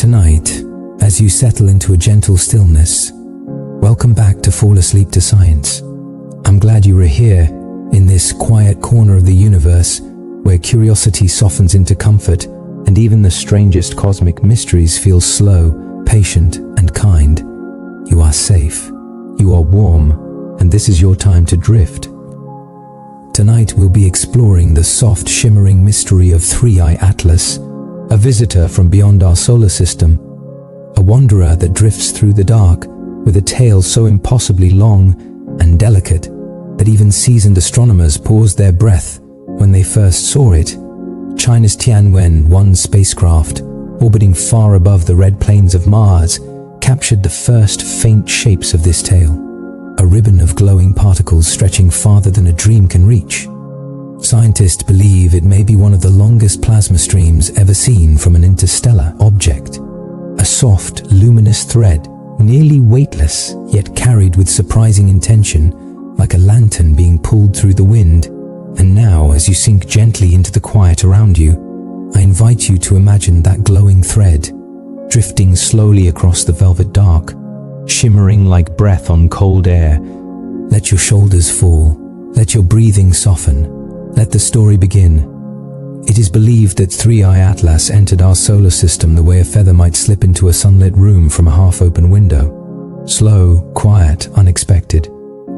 Tonight, as you settle into a gentle stillness, welcome back to Fall Asleep to Science. I'm glad you are here in this quiet corner of the universe where curiosity softens into comfort and even the strangest cosmic mysteries feel slow, patient, and kind. You are safe, you are warm, and this is your time to drift. Tonight we'll be exploring the soft, shimmering mystery of Three-Eye Atlas, a visitor from beyond our solar system, a wanderer that drifts through the dark with a tail so impossibly long and delicate that even seasoned astronomers paused their breath when they first saw it. China's Tianwen-1 spacecraft, orbiting far above the red plains of Mars, captured the first faint shapes of this tail, a ribbon of glowing particles stretching farther than a dream can reach. Scientists believe it may be one of the longest plasma streams ever seen from an interstellar object. A soft, luminous thread, nearly weightless, yet carried with surprising intention, like a lantern being pulled through the wind. And now, as you sink gently into the quiet around you, I invite you to imagine that glowing thread, drifting slowly across the velvet dark, shimmering like breath on cold air. Let your shoulders fall, let your breathing soften. Let the story begin. It is believed that Three-Eye Atlas entered our solar system the way a feather might slip into a sunlit room from a half-open window. Slow, quiet, unexpected.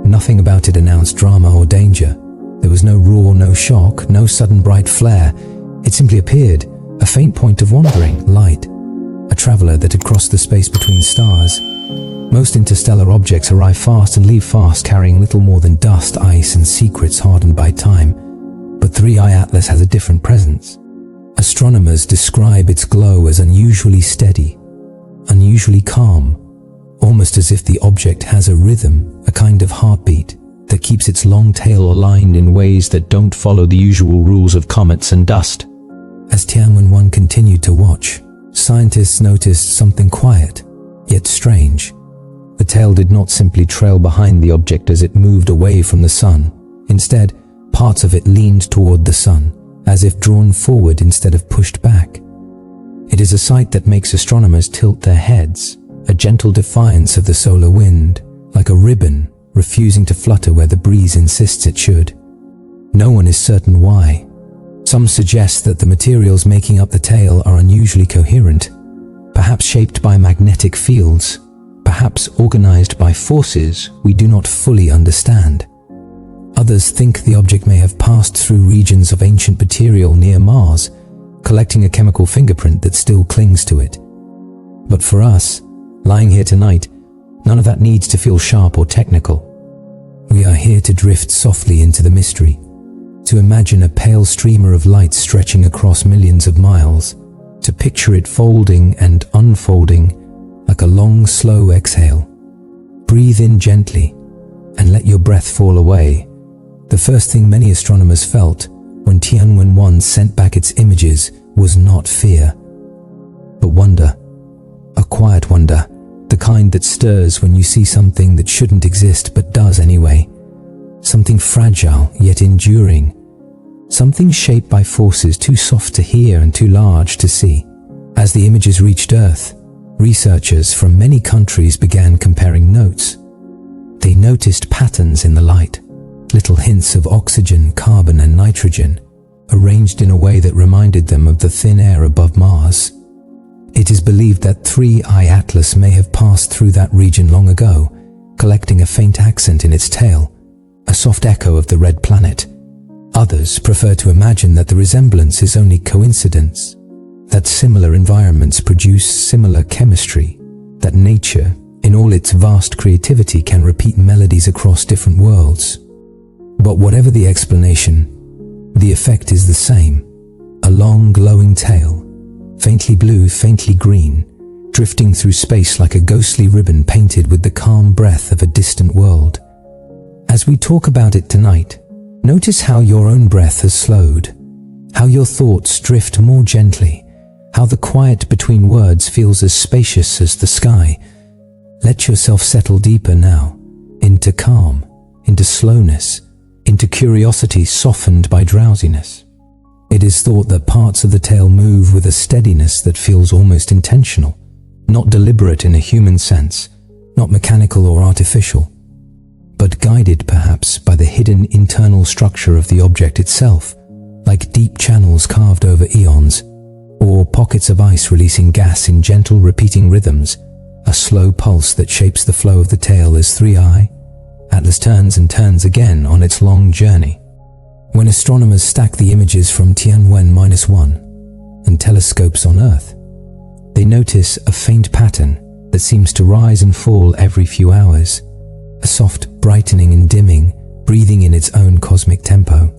Nothing about it announced drama or danger. There was no roar, no shock, no sudden bright flare. It simply appeared, a faint point of wandering light, a traveler that had crossed the space between stars. Most interstellar objects arrive fast and leave fast, carrying little more than dust, ice, and secrets hardened by time. But Three-Eye Atlas has a different presence. Astronomers describe its glow as unusually steady, unusually calm, almost as if the object has a rhythm, a kind of heartbeat, that keeps its long tail aligned in ways that don't follow the usual rules of comets and dust. As Tianwen-1 continued to watch, scientists noticed something quiet, yet strange. The tail did not simply trail behind the object as it moved away from the sun. Instead, parts of it leaned toward the sun, as if drawn forward instead of pushed back. It is a sight that makes astronomers tilt their heads, a gentle defiance of the solar wind, like a ribbon refusing to flutter where the breeze insists it should. No one is certain why. Some suggest that the materials making up the tail are unusually coherent, perhaps shaped by magnetic fields, perhaps organized by forces we do not fully understand. Others think the object may have passed through regions of ancient material near Mars, collecting a chemical fingerprint that still clings to it. But for us, lying here tonight, none of that needs to feel sharp or technical. We are here to drift softly into the mystery, to imagine a pale streamer of light stretching across millions of miles, to picture it folding and unfolding like a long, slow exhale. Breathe in gently and let your breath fall away. The first thing many astronomers felt when Tianwen-1 sent back its images was not fear, but wonder. A quiet wonder, the kind that stirs when you see something that shouldn't exist but does anyway. Something fragile yet enduring. Something shaped by forces too soft to hear and too large to see. As the images reached Earth, researchers from many countries began comparing notes. They noticed patterns in the light. Little hints of oxygen, carbon, and nitrogen, arranged in a way that reminded them of the thin air above Mars. It is believed that Three-Eye Atlas may have passed through that region long ago, collecting a faint accent in its tail, a soft echo of the red planet. Others prefer to imagine that the resemblance is only coincidence, that similar environments produce similar chemistry, that nature, in all its vast creativity, can repeat melodies across different worlds. But whatever the explanation, the effect is the same. A long, glowing tail, faintly blue, faintly green, drifting through space like a ghostly ribbon painted with the calm breath of a distant world. As we talk about it tonight, notice how your own breath has slowed, how your thoughts drift more gently, how the quiet between words feels as spacious as the sky. Let yourself settle deeper now, into calm, into slowness, into curiosity softened by drowsiness. It is thought that parts of the tail move with a steadiness that feels almost intentional, not deliberate in a human sense, not mechanical or artificial, but guided perhaps by the hidden internal structure of the object itself, like deep channels carved over eons, or pockets of ice releasing gas in gentle repeating rhythms, a slow pulse that shapes the flow of the tail as 3i Atlas turns and turns again on its long journey. When astronomers stack the images from Tianwen-1 and telescopes on Earth, they notice a faint pattern that seems to rise and fall every few hours, a soft brightening and dimming, breathing in its own cosmic tempo.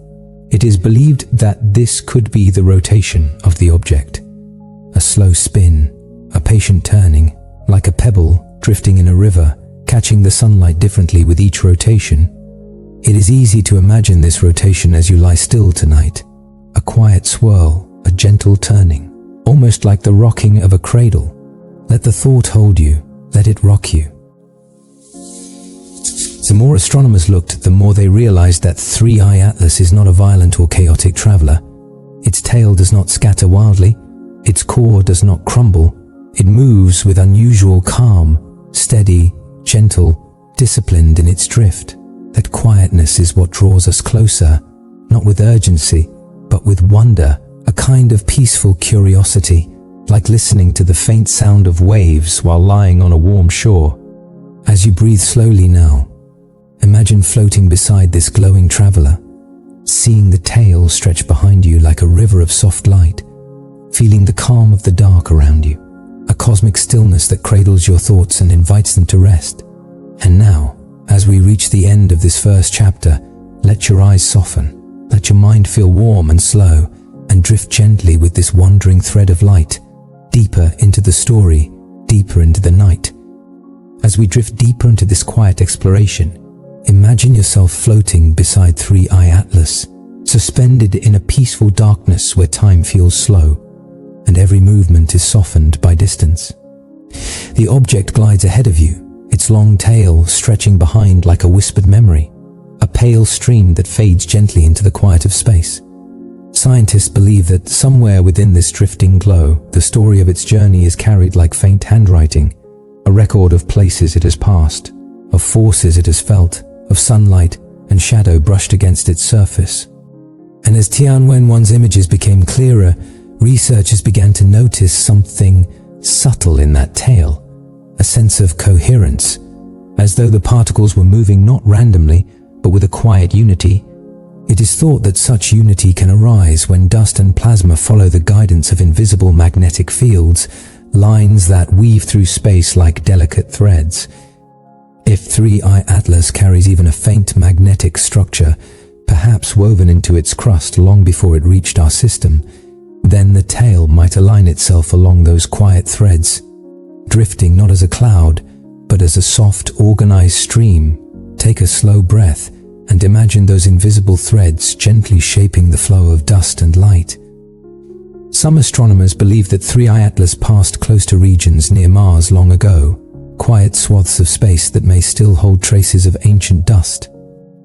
It is believed that this could be the rotation of the object, a slow spin, a patient turning, like a pebble drifting in a river, catching the sunlight differently with each rotation. It is easy to imagine this rotation as you lie still tonight, a quiet swirl, a gentle turning, almost like the rocking of a cradle. Let the thought hold you, let it rock you. The more astronomers looked, the more they realized that 3i Atlas is not a violent or chaotic traveler. Its tail does not scatter wildly, its core does not crumble. It moves with unusual calm, steady, gentle, disciplined in its drift. That quietness is what draws us closer, not with urgency, but with wonder, a kind of peaceful curiosity, like listening to the faint sound of waves while lying on a warm shore. As you breathe slowly now, imagine floating beside this glowing traveler, seeing the tail stretch behind you like a river of soft light, feeling the calm of the dark around you, a cosmic stillness that cradles your thoughts and invites them to rest. And now, as we reach the end of this first chapter, let your eyes soften, let your mind feel warm and slow, and drift gently with this wandering thread of light, deeper into the story, deeper into the night. As we drift deeper into this quiet exploration, imagine yourself floating beside 3i Atlas, suspended in a peaceful darkness where time feels slow, and every movement is softened by distance. The object glides ahead of you, its long tail stretching behind like a whispered memory, a pale stream that fades gently into the quiet of space. Scientists believe that somewhere within this drifting glow, the story of its journey is carried like faint handwriting, a record of places it has passed, of forces it has felt, of sunlight and shadow brushed against its surface. And as Tianwen-1's images became clearer, researchers began to notice something subtle in that tail, a sense of coherence, as though the particles were moving not randomly, but with a quiet unity. It is thought that such unity can arise when dust and plasma follow the guidance of invisible magnetic fields, lines that weave through space like delicate threads. If 3i Atlas carries even a faint magnetic structure, perhaps woven into its crust long before it reached our system, then the tail might align itself along those quiet threads, drifting not as a cloud, but as a soft, organized stream. Take a slow breath and imagine those invisible threads gently shaping the flow of dust and light. Some astronomers believe that 3i Atlas passed close to regions near Mars long ago, quiet swaths of space that may still hold traces of ancient dust,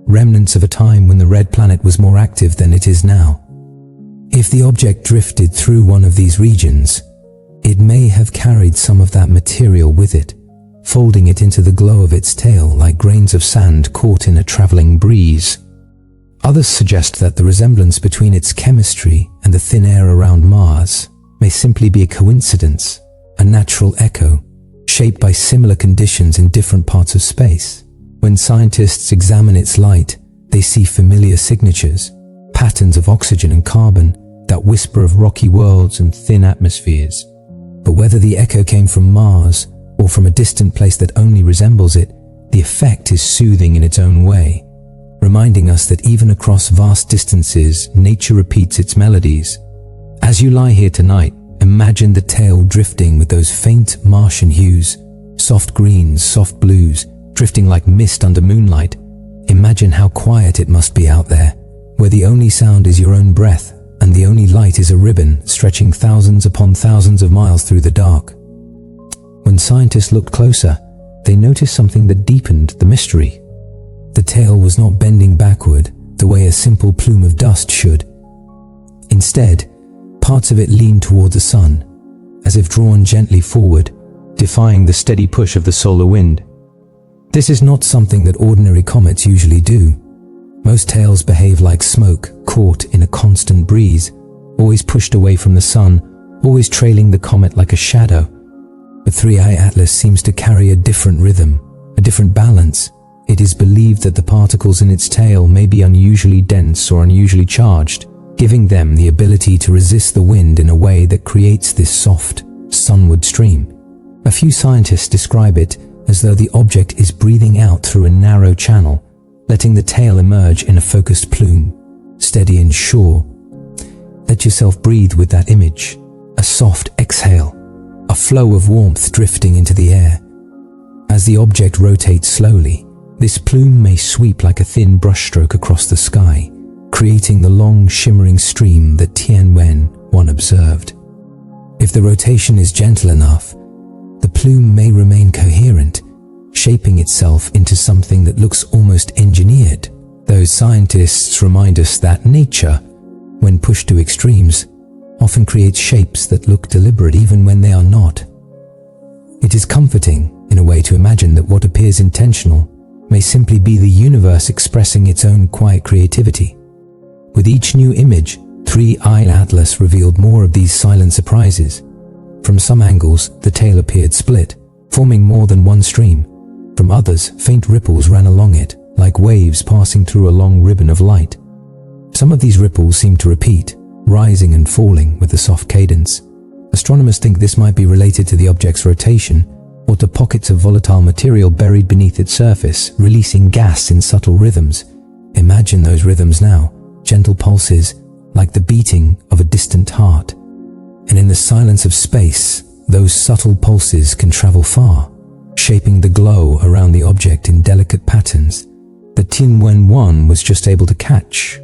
remnants of a time when the red planet was more active than it is now. If the object drifted through one of these regions, it may have carried some of that material with it, folding it into the glow of its tail like grains of sand caught in a traveling breeze. Others suggest that the resemblance between its chemistry and the thin air around Mars may simply be a coincidence, a natural echo, shaped by similar conditions in different parts of space. When scientists examine its light, they see familiar signatures, patterns of oxygen and carbon that whisper of rocky worlds and thin atmospheres. But whether the echo came from Mars or from a distant place that only resembles it, the effect is soothing in its own way, reminding us that even across vast distances, nature repeats its melodies. As you lie here tonight, imagine the tail drifting with those faint Martian hues, soft greens, soft blues, drifting like mist under moonlight. Imagine how quiet it must be out there, where the only sound is your own breath, and the only light is a ribbon stretching thousands upon thousands of miles through the dark. When scientists looked closer, they noticed something that deepened the mystery. The tail was not bending backward the way a simple plume of dust should. Instead, parts of it lean toward the sun, as if drawn gently forward, defying the steady push of the solar wind. This is not something that ordinary comets usually do. Most tails behave like smoke caught in a constant breeze, always pushed away from the sun, always trailing the comet like a shadow. But 3I Atlas seems to carry a different rhythm, a different balance. It is believed that the particles in its tail may be unusually dense or unusually charged, giving them the ability to resist the wind in a way that creates this soft, sunward stream. A few scientists describe it as though the object is breathing out through a narrow channel, letting the tail emerge in a focused plume, steady and sure. Let yourself breathe with that image, a soft exhale, a flow of warmth drifting into the air. As the object rotates slowly, this plume may sweep like a thin brushstroke across the sky, creating the long shimmering stream that Tianwen-1 observed. If the rotation is gentle enough, the plume may remain coherent, shaping itself into something that looks almost engineered. Those scientists remind us that nature, when pushed to extremes, often creates shapes that look deliberate even when they are not. It is comforting, in a way, to imagine that what appears intentional may simply be the universe expressing its own quiet creativity. With each new image, 3I Atlas revealed more of these silent surprises. From some angles, the tail appeared split, forming more than one stream. From others, faint ripples ran along it, like waves passing through a long ribbon of light. Some of these ripples seemed to repeat, rising and falling with a soft cadence. Astronomers think this might be related to the object's rotation, or to pockets of volatile material buried beneath its surface, releasing gas in subtle rhythms. Imagine those rhythms now, gentle pulses, like the beating of a distant heart. And in the silence of space, those subtle pulses can travel far, shaping the glow around the object in delicate patterns that Tianwen-1 was just able to catch.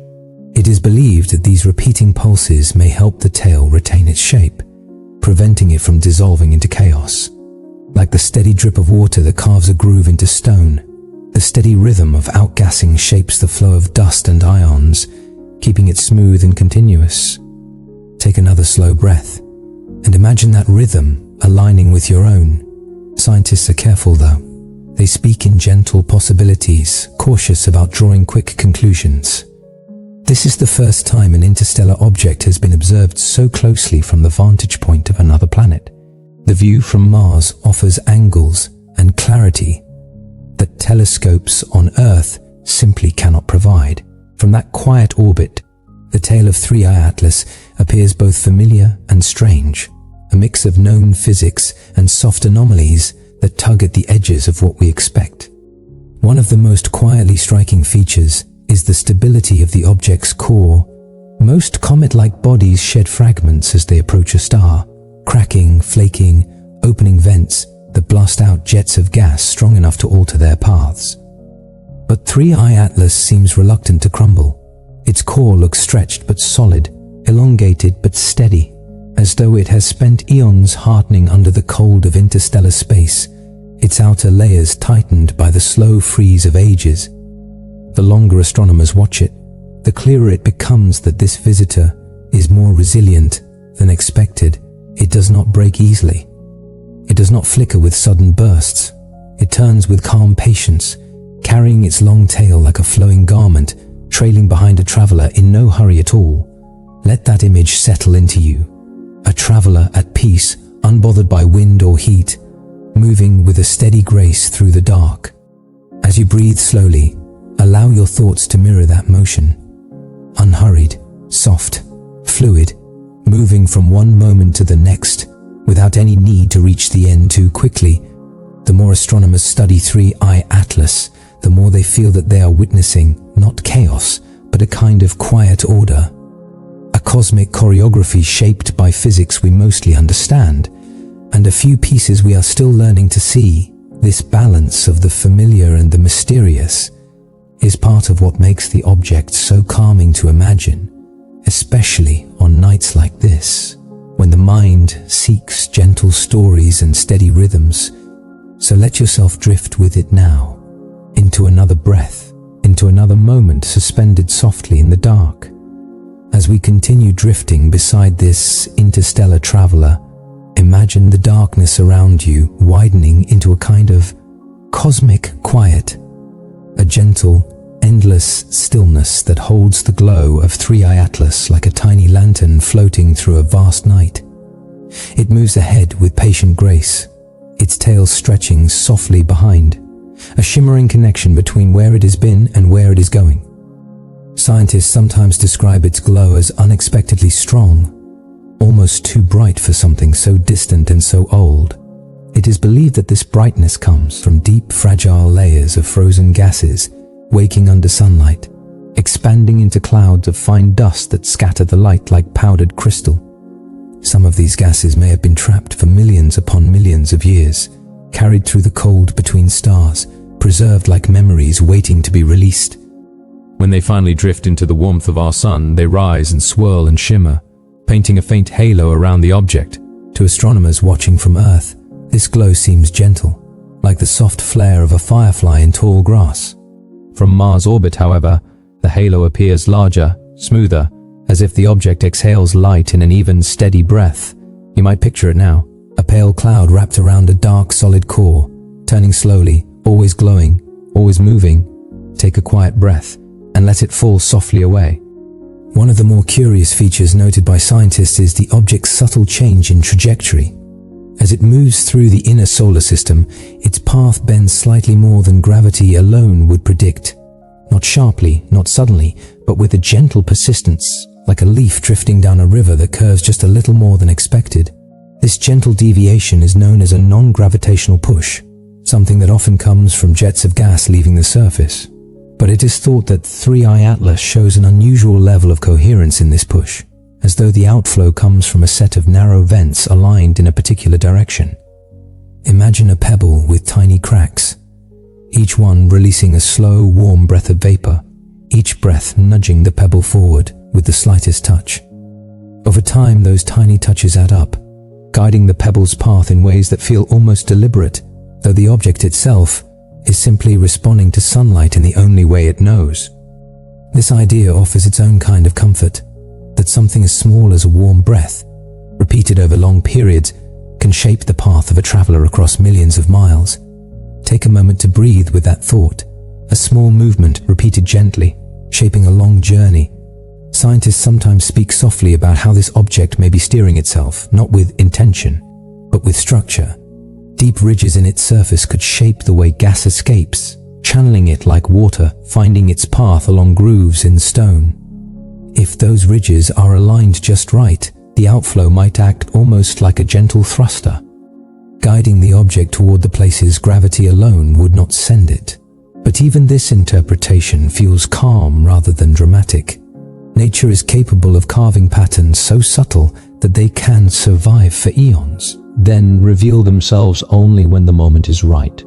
It is believed that these repeating pulses may help the tail retain its shape, preventing it from dissolving into chaos. Like the steady drip of water that carves a groove into stone, the steady rhythm of outgassing shapes the flow of dust and ions, keeping it smooth and continuous. Take another slow breath, and imagine that rhythm aligning with your own. Scientists are careful though. They speak in gentle possibilities, cautious about drawing quick conclusions. This is the first time an interstellar object has been observed so closely from the vantage point of another planet. The view from Mars offers angles and clarity that telescopes on Earth simply cannot provide. From that quiet orbit, the tail of 3I Atlas appears both familiar and strange, a mix of known physics and soft anomalies that tug at the edges of what we expect. One of the most quietly striking features is the stability of the object's core. Most comet-like bodies shed fragments as they approach a star, cracking, flaking, opening vents that blast out jets of gas strong enough to alter their paths. But 3I Atlas seems reluctant to crumble. Its core looks stretched but solid, elongated but steady, as though it has spent eons hardening under the cold of interstellar space, its outer layers tightened by the slow freeze of ages. The longer astronomers watch it, the clearer it becomes that this visitor is more resilient than expected. It does not break easily. It does not flicker with sudden bursts. It turns with calm patience, carrying its long tail like a flowing garment, trailing behind a traveler in no hurry at all. Let that image settle into you. A traveler at peace, unbothered by wind or heat, moving with a steady grace through the dark. As you breathe slowly, allow your thoughts to mirror that motion. Unhurried, soft, fluid, moving from one moment to the next, without any need to reach the end too quickly. The more astronomers study 3I Atlas, the more they feel that they are witnessing not chaos, but a kind of quiet order. A cosmic choreography shaped by physics we mostly understand, and a few pieces we are still learning to see. This balance of the familiar and the mysterious is part of what makes the object so calming to imagine, especially on nights like this, when the mind seeks gentle stories and steady rhythms. So let yourself drift with it now, into another breath, into another moment suspended softly in the dark. As we continue drifting beside this interstellar traveler, imagine the darkness around you widening into a kind of cosmic quiet, a gentle, endless stillness that holds the glow of Three-Eye Atlas like a tiny lantern floating through a vast night. It moves ahead with patient grace, its tail stretching softly behind, a shimmering connection between where it has been and where it is going. Scientists sometimes describe its glow as unexpectedly strong, almost too bright for something so distant and so old. It is believed that this brightness comes from deep, fragile layers of frozen gases waking under sunlight, expanding into clouds of fine dust that scatter the light like powdered crystal. Some of these gases may have been trapped for millions upon millions of years, carried through the cold between stars, preserved like memories waiting to be released. When they finally drift into the warmth of our sun, they rise and swirl and shimmer, painting a faint halo around the object. To astronomers watching from Earth, this glow seems gentle, like the soft flare of a firefly in tall grass. From Mars' orbit, however, the halo appears larger, smoother, as if the object exhales light in an even, steady breath. You might picture it now. A pale cloud wrapped around a dark, solid core, turning slowly, always glowing, always moving. Take a quiet breath and let it fall softly away. One of the more curious features noted by scientists is the object's subtle change in trajectory. As it moves through the inner solar system, its path bends slightly more than gravity alone would predict. Not sharply, not suddenly, but with a gentle persistence, like a leaf drifting down a river that curves just a little more than expected. This gentle deviation is known as a non-gravitational push, something that often comes from jets of gas leaving the surface. But it is thought that Three-Eye Atlas shows an unusual level of coherence in this push, as though the outflow comes from a set of narrow vents aligned in a particular direction. Imagine a pebble with tiny cracks, each one releasing a slow, warm breath of vapor, each breath nudging the pebble forward with the slightest touch. Over time, those tiny touches add up, guiding the pebble's path in ways that feel almost deliberate, though the object itself is simply responding to sunlight in the only way it knows. This idea offers its own kind of comfort, that something as small as a warm breath, repeated over long periods, can shape the path of a traveler across millions of miles. Take a moment to breathe with that thought, a small movement repeated gently, shaping a long journey. Scientists sometimes speak softly about how this object may be steering itself, not with intention, but with structure. Deep ridges in its surface could shape the way gas escapes, channeling it like water, finding its path along grooves in stone. If those ridges are aligned just right, the outflow might act almost like a gentle thruster, guiding the object toward the places gravity alone would not send it. But even this interpretation feels calm rather than dramatic. Nature is capable of carving patterns so subtle that they can survive for eons, then reveal themselves only when the moment is right,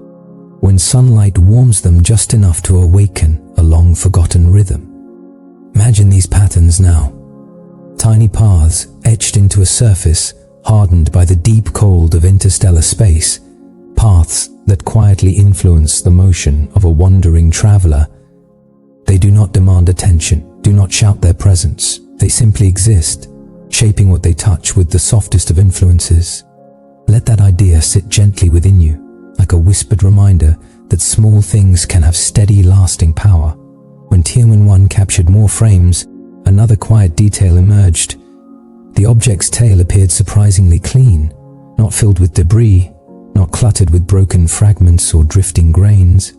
when sunlight warms them just enough to awaken a long-forgotten rhythm. Imagine these patterns now. Tiny paths etched into a surface hardened by the deep cold of interstellar space, paths that quietly influence the motion of a wandering traveler. They do not demand attention, do not shout their presence. They simply exist, shaping what they touch with the softest of influences. Let that idea sit gently within you, like a whispered reminder that small things can have steady, lasting power. When Tianwen-1 captured more frames, another quiet detail emerged. The object's tail appeared surprisingly clean, not filled with debris, not cluttered with broken fragments or drifting grains.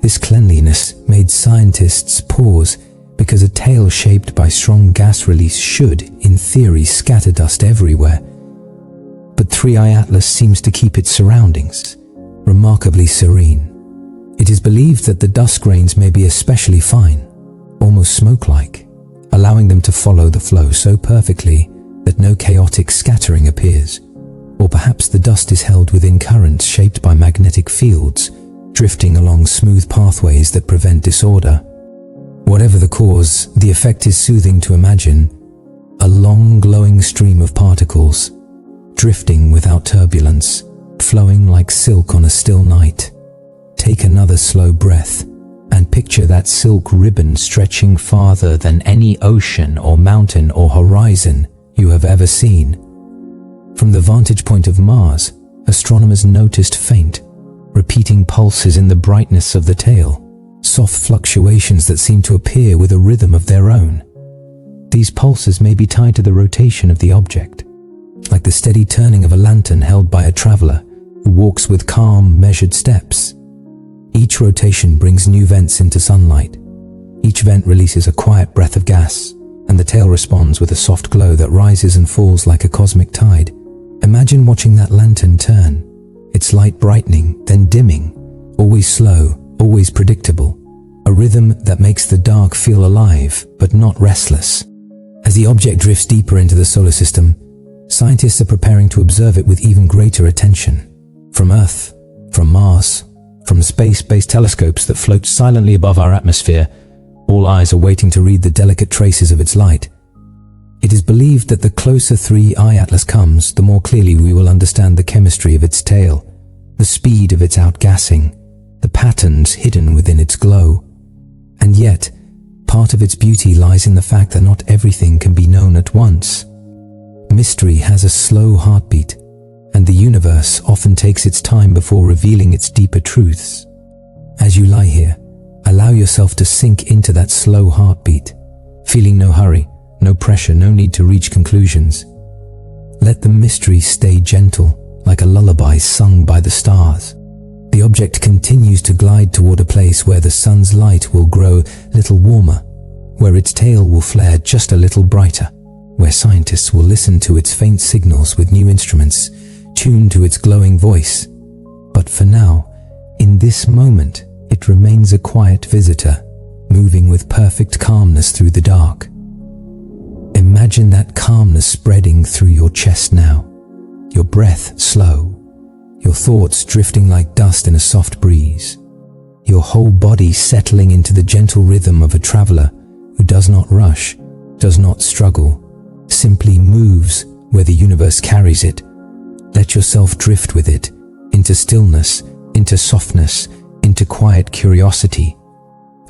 This cleanliness made scientists pause, because a tail shaped by strong gas release should, in theory, scatter dust everywhere. But Three-Eye Atlas seems to keep its surroundings remarkably serene. It is believed that the dust grains may be especially fine, almost smoke-like, allowing them to follow the flow so perfectly that no chaotic scattering appears. Or perhaps the dust is held within currents shaped by magnetic fields, drifting along smooth pathways that prevent disorder. Whatever the cause, the effect is soothing to imagine. A long glowing stream of particles, drifting without turbulence, flowing like silk on a still night. Take another slow breath, and picture that silk ribbon stretching farther than any ocean or mountain or horizon you have ever seen. From the vantage point of Mars, astronomers noticed faint, repeating pulses in the brightness of the tail, soft fluctuations that seem to appear with a rhythm of their own. These pulses may be tied to the rotation of the object, like the steady turning of a lantern held by a traveler who walks with calm, measured steps. Each rotation brings new vents into sunlight. Each vent releases a quiet breath of gas, and the tail responds with a soft glow that rises and falls like a cosmic tide. Imagine watching that lantern turn, its light brightening, then dimming, always slow, always predictable, a rhythm that makes the dark feel alive, but not restless. As the object drifts deeper into the solar system, scientists are preparing to observe it with even greater attention. From Earth, from Mars, from space-based telescopes that float silently above our atmosphere, all eyes are waiting to read the delicate traces of its light. It is believed that the closer 3I Atlas comes, the more clearly we will understand the chemistry of its tail, the speed of its outgassing, the patterns hidden within its glow. And yet, part of its beauty lies in the fact that not everything can be known at once. Mystery has a slow heartbeat, and the universe often takes its time before revealing its deeper truths. As you lie here, allow yourself to sink into that slow heartbeat, feeling no hurry, no pressure, no need to reach conclusions. Let the mystery stay gentle, like a lullaby sung by the stars. The object continues to glide toward a place where the sun's light will grow a little warmer, where its tail will flare just a little brighter, where scientists will listen to its faint signals with new instruments, tuned to its glowing voice. But for now, in this moment, it remains a quiet visitor, moving with perfect calmness through the dark. Imagine that calmness spreading through your chest now, your breath slow, your thoughts drifting like dust in a soft breeze, your whole body settling into the gentle rhythm of a traveler who does not rush, does not struggle, simply moves where the universe carries it. Let yourself drift with it, into stillness, into softness, into quiet curiosity.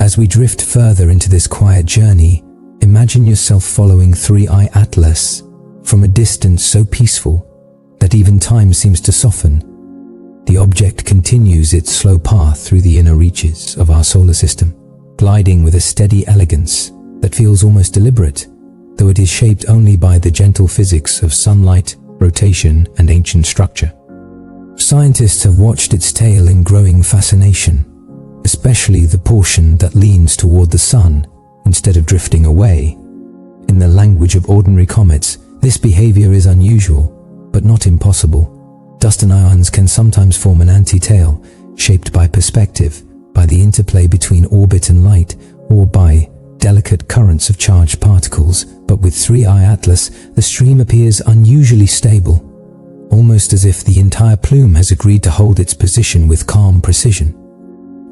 As we drift further into this quiet journey, imagine yourself following 3I Atlas from a distance so peaceful that even time seems to soften. The object continues its slow path through the inner reaches of our solar system, gliding with a steady elegance that feels almost deliberate, though it is shaped only by the gentle physics of sunlight, rotation, and ancient structure. Scientists have watched its tail in growing fascination, especially the portion that leans toward the sun instead of drifting away. In the language of ordinary comets, this behavior is unusual, but not impossible. Dust and ions can sometimes form an anti-tail, shaped by perspective, by the interplay between orbit and light, or by delicate currents of charged particles. But with 3I Atlas, the stream appears unusually stable, almost as if the entire plume has agreed to hold its position with calm precision.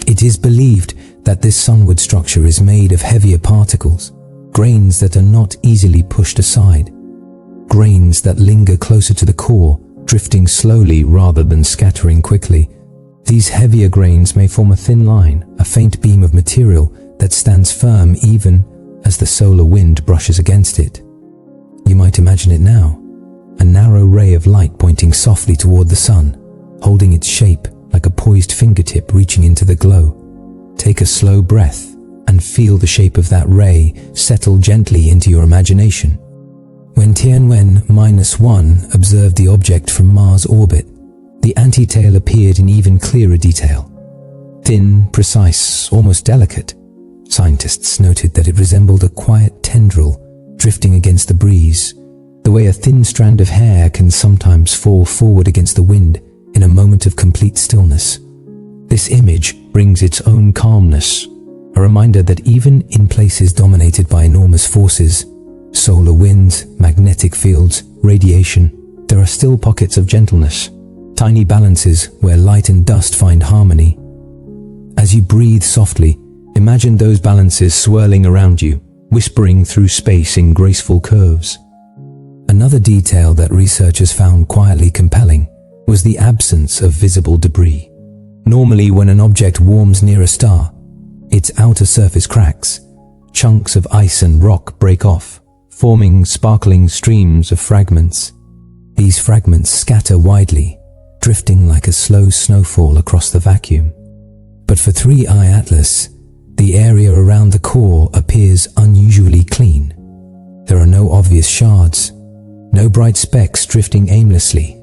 It is believed that this sunward structure is made of heavier particles, grains that are not easily pushed aside, grains that linger closer to the core, drifting slowly rather than scattering quickly. These heavier grains may form a thin line, a faint beam of material that stands firm even as the solar wind brushes against it. You might imagine it now, a narrow ray of light pointing softly toward the sun, holding its shape like a poised fingertip reaching into the glow. Take a slow breath and feel the shape of that ray settle gently into your imagination. When Tianwen-1 observed the object from Mars' orbit, the anti-tail appeared in even clearer detail. Thin, precise, almost delicate. Scientists noted that it resembled a quiet tendril drifting against the breeze, the way a thin strand of hair can sometimes fall forward against the wind in a moment of complete stillness. This image brings its own calmness, a reminder that even in places dominated by enormous forces, solar winds, magnetic fields, radiation, there are still pockets of gentleness, tiny balances where light and dust find harmony. As you breathe softly, imagine those balances swirling around you, whispering through space in graceful curves. Another detail that researchers found quietly compelling was the absence of visible debris. Normally, when an object warms near a star, Its outer surface cracks. Chunks of ice and rock break off, forming sparkling streams of fragments. These fragments scatter widely, drifting like a slow snowfall across the vacuum. But for 3I Atlas, the area around the core appears unusually clean. There are no obvious shards, no bright specks drifting aimlessly.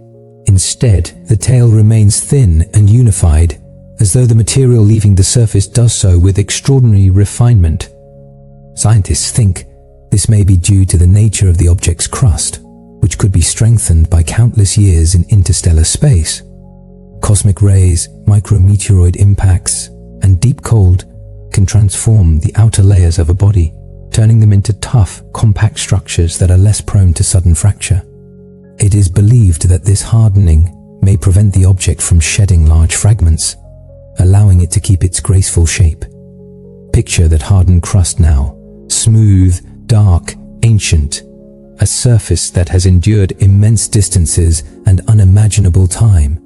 Instead, the tail remains thin and unified, as though the material leaving the surface does so with extraordinary refinement. Scientists think this may be due to the nature of the object's crust, which could be strengthened by countless years in interstellar space. Cosmic rays, micrometeoroid impacts, and deep cold can transform the outer layers of a body, turning them into tough, compact structures that are less prone to sudden fracture. It is believed that this hardening may prevent the object from shedding large fragments, allowing it to keep its graceful shape. Picture that hardened crust now, smooth, dark, ancient, a surface that has endured immense distances and unimaginable time.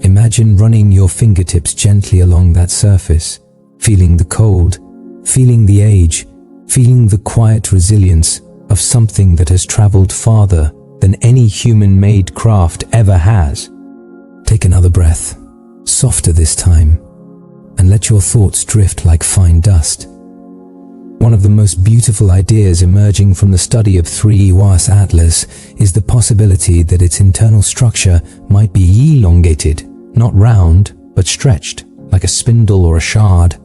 Imagine running your fingertips gently along that surface, feeling the cold, feeling the age, feeling the quiet resilience of something that has traveled farther than any human-made craft ever has. Take another breath, softer this time, and let your thoughts drift like fine dust. One of the most beautiful ideas emerging from the study of 3I Atlas is the possibility that its internal structure might be elongated, not round, but stretched, like a spindle or a shard.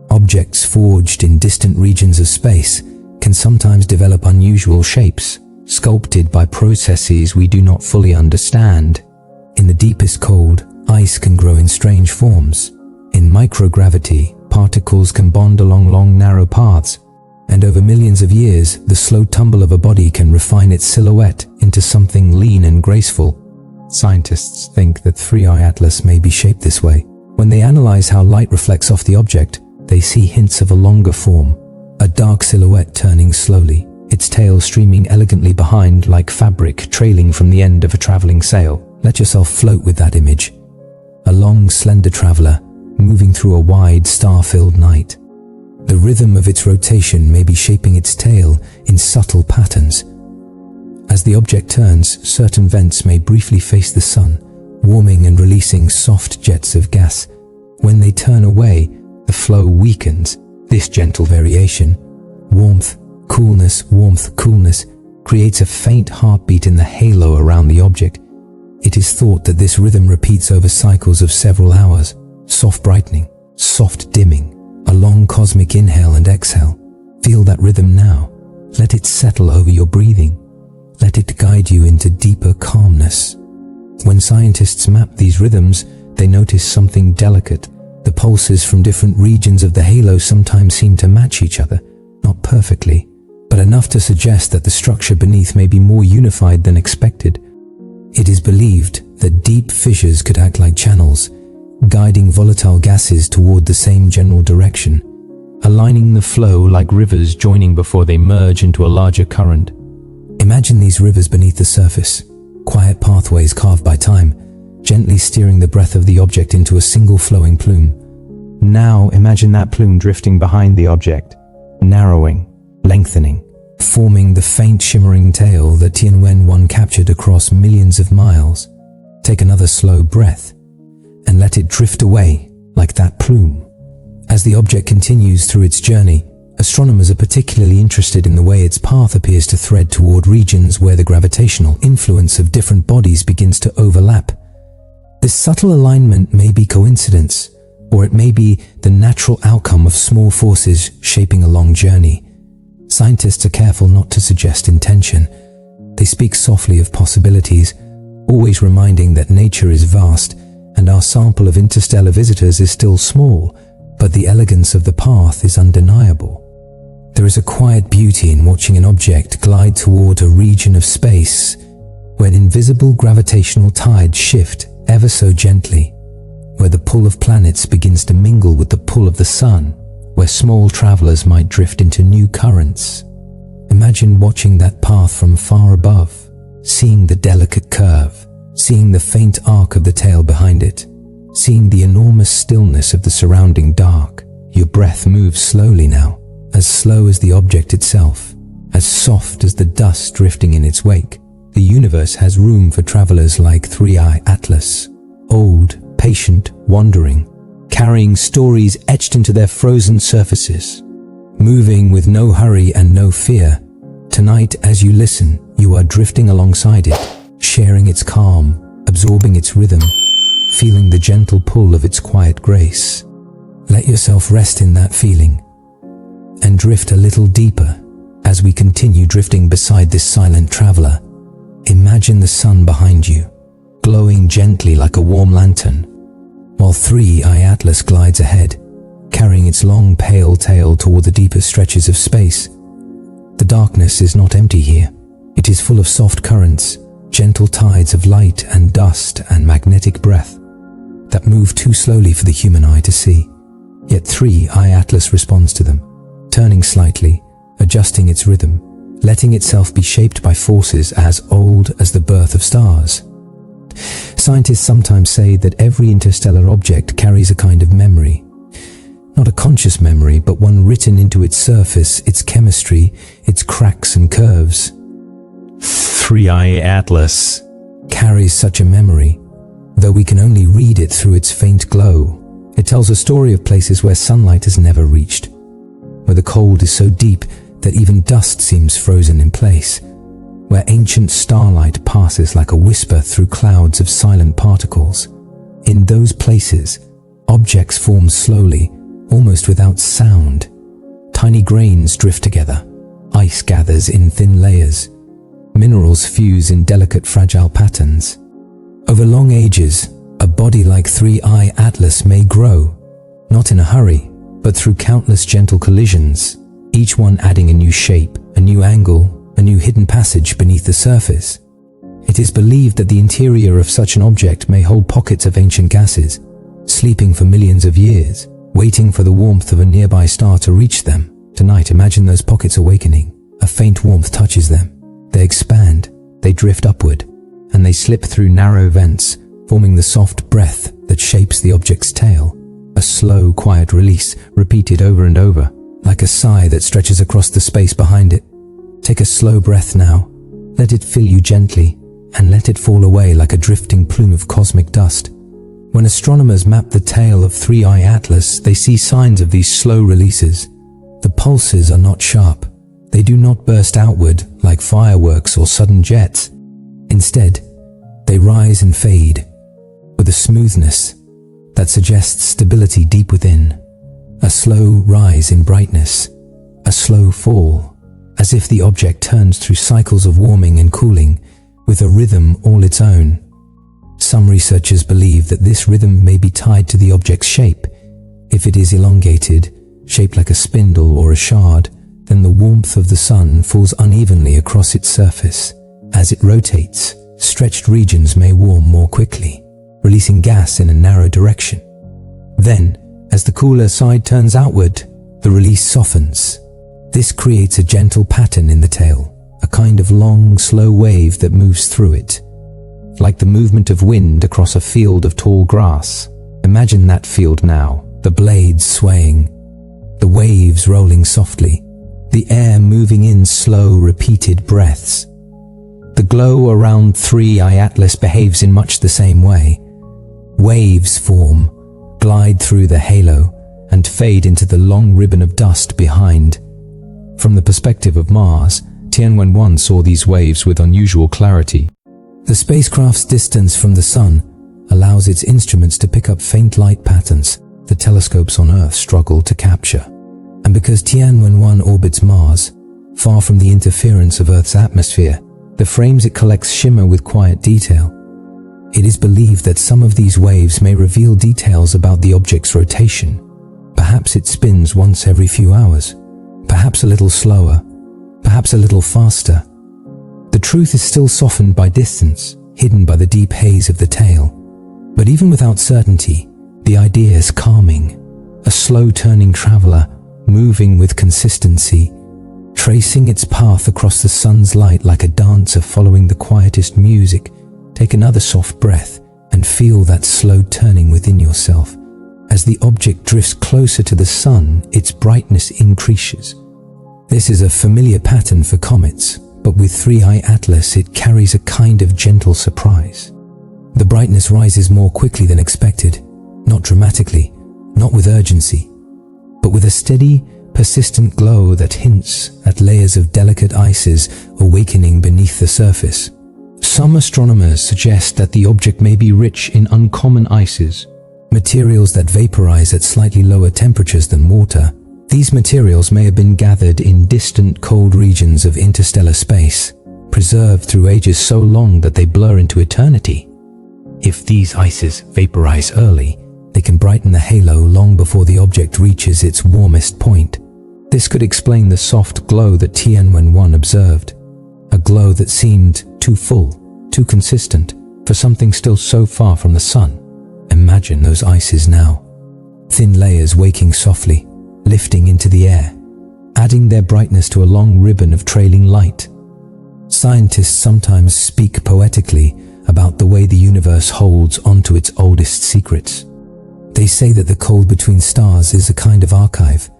Objects forged in distant regions of space can sometimes develop unusual shapes, sculpted by processes we do not fully understand. In the deepest cold, ice can grow in strange forms. In microgravity, particles can bond along long, narrow paths, and over millions of years, the slow tumble of a body can refine its silhouette into something lean and graceful. Scientists think that 3I Atlas may be shaped this way. When they analyze how light reflects off the object, they see hints of a longer form, a dark silhouette turning slowly, its tail streaming elegantly behind like fabric trailing from the end of a traveling sail. Let yourself float with that image. A long, slender traveler, moving through a wide, star-filled night. The rhythm of its rotation may be shaping its tail in subtle patterns. As the object turns, certain vents may briefly face the sun, warming and releasing soft jets of gas. When they turn away, the flow weakens. This gentle variation, warmth, coolness, creates a faint heartbeat in the halo around the object. It is thought that this rhythm repeats over cycles of several hours. Soft brightening, soft dimming, a long cosmic inhale and exhale. Feel that rhythm now. Let it settle over your breathing. Let it guide you into deeper calmness. When scientists map these rhythms, they notice something delicate. The pulses from different regions of the halo sometimes seem to match each other, not perfectly, but enough to suggest that the structure beneath may be more unified than expected. It is believed that deep fissures could act like channels, guiding volatile gases toward the same general direction, aligning the flow like rivers joining before they merge into a larger current. Imagine these rivers beneath the surface, quiet pathways carved by time, gently steering the breath of the object into a single flowing plume. Now imagine that plume drifting behind the object, narrowing, lengthening, forming the faint shimmering tail that Tianwen-1 captured across millions of miles. Take another slow breath and let it drift away like that plume. As the object continues through its journey, astronomers are particularly interested in the way its path appears to thread toward regions where the gravitational influence of different bodies begins to overlap. This subtle alignment may be coincidence, or it may be the natural outcome of small forces shaping a long journey. Scientists are careful not to suggest intention. They speak softly of possibilities, always reminding that nature is vast and our sample of interstellar visitors is still small, but the elegance of the path is undeniable. There is a quiet beauty in watching an object glide toward a region of space where invisible gravitational tides shift ever so gently, where the pull of planets begins to mingle with the pull of the sun, where small travelers might drift into new currents. Imagine watching that path from far above, seeing the delicate curve, seeing the faint arc of the tail behind it, seeing the enormous stillness of the surrounding dark. Your breath moves slowly now, as slow as the object itself, as soft as the dust drifting in its wake. The universe has room for travelers like Three-Eye Atlas, old, patient, wandering, carrying stories etched into their frozen surfaces, moving with no hurry and no fear. Tonight, as you listen, you are drifting alongside it, sharing its calm, absorbing its rhythm, feeling the gentle pull of its quiet grace. Let yourself rest in that feeling and drift a little deeper as we continue drifting beside this silent traveler. Imagine the sun behind you, glowing gently like a warm lantern, while Three-Eye Atlas glides ahead, carrying its long pale tail toward the deeper stretches of space. The darkness is not empty here. It is full of soft currents, gentle tides of light and dust and magnetic breath that move too slowly for the human eye to see. Yet Three-Eye Atlas responds to them, turning slightly, adjusting its rhythm, letting itself be shaped by forces as old as the birth of stars. Scientists sometimes say that every interstellar object carries a kind of memory. Not a conscious memory, but one written into its surface, its chemistry, its cracks and curves. Three-Eye Atlas carries such a memory, though we can only read it through its faint glow. It tells a story of places where sunlight has never reached, where the cold is so deep that even dust seems frozen in place, where ancient starlight passes like a whisper through clouds of silent particles. In those places, objects form slowly, almost without sound. Tiny grains drift together, ice gathers in thin layers, minerals fuse in delicate fragile patterns. Over long ages, a body like Three-Eye Atlas may grow, not in a hurry, but through countless gentle collisions, each one adding a new shape, a new angle, a new hidden passage beneath the surface. It is believed that the interior of such an object may hold pockets of ancient gases, sleeping for millions of years, waiting for the warmth of a nearby star to reach them. Tonight, imagine those pockets awakening. A faint warmth touches them. They expand, they drift upward, and they slip through narrow vents, forming the soft breath that shapes the object's tail. A slow, quiet release, repeated over and over, like a sigh that stretches across the space behind it. Take a slow breath now. Let it fill you gently, and let it fall away like a drifting plume of cosmic dust. When astronomers map the tail of Three-Eye Atlas, they see signs of these slow releases. The pulses are not sharp. They do not burst outward like fireworks or sudden jets. Instead, they rise and fade with a smoothness that suggests stability deep within. A slow rise in brightness, a slow fall, as if the object turns through cycles of warming and cooling with a rhythm all its own. Some researchers believe that this rhythm may be tied to the object's shape. If it is elongated, shaped like a spindle or a shard, then the warmth of the sun falls unevenly across its surface. As it rotates, stretched regions may warm more quickly, releasing gas in a narrow direction. Then, as the cooler side turns outward, the release softens. This creates a gentle pattern in the tail, a kind of long, slow wave that moves through it, like the movement of wind across a field of tall grass. Imagine that field now, the blades swaying, the waves rolling softly, the air moving in slow, repeated breaths. The glow around Three-Eye Atlas behaves in much the same way. Waves form, glide through the halo, and fade into the long ribbon of dust behind. From the perspective of Mars, Tianwen-1 saw these waves with unusual clarity. The spacecraft's distance from the Sun allows its instruments to pick up faint light patterns the telescopes on Earth struggle to capture. And because Tianwen-1 orbits Mars, far from the interference of Earth's atmosphere, the frames it collects shimmer with quiet detail. It is believed that some of these waves may reveal details about the object's rotation. Perhaps it spins once every few hours, perhaps a little slower, perhaps a little faster. The truth is still softened by distance, hidden by the deep haze of the tail. But even without certainty, the idea is calming. A slow-turning traveler, moving with consistency, tracing its path across the sun's light like a dancer following the quietest music. Take another soft breath and feel that slow turning within yourself, As the object drifts closer to the sun, its brightness increases. This is a familiar pattern for comets, but with 3i Atlas it carries a kind of gentle surprise. The brightness rises more quickly than expected, not dramatically, not with urgency, but with a steady, persistent glow that hints at layers of delicate ices awakening beneath the surface. Some astronomers suggest that the object may be rich in uncommon ices, materials that vaporize at slightly lower temperatures than water. These materials may have been gathered in distant cold regions of interstellar space, preserved through ages so long that they blur into eternity. If these ices vaporize early, they can brighten the halo long before the object reaches its warmest point. This could explain the soft glow that Tianwen-1 observed, a glow that seemed too full, too consistent, for something still so far from the sun. Imagine those ices now, thin layers waking softly, lifting into the air, adding their brightness to a long ribbon of trailing light. Scientists sometimes speak poetically about the way the universe holds onto its oldest secrets. They say that the cold between stars is a kind of archive,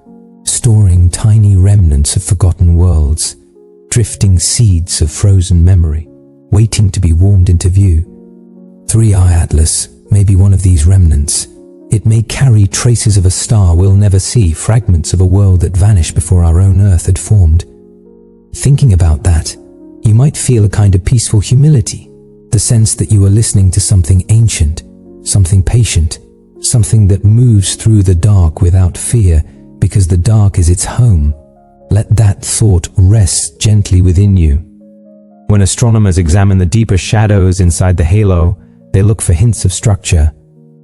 storing tiny remnants of forgotten worlds, drifting seeds of frozen memory, waiting to be warmed into view. 3i Atlas may be one of these remnants. It may carry traces of a star we'll never see, fragments of a world that vanished before our own Earth had formed. Thinking about that, you might feel a kind of peaceful humility, the sense that you are listening to something ancient, something patient, something that moves through the dark without fear, because the dark is its home. Let that thought rest gently within you. When astronomers examine the deeper shadows inside the halo, they look for hints of structure.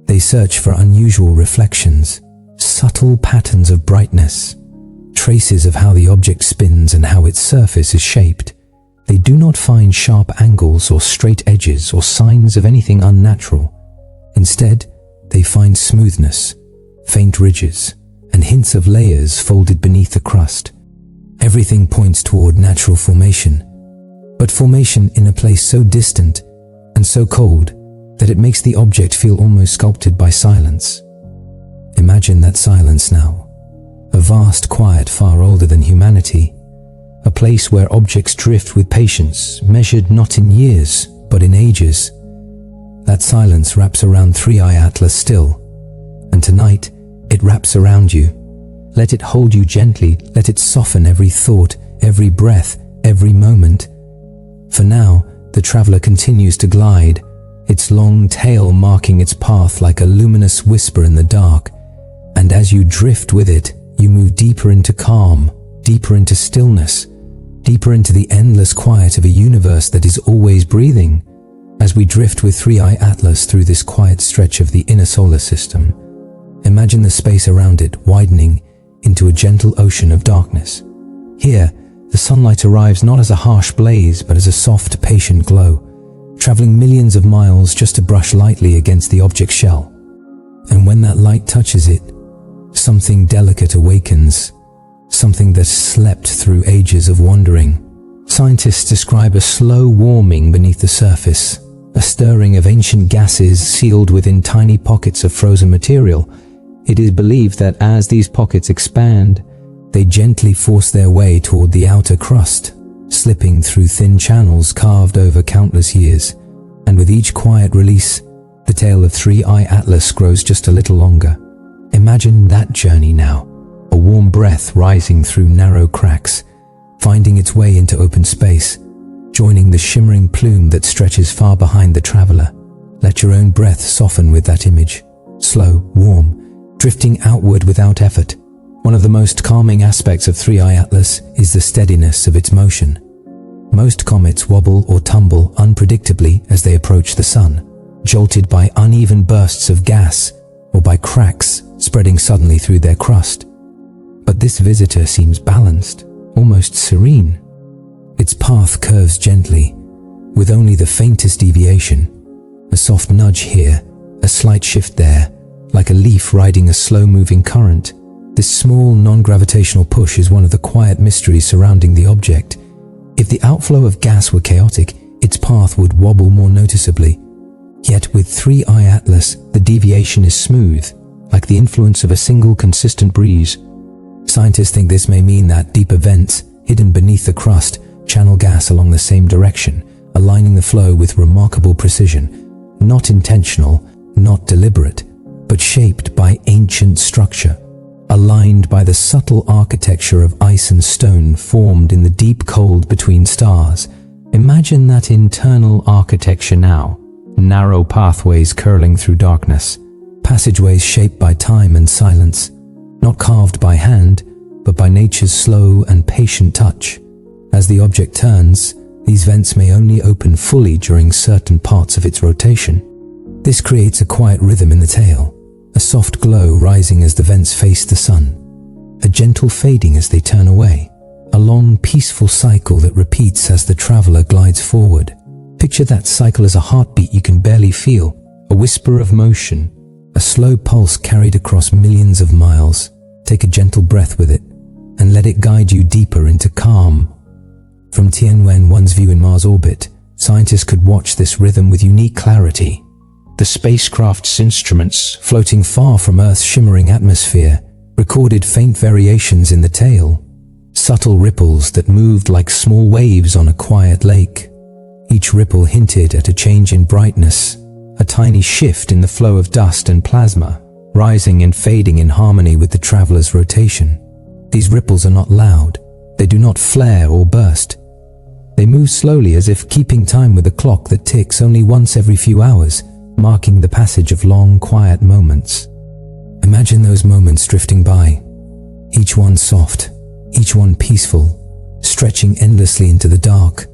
They search for unusual reflections, subtle patterns of brightness, traces of how the object spins and how its surface is shaped. They do not find sharp angles or straight edges or signs of anything unnatural. Instead, they find smoothness, faint ridges, and hints of layers folded beneath the crust. Everything points toward natural formation, but formation in a place so distant and so cold that it makes the object feel almost sculpted by silence. Imagine that silence now, a vast quiet far older than humanity, a place where objects drift with patience, measured not in years, but in ages. That silence wraps around 3i Atlas still, and tonight it wraps around you. Let it hold you gently, let it soften every thought, every breath, every moment. For now, the traveler continues to glide, its long tail marking its path like a luminous whisper in the dark. And as you drift with it, you move deeper into calm, deeper into stillness, deeper into the endless quiet of a universe that is always breathing. As we drift with 3i Atlas through this quiet stretch of the inner solar system, imagine the space around it widening into a gentle ocean of darkness. Here, the sunlight arrives not as a harsh blaze, but as a soft, patient glow, traveling millions of miles just to brush lightly against the object's shell. And when that light touches it, something delicate awakens, something that slept through ages of wandering. Scientists describe a slow warming beneath the surface, a stirring of ancient gases sealed within tiny pockets of frozen material. It is believed that as these pockets expand, they gently force their way toward the outer crust, slipping through thin channels carved over countless years. And with each quiet release, the tail of 3i Atlas grows just a little longer. Imagine that journey now, a warm breath rising through narrow cracks, finding its way into open space, joining the shimmering plume that stretches far behind the traveler. Let your own breath soften with that image, slow, warm, drifting outward without effort. One of the most calming aspects of 3i Atlas is the steadiness of its motion. Most comets wobble or tumble unpredictably as they approach the sun, jolted by uneven bursts of gas or by cracks spreading suddenly through their crust. But this visitor seems balanced, almost serene. Its path curves gently, with only the faintest deviation, a soft nudge here, a slight shift there, like a leaf riding a slow-moving current. This small non-gravitational push is one of the quiet mysteries surrounding the object. If the outflow of gas were chaotic, its path would wobble more noticeably. Yet with 3i Atlas, the deviation is smooth, like the influence of a single consistent breeze. Scientists think this may mean that deeper vents, hidden beneath the crust, channel gas along the same direction, aligning the flow with remarkable precision. Not intentional, not deliberate, but shaped by ancient structure, aligned by the subtle architecture of ice and stone formed in the deep cold between stars. Imagine that internal architecture now. Narrow pathways curling through darkness, passageways shaped by time and silence, not carved by hand, but by nature's slow and patient touch. As the object turns, these vents may only open fully during certain parts of its rotation. This creates a quiet rhythm in the tail, a soft glow rising as the vents face the sun, a gentle fading as they turn away, a long, peaceful cycle that repeats as the traveler glides forward. Picture that cycle as a heartbeat you can barely feel, a whisper of motion, a slow pulse carried across millions of miles. Take a gentle breath with it, and let it guide you deeper into calm. From Tianwen-1's view in Mars orbit, scientists could watch this rhythm with unique clarity. The spacecraft's instruments, floating far from Earth's shimmering atmosphere, recorded faint variations in the tail, subtle ripples that moved like small waves on a quiet lake. Each ripple hinted at a change in brightness, a tiny shift in the flow of dust and plasma, rising and fading in harmony with the traveler's rotation. These ripples are not loud. They do not flare or burst. They move slowly, as if keeping time with a clock that ticks only once every few hours, marking the passage of long, quiet moments. Imagine those moments drifting by, each one soft, each one peaceful, stretching endlessly into the dark.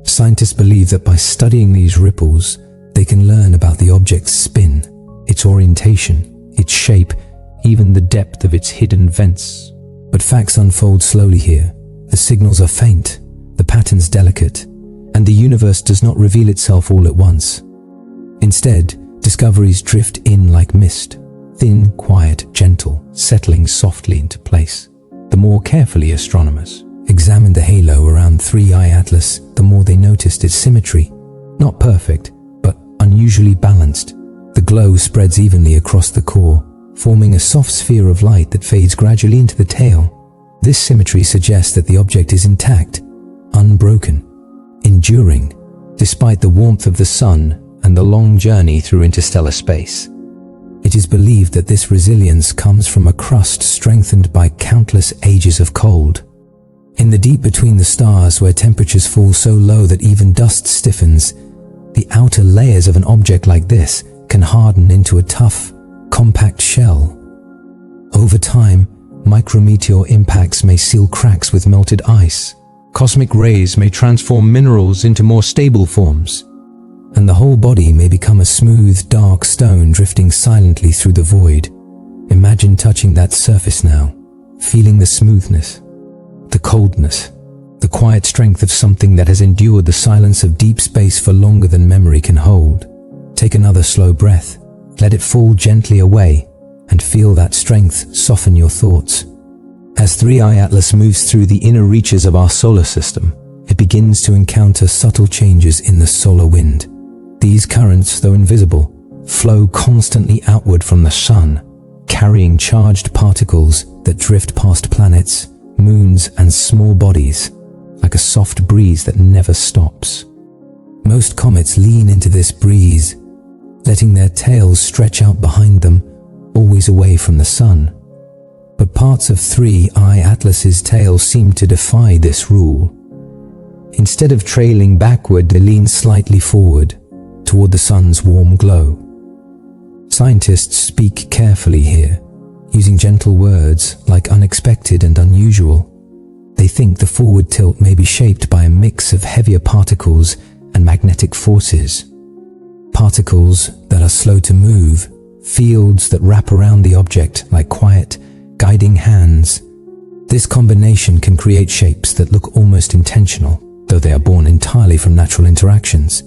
Scientists believe that by studying these ripples, they can learn about the object's spin, its orientation, its shape, even the depth of its hidden vents. But facts unfold slowly here. The signals are faint, the patterns delicate, and the universe does not reveal itself all at once. Instead, discoveries drift in like mist, thin, quiet, gentle, settling softly into place. The more carefully astronomers examined the halo around 3I Atlas, the more they noticed its symmetry. Not perfect, but unusually balanced. The glow spreads evenly across the core, forming a soft sphere of light that fades gradually into the tail. This symmetry suggests that the object is intact, unbroken, enduring, despite the warmth of the sun and the long journey through interstellar space. It is believed that this resilience comes from a crust strengthened by countless ages of cold. In the deep between the stars, where temperatures fall so low that even dust stiffens, the outer layers of an object like this can harden into a tough, compact shell. Over time, micrometeor impacts may seal cracks with melted ice. Cosmic rays may transform minerals into more stable forms, and the whole body may become a smooth, dark stone drifting silently through the void. Imagine touching that surface now, feeling the smoothness, the coldness, the quiet strength of something that has endured the silence of deep space for longer than memory can hold. Take another slow breath, let it fall gently away, and feel that strength soften your thoughts. As 3I Atlas moves through the inner reaches of our solar system, it begins to encounter subtle changes in the solar wind. These currents, though invisible, flow constantly outward from the sun, carrying charged particles that drift past planets, moons, and small bodies, like a soft breeze that never stops. Most comets lean into this breeze, letting their tails stretch out behind them, always away from the sun. But parts of 3I Atlas's tail seem to defy this rule. Instead of trailing backward, they lean slightly forward, toward the sun's warm glow. Scientists speak carefully here, using gentle words like unexpected and unusual. They think the forward tilt may be shaped by a mix of heavier particles and magnetic forces. Particles that are slow to move, fields that wrap around the object like quiet, guiding hands. This combination can create shapes that look almost intentional, though they are born entirely from natural interactions.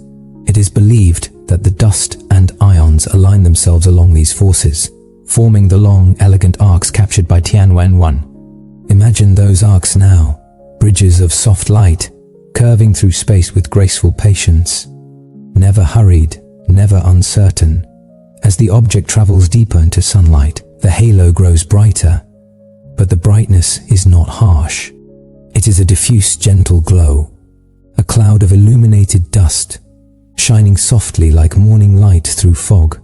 It is believed that the dust and ions align themselves along these forces, forming the long, elegant arcs captured by Tianwen-1. Imagine those arcs now, bridges of soft light, curving through space with graceful patience. Never hurried, never uncertain. As the object travels deeper into sunlight, the halo grows brighter, but the brightness is not harsh. It is a diffuse, gentle glow, a cloud of illuminated dust, shining softly like morning light through fog.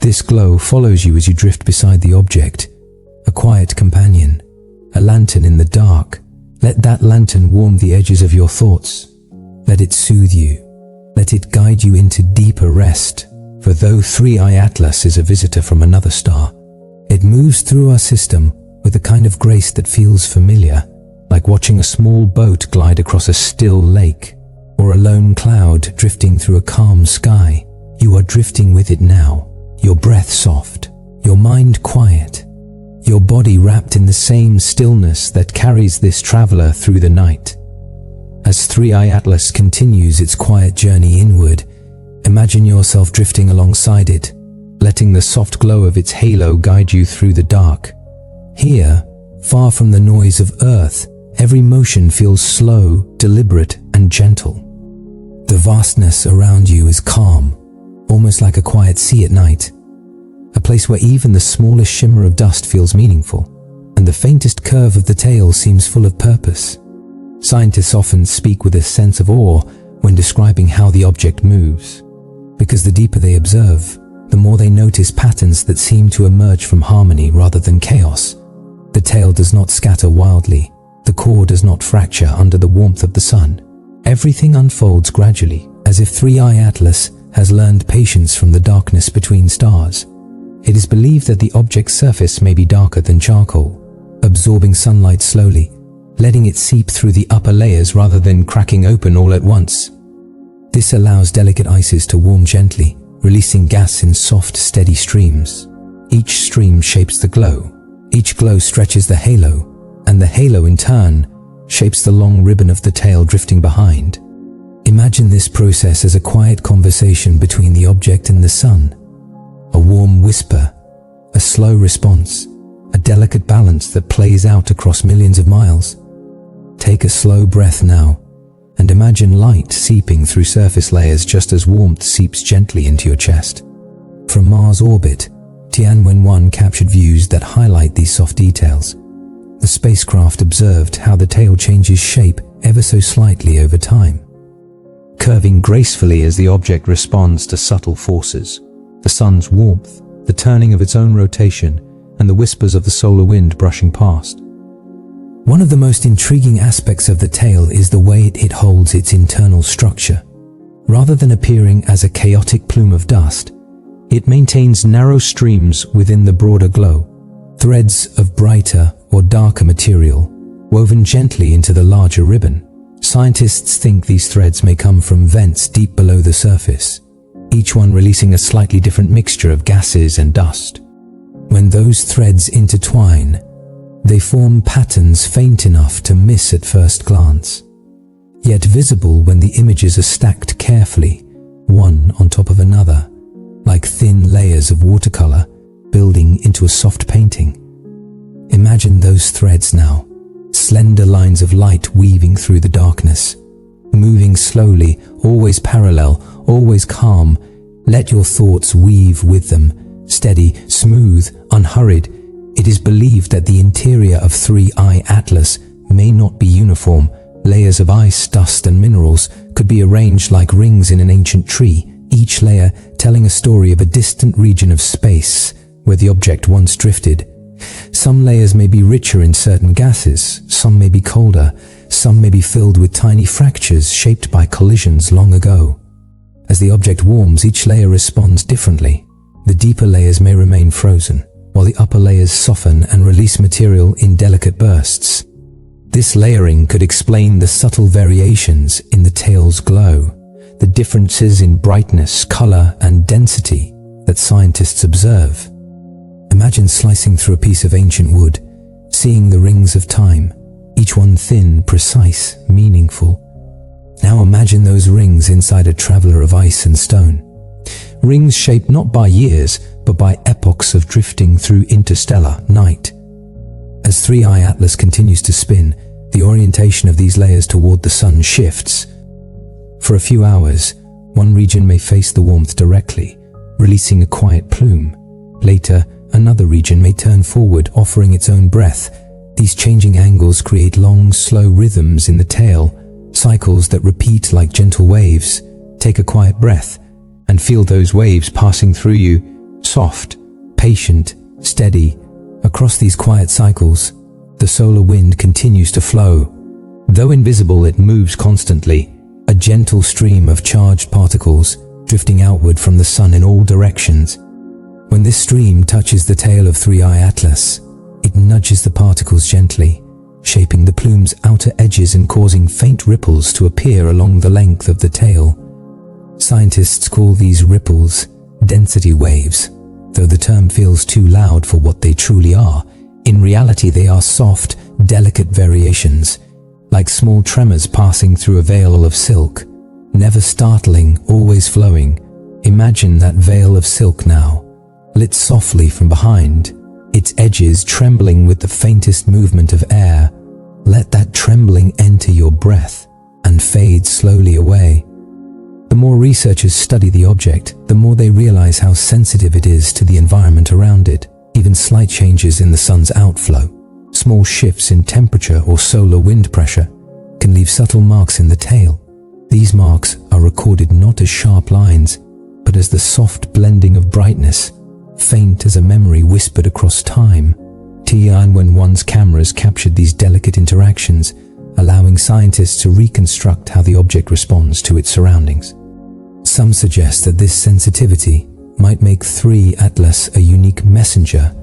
This glow follows you as you drift beside the object, a quiet companion, a lantern in the dark. Let that lantern warm the edges of your thoughts. Let it soothe you. Let it guide you into deeper rest. For though 3i Atlas is a visitor from another star, it moves through our system with a kind of grace that feels familiar, like watching a small boat glide across a still lake, or a lone cloud drifting through a calm sky. You are drifting with it now, your breath soft, your mind quiet, your body wrapped in the same stillness that carries this traveler through the night. As 3i Atlas continues its quiet journey inward, imagine yourself drifting alongside it, letting the soft glow of its halo guide you through the dark. Here, far from the noise of Earth, every motion feels slow, deliberate, and gentle. The vastness around you is calm, almost like a quiet sea at night, a place where even the smallest shimmer of dust feels meaningful, and the faintest curve of the tail seems full of purpose. Scientists often speak with a sense of awe when describing how the object moves, because the deeper they observe, the more they notice patterns that seem to emerge from harmony rather than chaos. The tail does not scatter wildly, the core does not fracture under the warmth of the sun. Everything unfolds gradually, as if 3i Atlas has learned patience from the darkness between stars. It is believed that the object's surface may be darker than charcoal, absorbing sunlight slowly, letting it seep through the upper layers rather than cracking open all at once. This allows delicate ices to warm gently, releasing gas in soft, steady streams. Each stream shapes the glow. Each glow stretches the halo, and the halo in turn shapes the long ribbon of the tail drifting behind. Imagine this process as a quiet conversation between the object and the sun. A warm whisper, a slow response, a delicate balance that plays out across millions of miles. Take a slow breath now, and imagine light seeping through surface layers just as warmth seeps gently into your chest. From Mars orbit, Tianwen-1 captured views that highlight these soft details. The spacecraft observed how the tail changes shape ever so slightly over time, curving gracefully as the object responds to subtle forces. The sun's warmth, the turning of its own rotation, and the whispers of the solar wind brushing past. One of the most intriguing aspects of the tail is the way it holds its internal structure. Rather than appearing as a chaotic plume of dust, it maintains narrow streams within the broader glow, threads of brighter or darker material, woven gently into the larger ribbon. Scientists think these threads may come from vents deep below the surface, each one releasing a slightly different mixture of gases and dust. When those threads intertwine, they form patterns faint enough to miss at first glance, yet visible when the images are stacked carefully, one on top of another, like thin layers of watercolor building into a soft painting. Imagine those threads now, slender lines of light weaving through the darkness, moving slowly, always parallel, always calm. Let your thoughts weave with them, steady, smooth, unhurried. It is believed that the interior of 3i Atlas may not be uniform. Layers of ice, dust, and minerals could be arranged like rings in an ancient tree, each layer telling a story of a distant region of space where the object once drifted. Some layers may be richer in certain gases, some may be colder, some may be filled with tiny fractures shaped by collisions long ago. As the object warms, each layer responds differently. The deeper layers may remain frozen, while the upper layers soften and release material in delicate bursts. This layering could explain the subtle variations in the tail's glow, the differences in brightness, color, and density that scientists observe. Imagine slicing through a piece of ancient wood, seeing the rings of time, each one thin, precise, meaningful. Now imagine those rings inside a traveler of ice and stone. Rings shaped not by years, but by epochs of drifting through interstellar night. As 3i Atlas continues to spin, the orientation of these layers toward the sun shifts. For a few hours, one region may face the warmth directly, releasing a quiet plume. Later, another region may turn forward, offering its own breath. These changing angles create long, slow rhythms in the tail, cycles that repeat like gentle waves. Take a quiet breath and feel those waves passing through you, soft, patient, steady. Across these quiet cycles, the solar wind continues to flow. Though invisible, it moves constantly, a gentle stream of charged particles drifting outward from the sun in all directions. When this stream touches the tail of Three-Eye Atlas, it nudges the particles gently, shaping the plume's outer edges and causing faint ripples to appear along the length of the tail. Scientists call these ripples density waves, though the term feels too loud for what they truly are. In reality, they are soft, delicate variations, like small tremors passing through a veil of silk, never startling, always flowing. Imagine that veil of silk now, lit softly from behind, its edges trembling with the faintest movement of air. Let that trembling enter your breath and fade slowly away. The more researchers study the object, the more they realize how sensitive it is to the environment around it. Even slight changes in the sun's outflow, small shifts in temperature or solar wind pressure, can leave subtle marks in the tail. These marks are recorded not as sharp lines, but as the soft blending of brightness, faint as a memory whispered across time. And when one's cameras captured these delicate interactions, allowing scientists to reconstruct how the object responds to its surroundings. Some suggest that this sensitivity might make 3 Atlas a unique messenger,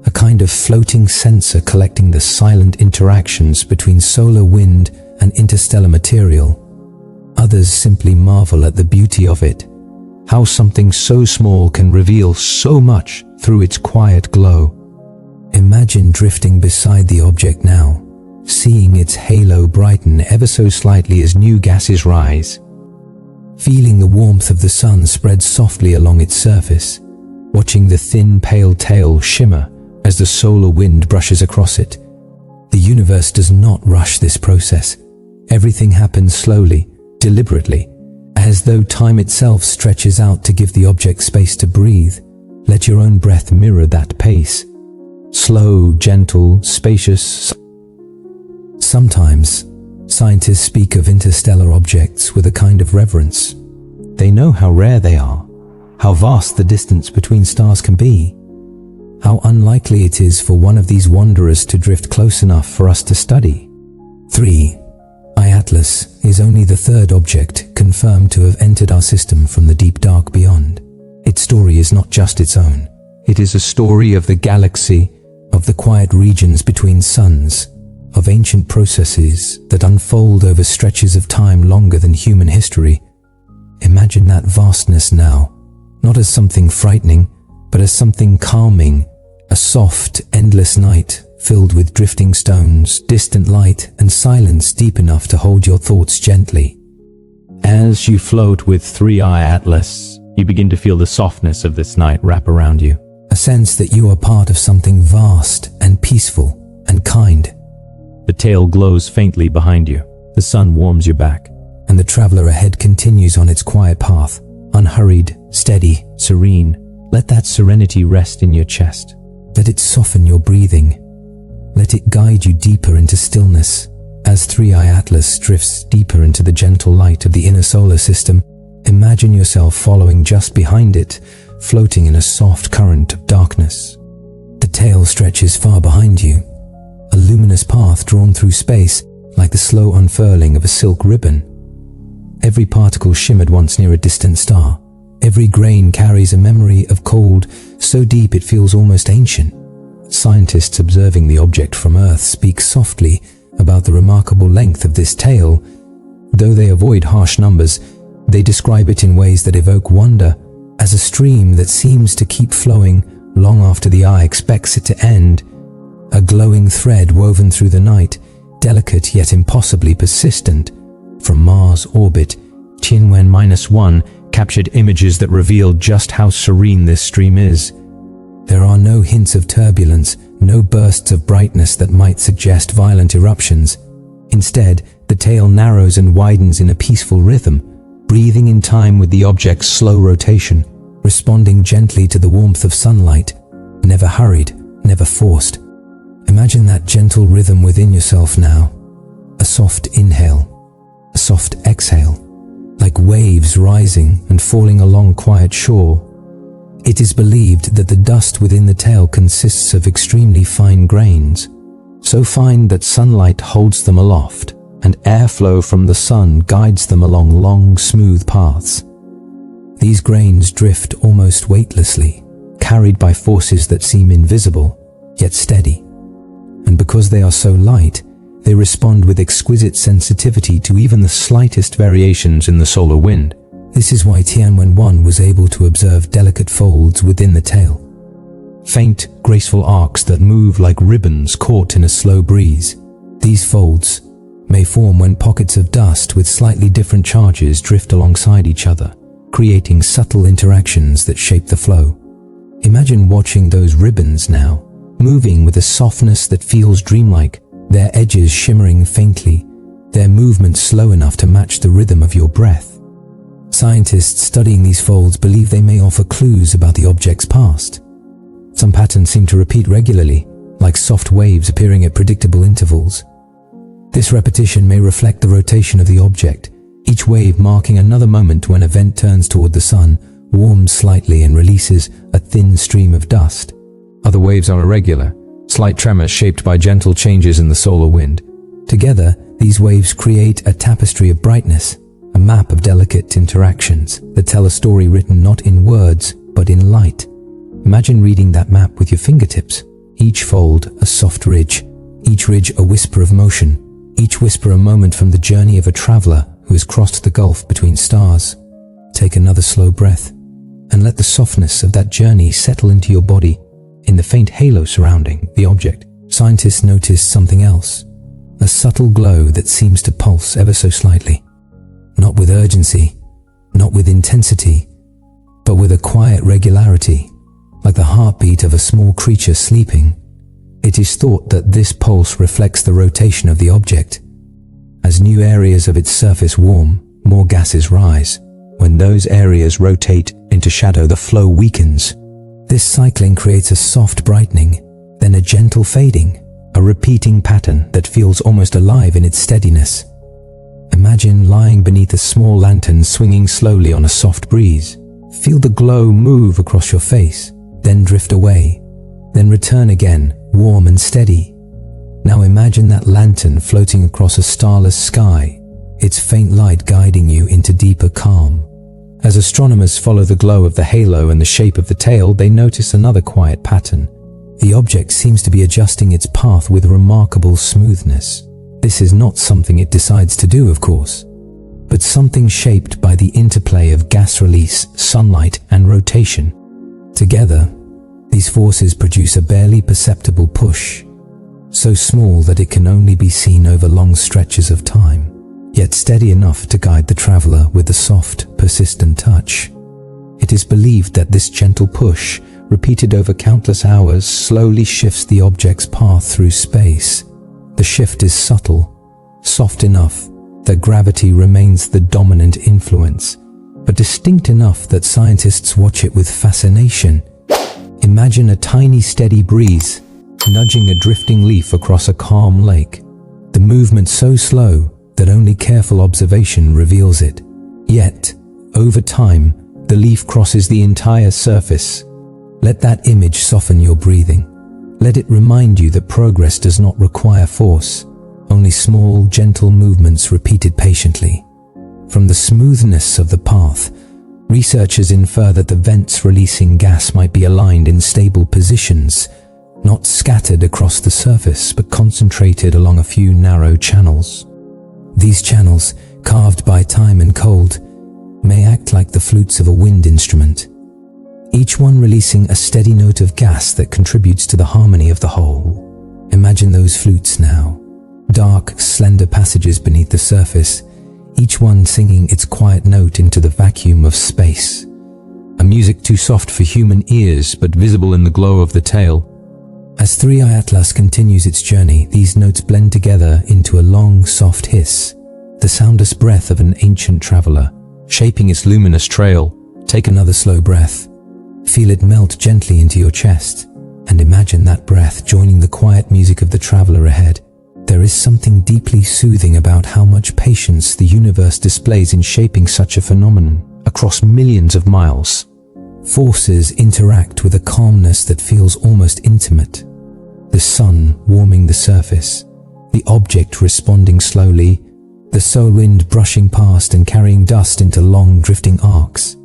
a kind of floating sensor collecting the silent interactions between solar wind and interstellar material. Others simply marvel at the beauty of it, how something so small can reveal so much through its quiet glow. Imagine drifting beside the object now, seeing its halo brighten ever so slightly as new gases rise. Feeling the warmth of the sun spread softly along its surface, watching the thin, pale tail shimmer as the solar wind brushes across it. The universe does not rush this process. Everything happens slowly, deliberately, as though time itself stretches out to give the object space to breathe. Let your own breath mirror that pace. Slow, gentle, spacious. Sometimes, scientists speak of interstellar objects with a kind of reverence. They know how rare they are, how vast the distance between stars can be, how unlikely it is for one of these wanderers to drift close enough for us to study. 3-Eye Atlas is only the 3rd object confirmed to have entered our system from the deep dark beyond. Its story is not just its own. It is a story of the galaxy, of the quiet regions between suns, of ancient processes that unfold over stretches of time longer than human history. Imagine that vastness now, not as something frightening, but as something calming, a soft, endless night filled with drifting stones, distant light, and silence deep enough to hold your thoughts gently. As you float with Three-Eye Atlas, you begin to feel the softness of this night wrap around you. A sense that you are part of something vast and peaceful and kind. The tail glows faintly behind you. The sun warms your back. And the traveler ahead continues on its quiet path, unhurried, steady, serene. Let that serenity rest in your chest. Let it soften your breathing. Let it guide you deeper into stillness. As Three-Eye Atlas drifts deeper into the gentle light of the inner solar system, imagine yourself following just behind it, floating in a soft current of darkness. The tail stretches far behind you, a luminous path drawn through space like the slow unfurling of a silk ribbon. Every particle shimmered once near a distant star. Every grain carries a memory of cold so deep it feels almost ancient. Scientists observing the object from Earth speak softly about the remarkable length of this tail. Though they avoid harsh numbers, they describe it in ways that evoke wonder, as a stream that seems to keep flowing long after the eye expects it to end. A glowing thread woven through the night, delicate yet impossibly persistent. From Mars' orbit, Tianwen-1 captured images that reveal just how serene this stream is. There are no hints of turbulence, no bursts of brightness that might suggest violent eruptions. Instead, the tail narrows and widens in a peaceful rhythm, breathing in time with the object's slow rotation, responding gently to the warmth of sunlight. never hurried, never forced. Imagine that gentle rhythm within yourself now. A soft inhale, a soft exhale, like waves rising and falling along quiet shore. It is believed that the dust within the tail consists of extremely fine grains, so fine that sunlight holds them aloft, and airflow from the sun guides them along long, smooth paths. These grains drift almost weightlessly, carried by forces that seem invisible, yet steady. And because they are so light, they respond with exquisite sensitivity to even the slightest variations in the solar wind. This is why Tianwen-1 was able to observe delicate folds within the tail. Faint, graceful arcs that move like ribbons caught in a slow breeze. These folds may form when pockets of dust with slightly different charges drift alongside each other, creating subtle interactions that shape the flow. Imagine watching those ribbons now, moving with a softness that feels dreamlike, their edges shimmering faintly, their movement slow enough to match the rhythm of your breath. Scientists studying these folds believe they may offer clues about the object's past. Some patterns seem to repeat regularly, like soft waves appearing at predictable intervals. This repetition may reflect the rotation of the object, each wave marking another moment when a vent turns toward the sun, warms slightly and releases a thin stream of dust. Other waves are irregular, slight tremors shaped by gentle changes in the solar wind. Together, these waves create a tapestry of brightness, a map of delicate interactions that tell a story written not in words, but in light. Imagine reading that map with your fingertips, each fold a soft ridge, each ridge a whisper of motion, each whisper a moment from the journey of a traveler who has crossed the gulf between stars. Take another slow breath, and let the softness of that journey settle into your body. In the faint halo surrounding the object, scientists noticed something else, a subtle glow that seems to pulse ever so slightly. Not with urgency, not with intensity, but with a quiet regularity, like the heartbeat of a small creature sleeping. It is thought that this pulse reflects the rotation of the object. As new areas of its surface warm, more gases rise. When those areas rotate into shadow, the flow weakens. This cycling creates a soft brightening, then a gentle fading, a repeating pattern that feels almost alive in its steadiness. Imagine lying beneath a small lantern swinging slowly on a soft breeze. Feel the glow move across your face, then drift away, then return again, warm and steady. Now imagine that lantern floating across a starless sky, its faint light guiding you into deeper calm. As astronomers follow the glow of the halo and the shape of the tail, they notice another quiet pattern. The object seems to be adjusting its path with remarkable smoothness. This is not something it decides to do, of course, but something shaped by the interplay of gas release, sunlight, and rotation. Together, these forces produce a barely perceptible push, so small that it can only be seen over long stretches of time, yet steady enough to guide the traveler with a soft, persistent touch. It is believed that this gentle push, repeated over countless hours, slowly shifts the object's path through space. The shift is subtle, soft enough that gravity remains the dominant influence, but distinct enough that scientists watch it with fascination. Imagine a tiny steady breeze nudging a drifting leaf across a calm lake. The movement so slow that only careful observation reveals it. Yet, over time, the leaf crosses the entire surface. Let that image soften your breathing. Let it remind you that progress does not require force, only small, gentle movements repeated patiently. From the smoothness of the path, researchers infer that the vents releasing gas might be aligned in stable positions, not scattered across the surface, but concentrated along a few narrow channels. These channels, carved by time and cold, may act like the flutes of a wind instrument, each one releasing a steady note of gas that contributes to the harmony of the whole. Imagine those flutes now, dark, slender passages beneath the surface, each one singing its quiet note into the vacuum of space. A music too soft for human ears, but visible in the glow of the tail. As 3i Atlas continues its journey, these notes blend together into a long, soft hiss, the soundless breath of an ancient traveler, shaping its luminous trail. Take another slow breath. Feel it melt gently into your chest. and imagine that breath joining the quiet music of the traveler ahead. There is something deeply soothing about how much patience the universe displays in shaping such a phenomenon across millions of miles. Forces interact with a calmness that feels almost intimate. The sun warming the surface, the object responding slowly, the solar wind brushing past and carrying dust into long drifting arcs.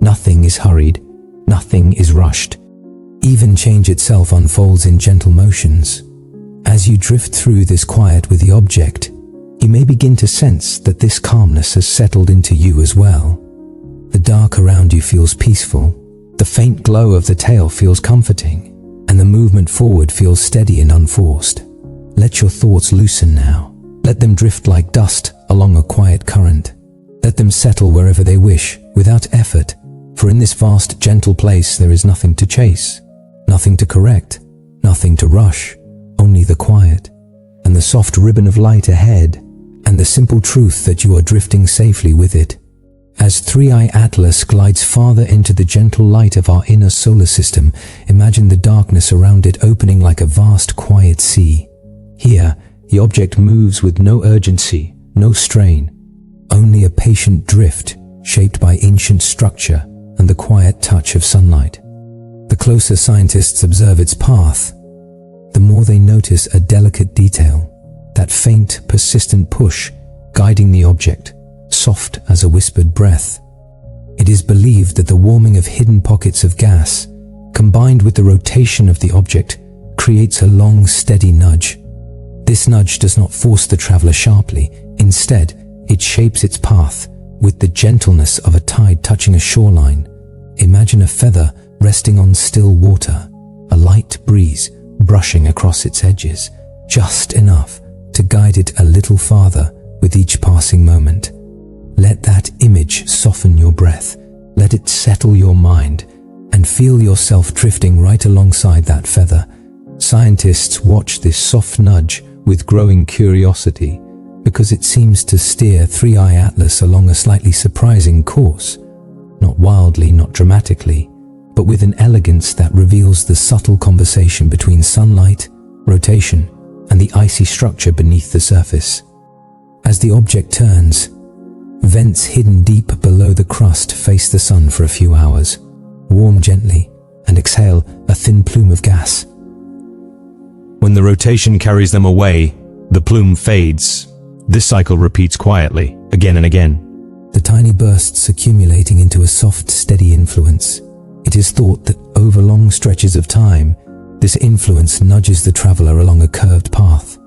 Nothing is hurried, nothing is rushed. Even change itself unfolds in gentle motions. As you drift through this quiet with the object, you may begin to sense that this calmness has settled into you as well. The dark around you feels peaceful, the faint glow of the tail feels comforting, and the movement forward feels steady and unforced. Let your thoughts loosen now. Let them drift like dust along a quiet current. Let them settle wherever they wish, without effort, for in this vast, gentle place there is nothing to chase, nothing to correct, nothing to rush, only the quiet, and the soft ribbon of light ahead, and the simple truth that you are drifting safely with it. As Three-Eye Atlas glides farther into the gentle light of our inner solar system, imagine the darkness around it opening like a vast, quiet sea. Here, the object moves with no urgency, no strain, only a patient drift shaped by ancient structure and the quiet touch of sunlight. The closer scientists observe its path, the more they notice a delicate detail, that faint, persistent push guiding the object, soft as a whispered breath. It is believed that the warming of hidden pockets of gas, combined with the rotation of the object, creates a long, steady nudge. This nudge does not force the traveler sharply. Instead, it shapes its path with the gentleness of a tide touching a shoreline. Imagine a feather resting on still water, a light breeze brushing across its edges, just enough to guide it a little farther with each passing moment. Let that image soften your breath. Let it settle your mind and feel yourself drifting right alongside that feather. Scientists watch this soft nudge with growing curiosity because it seems to steer Three-Eye Atlas along a slightly surprising course. Not wildly, not dramatically, but with an elegance that reveals the subtle conversation between sunlight, rotation, and the icy structure beneath the surface. As the object turns, vents hidden deep below the crust face the sun for a few hours, warm gently, and exhale a thin plume of gas. When the rotation carries them away, the plume fades. This cycle repeats quietly, again and again. The tiny bursts accumulating into a soft, steady influence. It is thought that over long stretches of time, this influence nudges the traveler along a curved path.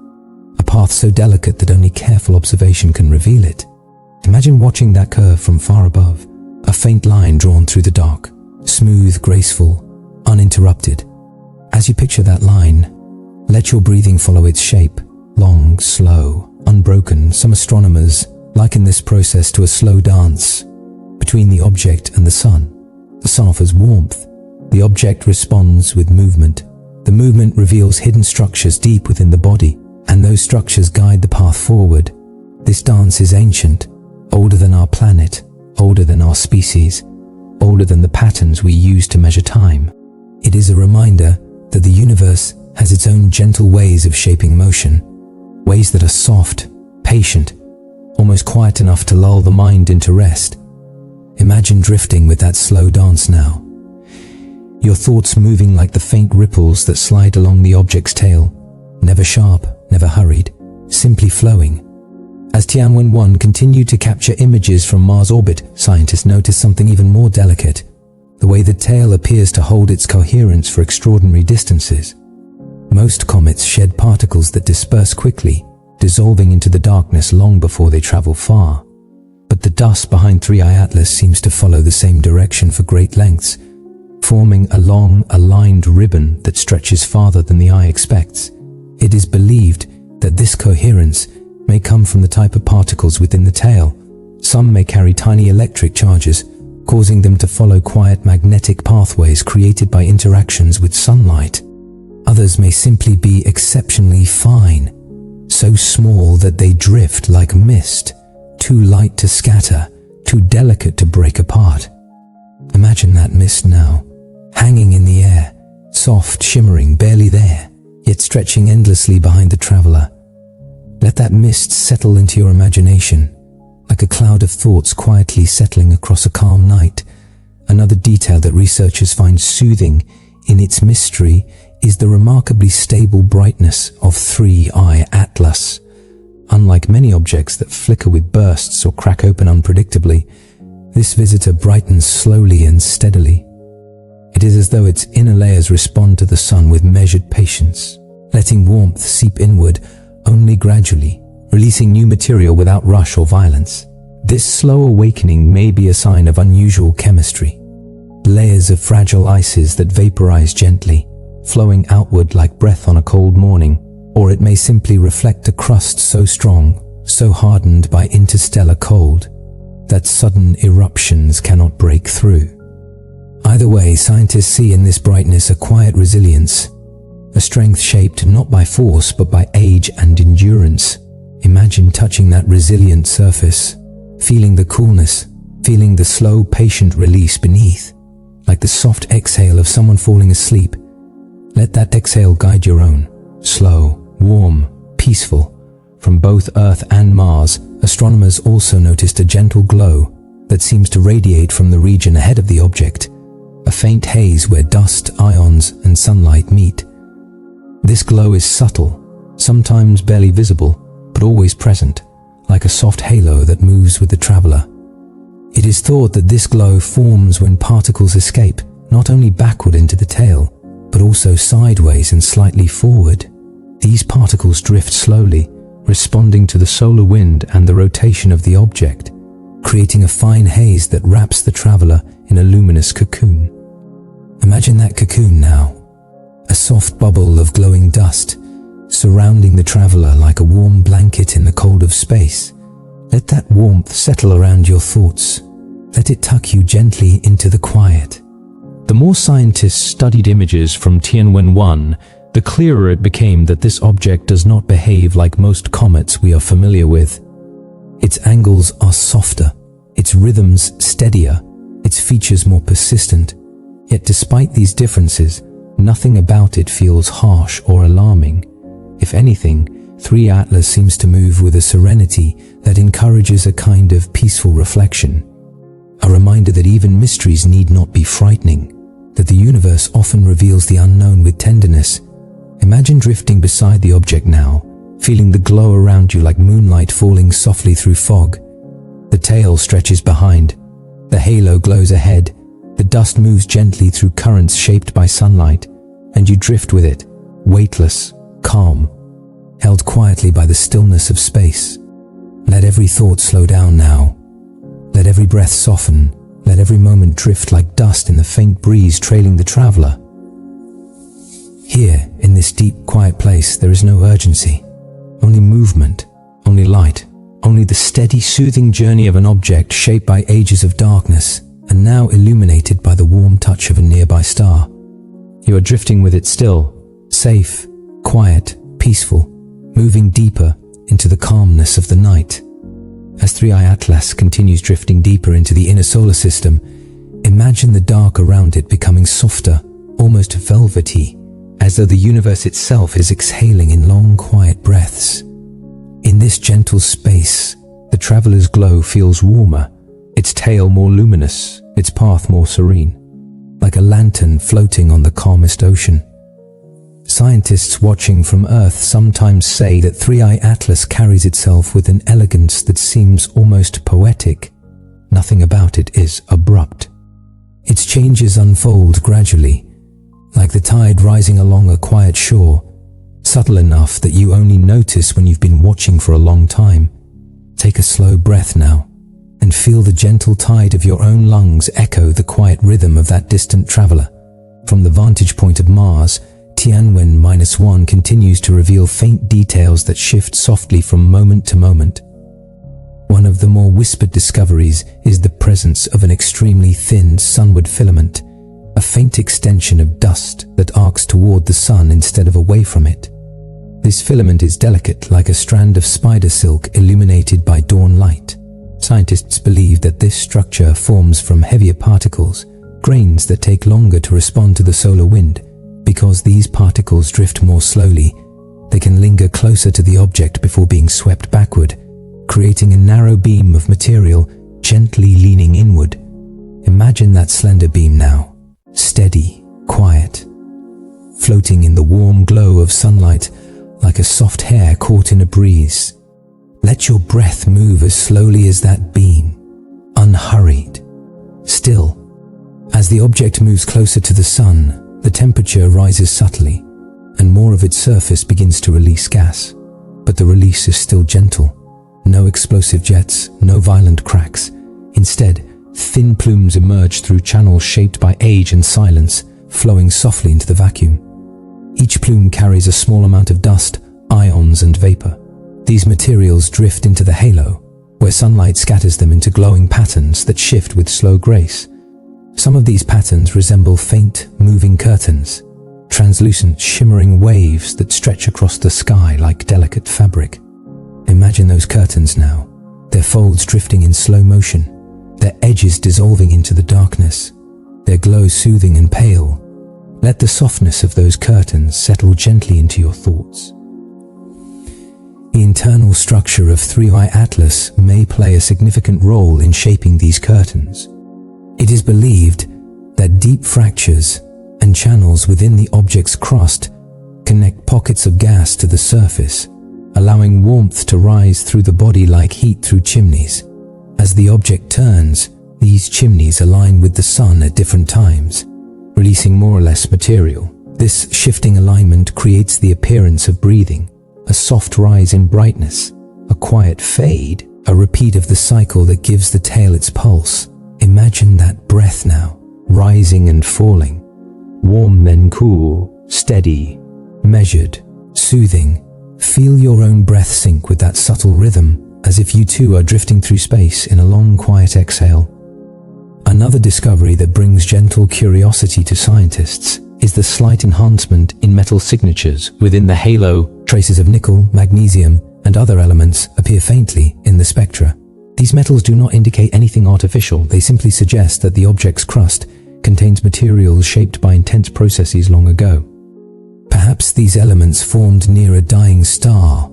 A path so delicate that only careful observation can reveal it. Imagine watching that curve from far above, a faint line drawn through the dark, smooth, graceful, uninterrupted. As you picture that line, let your breathing follow its shape, long, slow, unbroken. Some astronomers liken this process to a slow dance between the object and the sun. The sun offers warmth. The object responds with movement. The movement reveals hidden structures deep within the body, and those structures guide the path forward. This dance is ancient, older than our planet, older than our species, older than the patterns we use to measure time. It is a reminder that the universe has its own gentle ways of shaping motion, ways that are soft, patient, almost quiet enough to lull the mind into rest. Imagine drifting with that slow dance now, your thoughts moving like the faint ripples that slide along the object's tail, never sharp, never hurried, simply flowing. As Tianwen-1 continued to capture images from Mars' orbit, scientists noticed something even more delicate, the way the tail appears to hold its coherence for extraordinary distances. Most comets shed particles that disperse quickly, dissolving into the darkness long before they travel far. But the dust behind Three-Eye Atlas seems to follow the same direction for great lengths, forming a long, aligned ribbon that stretches farther than the eye expects. It is believed that this coherence may come from the type of particles within the tail. Some may carry tiny electric charges, causing them to follow quiet magnetic pathways created by interactions with sunlight. Others may simply be exceptionally fine, so small that they drift like mist, too light to scatter, too delicate to break apart. Imagine that mist now, hanging in the air, soft, shimmering, barely there, yet stretching endlessly behind the traveler. Let that mist settle into your imagination, like a cloud of thoughts quietly settling across a calm night. Another detail that researchers find soothing in its mystery is the remarkably stable brightness of 3I Atlas. Unlike many objects that flicker with bursts or crack open unpredictably, this visitor brightens slowly and steadily. It is as though its inner layers respond to the sun with measured patience, letting warmth seep inward only gradually, releasing new material without rush or violence. This slow awakening may be a sign of unusual chemistry. Layers of fragile ices that vaporize gently, flowing outward like breath on a cold morning, or it may simply reflect a crust so strong, so hardened by interstellar cold, that sudden eruptions cannot break through. Either way, scientists see in this brightness a quiet resilience, a strength shaped not by force but by age and endurance. Imagine touching that resilient surface, feeling the coolness, feeling the slow, patient release beneath, like the soft exhale of someone falling asleep. Let that exhale guide your own, slow, warm, peaceful. From both Earth and Mars, astronomers also noticed a gentle glow that seems to radiate from the region ahead of the object, a faint haze where dust, ions, and sunlight meet. This glow is subtle, sometimes barely visible, but always present, like a soft halo that moves with the traveler. It is thought that this glow forms when particles escape, not only backward into the tail, but also sideways and slightly forward. These particles drift slowly, responding to the solar wind and the rotation of the object, creating a fine haze that wraps the traveler in a luminous cocoon. Imagine that cocoon now, a soft bubble of glowing dust, surrounding the traveler like a warm blanket in the cold of space. Let that warmth settle around your thoughts. Let it tuck you gently into the quiet. The more scientists studied images from Tianwen-1, the clearer it became that this object does not behave like most comets we are familiar with. Its angles are softer, its rhythms steadier, its features more persistent. Yet despite these differences, nothing about it feels harsh or alarming. If anything, 3 Atlas seems to move with a serenity that encourages a kind of peaceful reflection. A reminder that even mysteries need not be frightening, that the universe often reveals the unknown with tenderness. Imagine drifting beside the object now, feeling the glow around you like moonlight falling softly through fog. The tail stretches behind, the halo glows ahead, the dust moves gently through currents shaped by sunlight, and you drift with it, weightless, calm, held quietly by the stillness of space. Let every thought slow down now. Let every breath soften. Let every moment drift like dust in the faint breeze trailing the traveler. Here, in this deep, quiet place, there is no urgency, only movement, only light, only the steady, soothing journey of an object shaped by ages of darkness, and now illuminated by the warm touch of a nearby star. You are drifting with it still, safe, quiet, peaceful, moving deeper into the calmness of the night. As 3I Atlas continues drifting deeper into the inner solar system, imagine the dark around it becoming softer, almost velvety, as though the universe itself is exhaling in long, quiet breaths. In this gentle space, the traveler's glow feels warmer, its tail more luminous, its path more serene, like a lantern floating on the calmest ocean. Scientists watching from Earth sometimes say that 3I Atlas carries itself with an elegance that seems almost poetic. Nothing about it is abrupt. Its changes unfold gradually, like the tide rising along a quiet shore, subtle enough that you only notice when you've been watching for a long time. Take a slow breath now, and feel the gentle tide of your own lungs echo the quiet rhythm of that distant traveler. From the vantage point of Mars, Tianwen-1 continues to reveal faint details that shift softly from moment to moment. One of the more whispered discoveries is the presence of an extremely thin sunward filament, a faint extension of dust that arcs toward the sun instead of away from it. This filament is delicate, like a strand of spider silk illuminated by dawn light. Scientists believe that this structure forms from heavier particles, grains that take longer to respond to the solar wind, Because these particles drift more slowly, they can linger closer to the object before being swept backward, creating a narrow beam of material gently leaning inward. Imagine that slender beam now, steady, quiet, floating in the warm glow of sunlight like a soft hair caught in a breeze. Let your breath move as slowly as that beam, unhurried, still. As the object moves closer to the sun, the temperature rises subtly, and more of its surface begins to release gas. But the release is still gentle. No explosive jets, no violent cracks. Instead, thin plumes emerge through channels shaped by age and silence, flowing softly into the vacuum. Each plume carries a small amount of dust, ions and vapor. These materials drift into the halo, where sunlight scatters them into glowing patterns that shift with slow grace. Some of these patterns resemble faint, moving curtains, translucent, shimmering waves that stretch across the sky like delicate fabric. Imagine those curtains now, their folds drifting in slow motion, their edges dissolving into the darkness, their glow soothing and pale. Let the softness of those curtains settle gently into your thoughts. The internal structure of 3i Atlas may play a significant role in shaping these curtains. It is believed that deep fractures and channels within the object's crust connect pockets of gas to the surface, allowing warmth to rise through the body like heat through chimneys. As the object turns, these chimneys align with the sun at different times, releasing more or less material. This shifting alignment creates the appearance of breathing, a soft rise in brightness, a quiet fade, a repeat of the cycle that gives the tail its pulse. Imagine that breath now, rising and falling, warm then cool, steady, measured, soothing. Feel your own breath sync with that subtle rhythm, as if you too are drifting through space in a long, quiet exhale. Another discovery that brings gentle curiosity to scientists is the slight enhancement in metal signatures within the halo. Traces of nickel, magnesium, and other elements appear faintly in the spectra. These metals do not indicate anything artificial. They simply suggest that the object's crust contains materials shaped by intense processes long ago. Perhaps these elements formed near a dying star,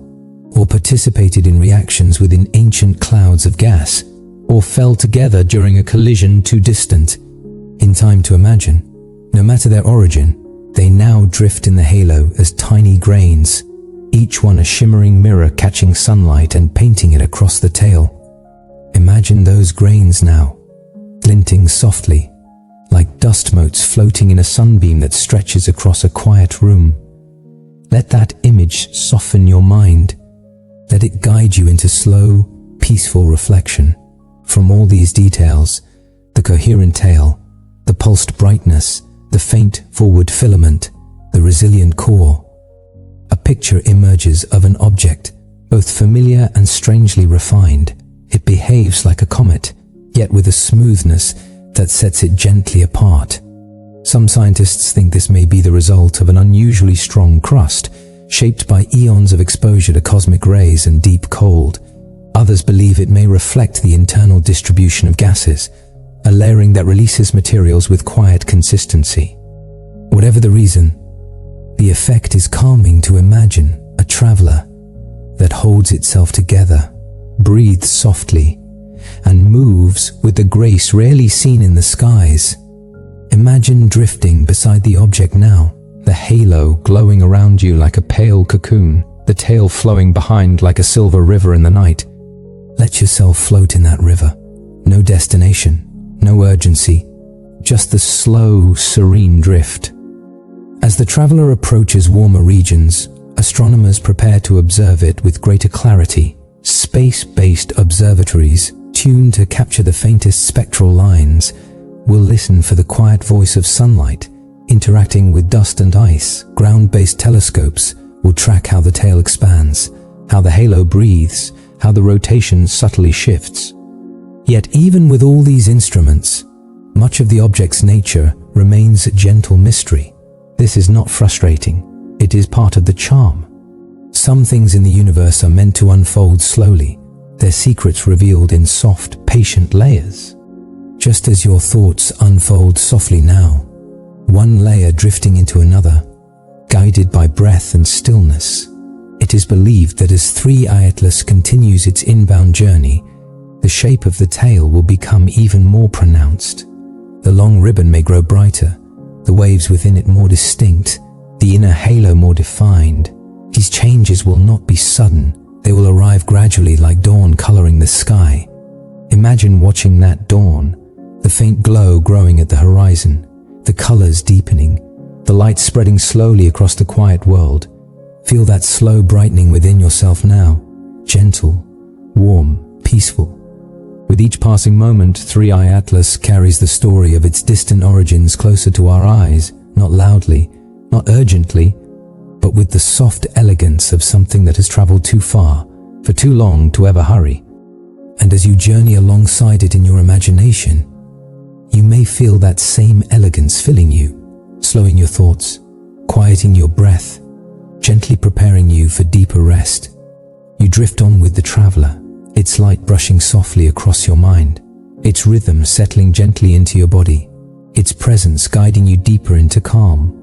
or participated in reactions within ancient clouds of gas, or fell together during a collision too distant in time to imagine. No matter their origin, they now drift in the halo as tiny grains, each one a shimmering mirror catching sunlight and painting it across the tail. Imagine those grains now, glinting softly, like dust motes floating in a sunbeam that stretches across a quiet room. Let that image soften your mind. Let it guide you into slow, peaceful reflection. From all these details, the coherent tail, the pulsed brightness, the faint forward filament, the resilient core, a picture emerges of an object, both familiar and strangely refined. It behaves like a comet, yet with a smoothness that sets it gently apart. Some scientists think this may be the result of an unusually strong crust, shaped by eons of exposure to cosmic rays and deep cold. Others believe it may reflect the internal distribution of gases, a layering that releases materials with quiet consistency. Whatever the reason, the effect is calming to imagine. A traveler that holds itself together, breathes softly, and moves with the grace rarely seen in the skies. Imagine drifting beside the object now, the halo glowing around you like a pale cocoon, the tail flowing behind like a silver river in the night. Let yourself float in that river. No destination, no urgency, just the slow, serene drift. As the traveler approaches warmer regions, astronomers prepare to observe it with greater clarity. Space-based observatories, tuned to capture the faintest spectral lines, will listen for the quiet voice of sunlight interacting with dust and ice. Ground-based telescopes will track how the tail expands, how the halo breathes, how the rotation subtly shifts. Yet even with all these instruments, much of the object's nature remains a gentle mystery. This is not frustrating. It is part of the charm. Some things in the universe are meant to unfold slowly, their secrets revealed in soft, patient layers. Just as your thoughts unfold softly now, one layer drifting into another, guided by breath and stillness. It is believed that as 3I Atlas continues its inbound journey, the shape of the tail will become even more pronounced. The long ribbon may grow brighter, the waves within it more distinct, the inner halo more defined. These changes will not be sudden. They will arrive gradually like dawn coloring the sky. Imagine watching that dawn, the faint glow growing at the horizon, the colors deepening, the light spreading slowly across the quiet world. Feel that slow brightening within yourself now, gentle, warm, peaceful. With each passing moment, 3I Atlas carries the story of its distant origins closer to our eyes, not loudly, not urgently, but with the soft elegance of something that has traveled too far, for too long to ever hurry. And as you journey alongside it in your imagination, you may feel that same elegance filling you, slowing your thoughts, quieting your breath, gently preparing you for deeper rest. You drift on with the traveler, its light brushing softly across your mind, its rhythm settling gently into your body, its presence guiding you deeper into calm.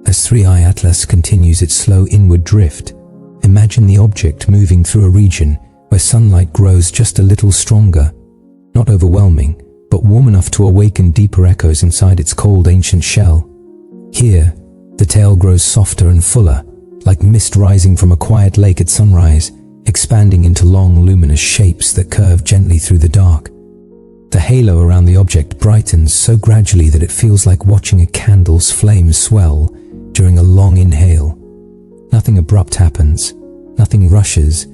As 3I Atlas continues its slow inward drift, imagine the object moving through a region where sunlight grows just a little stronger, not overwhelming, but warm enough to awaken deeper echoes inside its cold ancient shell. Here, the tail grows softer and fuller, like mist rising from a quiet lake at sunrise, expanding into long luminous shapes that curve gently through the dark. The halo around the object brightens so gradually that it feels like watching a candle's flame swell during a long inhale. Nothing abrupt happens, nothing rushes.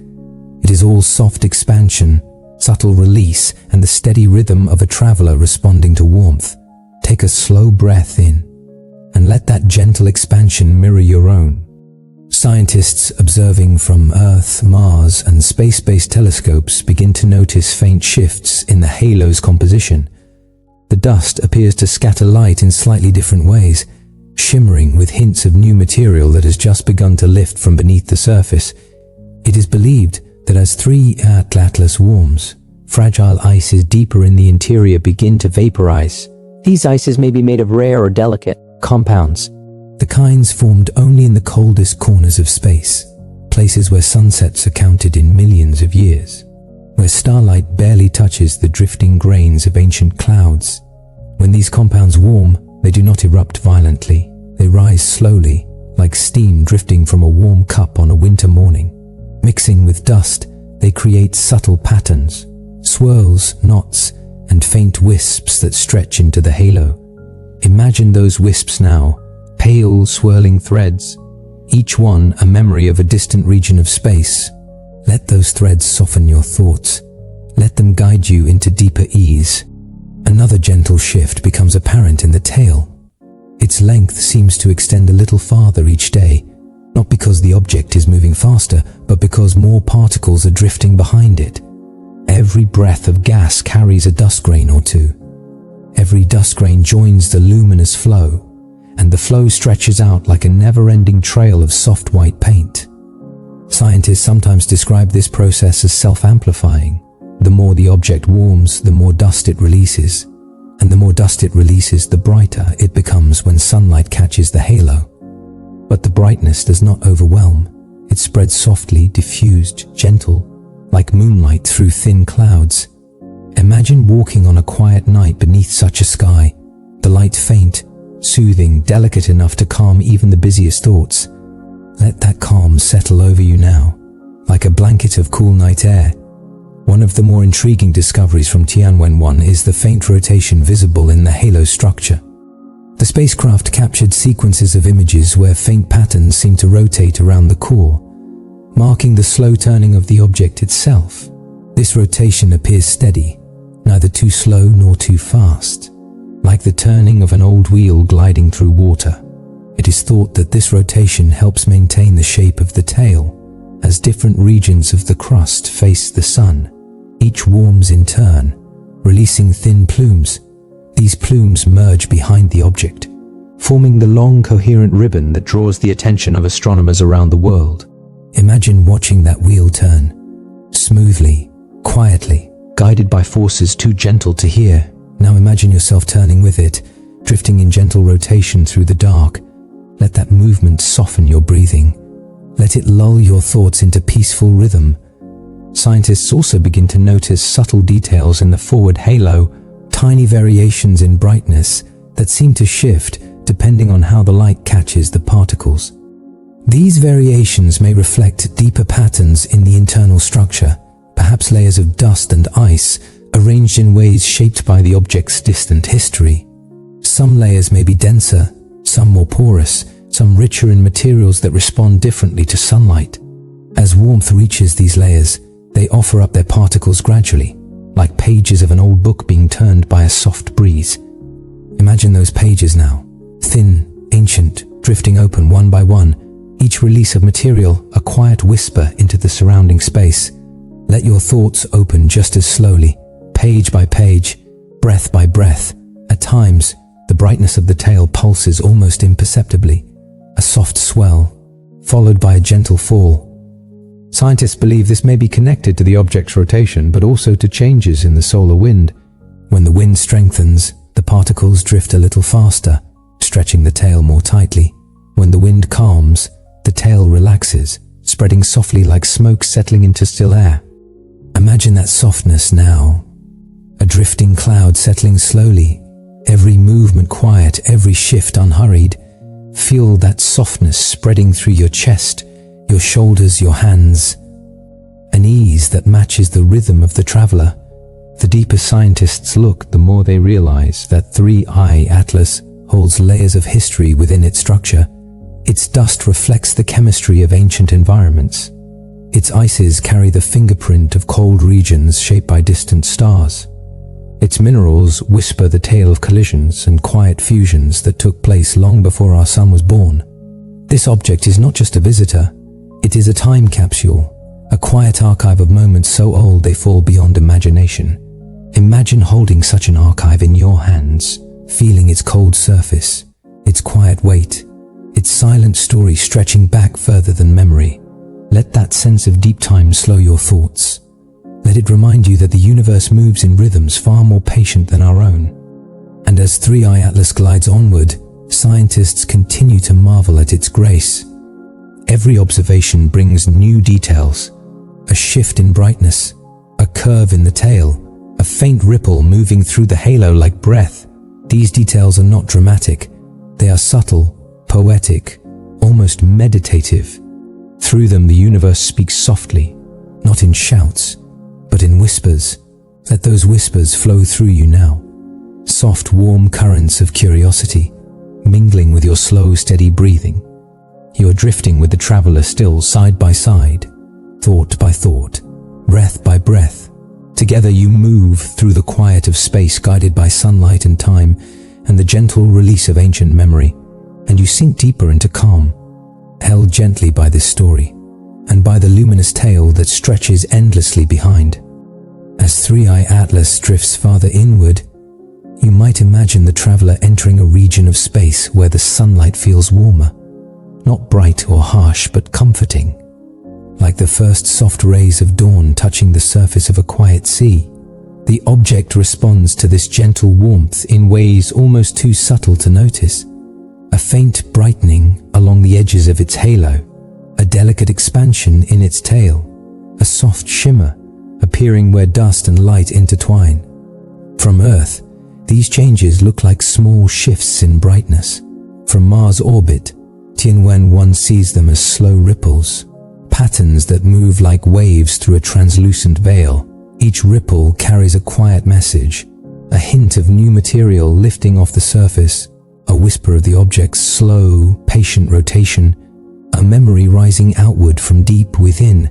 It is all soft expansion, subtle release, and the steady rhythm of a traveler responding to warmth. Take a slow breath in, and let that gentle expansion mirror your own. Scientists observing from Earth, Mars, and space-based telescopes begin to notice faint shifts in the halo's composition. The dust appears to scatter light in slightly different ways, shimmering with hints of new material that has just begun to lift from beneath the surface. It is believed that as 3I Atlas warms, fragile ices deeper in the interior begin to vaporize. These ices may be made of rare or delicate compounds, the kinds formed only in the coldest corners of space, places where sunsets are counted in millions of years, where starlight barely touches the drifting grains of ancient clouds. When these compounds warm, they do not erupt violently. They rise slowly, like steam drifting from a warm cup on a winter morning. Mixing with dust, they create subtle patterns, swirls, knots, and faint wisps that stretch into the halo. Imagine those wisps now, pale, swirling threads, each one a memory of a distant region of space. Let those threads soften your thoughts. Let them guide you into deeper ease. Another gentle shift becomes apparent in the tail. Its length seems to extend a little farther each day, not because the object is moving faster, but because more particles are drifting behind it. Every breath of gas carries a dust grain or two. Every dust grain joins the luminous flow, and the flow stretches out like a never-ending trail of soft white paint. Scientists sometimes describe this process as self-amplifying. The more the object warms, the more dust it releases, and the more dust it releases, the brighter it becomes when sunlight catches the halo. But the brightness does not overwhelm. It spreads softly, diffused, gentle, like moonlight through thin clouds. Imagine walking on a quiet night beneath such a sky, the light faint, soothing, delicate enough to calm even the busiest thoughts. Let that calm settle over you now, like a blanket of cool night air. One of the more intriguing discoveries from Tianwen-1 is the faint rotation visible in the halo structure. The spacecraft captured sequences of images where faint patterns seem to rotate around the core, marking the slow turning of the object itself. This rotation appears steady, neither too slow nor too fast, like the turning of an old wheel gliding through water. It is thought that this rotation helps maintain the shape of the tail. As different regions of the crust face the sun, each warms in turn, releasing thin plumes. These plumes merge behind the object, forming the long, coherent ribbon that draws the attention of astronomers around the world. Imagine watching that wheel turn, smoothly, quietly, guided by forces too gentle to hear. Now imagine yourself turning with it, drifting in gentle rotation through the dark. Let that movement soften your breathing. Let it lull your thoughts into peaceful rhythm. Scientists also begin to notice subtle details in the forward halo, tiny variations in brightness that seem to shift depending on how the light catches the particles. These variations may reflect deeper patterns in the internal structure, perhaps layers of dust and ice arranged in ways shaped by the object's distant history. Some layers may be denser, some more porous, some richer in materials that respond differently to sunlight. As warmth reaches these layers, they offer up their particles gradually, like pages of an old book being turned by a soft breeze. Imagine those pages now, thin, ancient, drifting open one by one, each release of material a quiet whisper into the surrounding space. Let your thoughts open just as slowly, page by page, breath by breath. At times, the brightness of the tail pulses almost imperceptibly, a soft swell, followed by a gentle fall. Scientists believe this may be connected to the object's rotation, but also to changes in the solar wind. When the wind strengthens, the particles drift a little faster, stretching the tail more tightly. When the wind calms, the tail relaxes, spreading softly like smoke settling into still air. Imagine that softness now, a drifting cloud settling slowly, every movement quiet, every shift unhurried. Feel that softness spreading through your chest, your shoulders, your hands, an ease that matches the rhythm of the traveler. The deeper scientists look, the more they realize that 3I Atlas holds layers of history within its structure. Its dust reflects the chemistry of ancient environments. Its ices carry the fingerprint of cold regions shaped by distant stars. Its minerals whisper the tale of collisions and quiet fusions that took place long before our sun was born. This object is not just a visitor, it is a time capsule, a quiet archive of moments so old they fall beyond imagination. Imagine holding such an archive in your hands, feeling its cold surface, its quiet weight, its silent story stretching back further than memory. Let that sense of deep time slow your thoughts. Let it remind you that the universe moves in rhythms far more patient than our own. And as 3I Atlas glides onward, scientists continue to marvel at its grace. Every observation brings new details, a shift in brightness, a curve in the tail, a faint ripple moving through the halo like breath. These details are not dramatic, they are subtle, poetic, almost meditative. Through them the universe speaks softly, not in shouts, but in whispers. Let those whispers flow through you now. Soft, warm currents of curiosity, mingling with your slow, steady breathing. You are drifting with the traveler still side by side, thought by thought, breath by breath. Together you move through the quiet of space, guided by sunlight and time and the gentle release of ancient memory, and you sink deeper into calm, held gently by this story and by the luminous tail that stretches endlessly behind. As 3I Atlas drifts farther inward, you might imagine the traveler entering a region of space where the sunlight feels warmer, not bright or harsh, but comforting, like the first soft rays of dawn touching the surface of a quiet sea. The object responds to this gentle warmth in ways almost too subtle to notice. A faint brightening along the edges of its halo, a delicate expansion in its tail, a soft shimmer appearing where dust and light intertwine. From Earth, these changes look like small shifts in brightness. From Mars' orbit, Tianwen-1 sees them as slow ripples, patterns that move like waves through a translucent veil. Each ripple carries a quiet message, a hint of new material lifting off the surface, a whisper of the object's slow, patient rotation, a memory rising outward from deep within.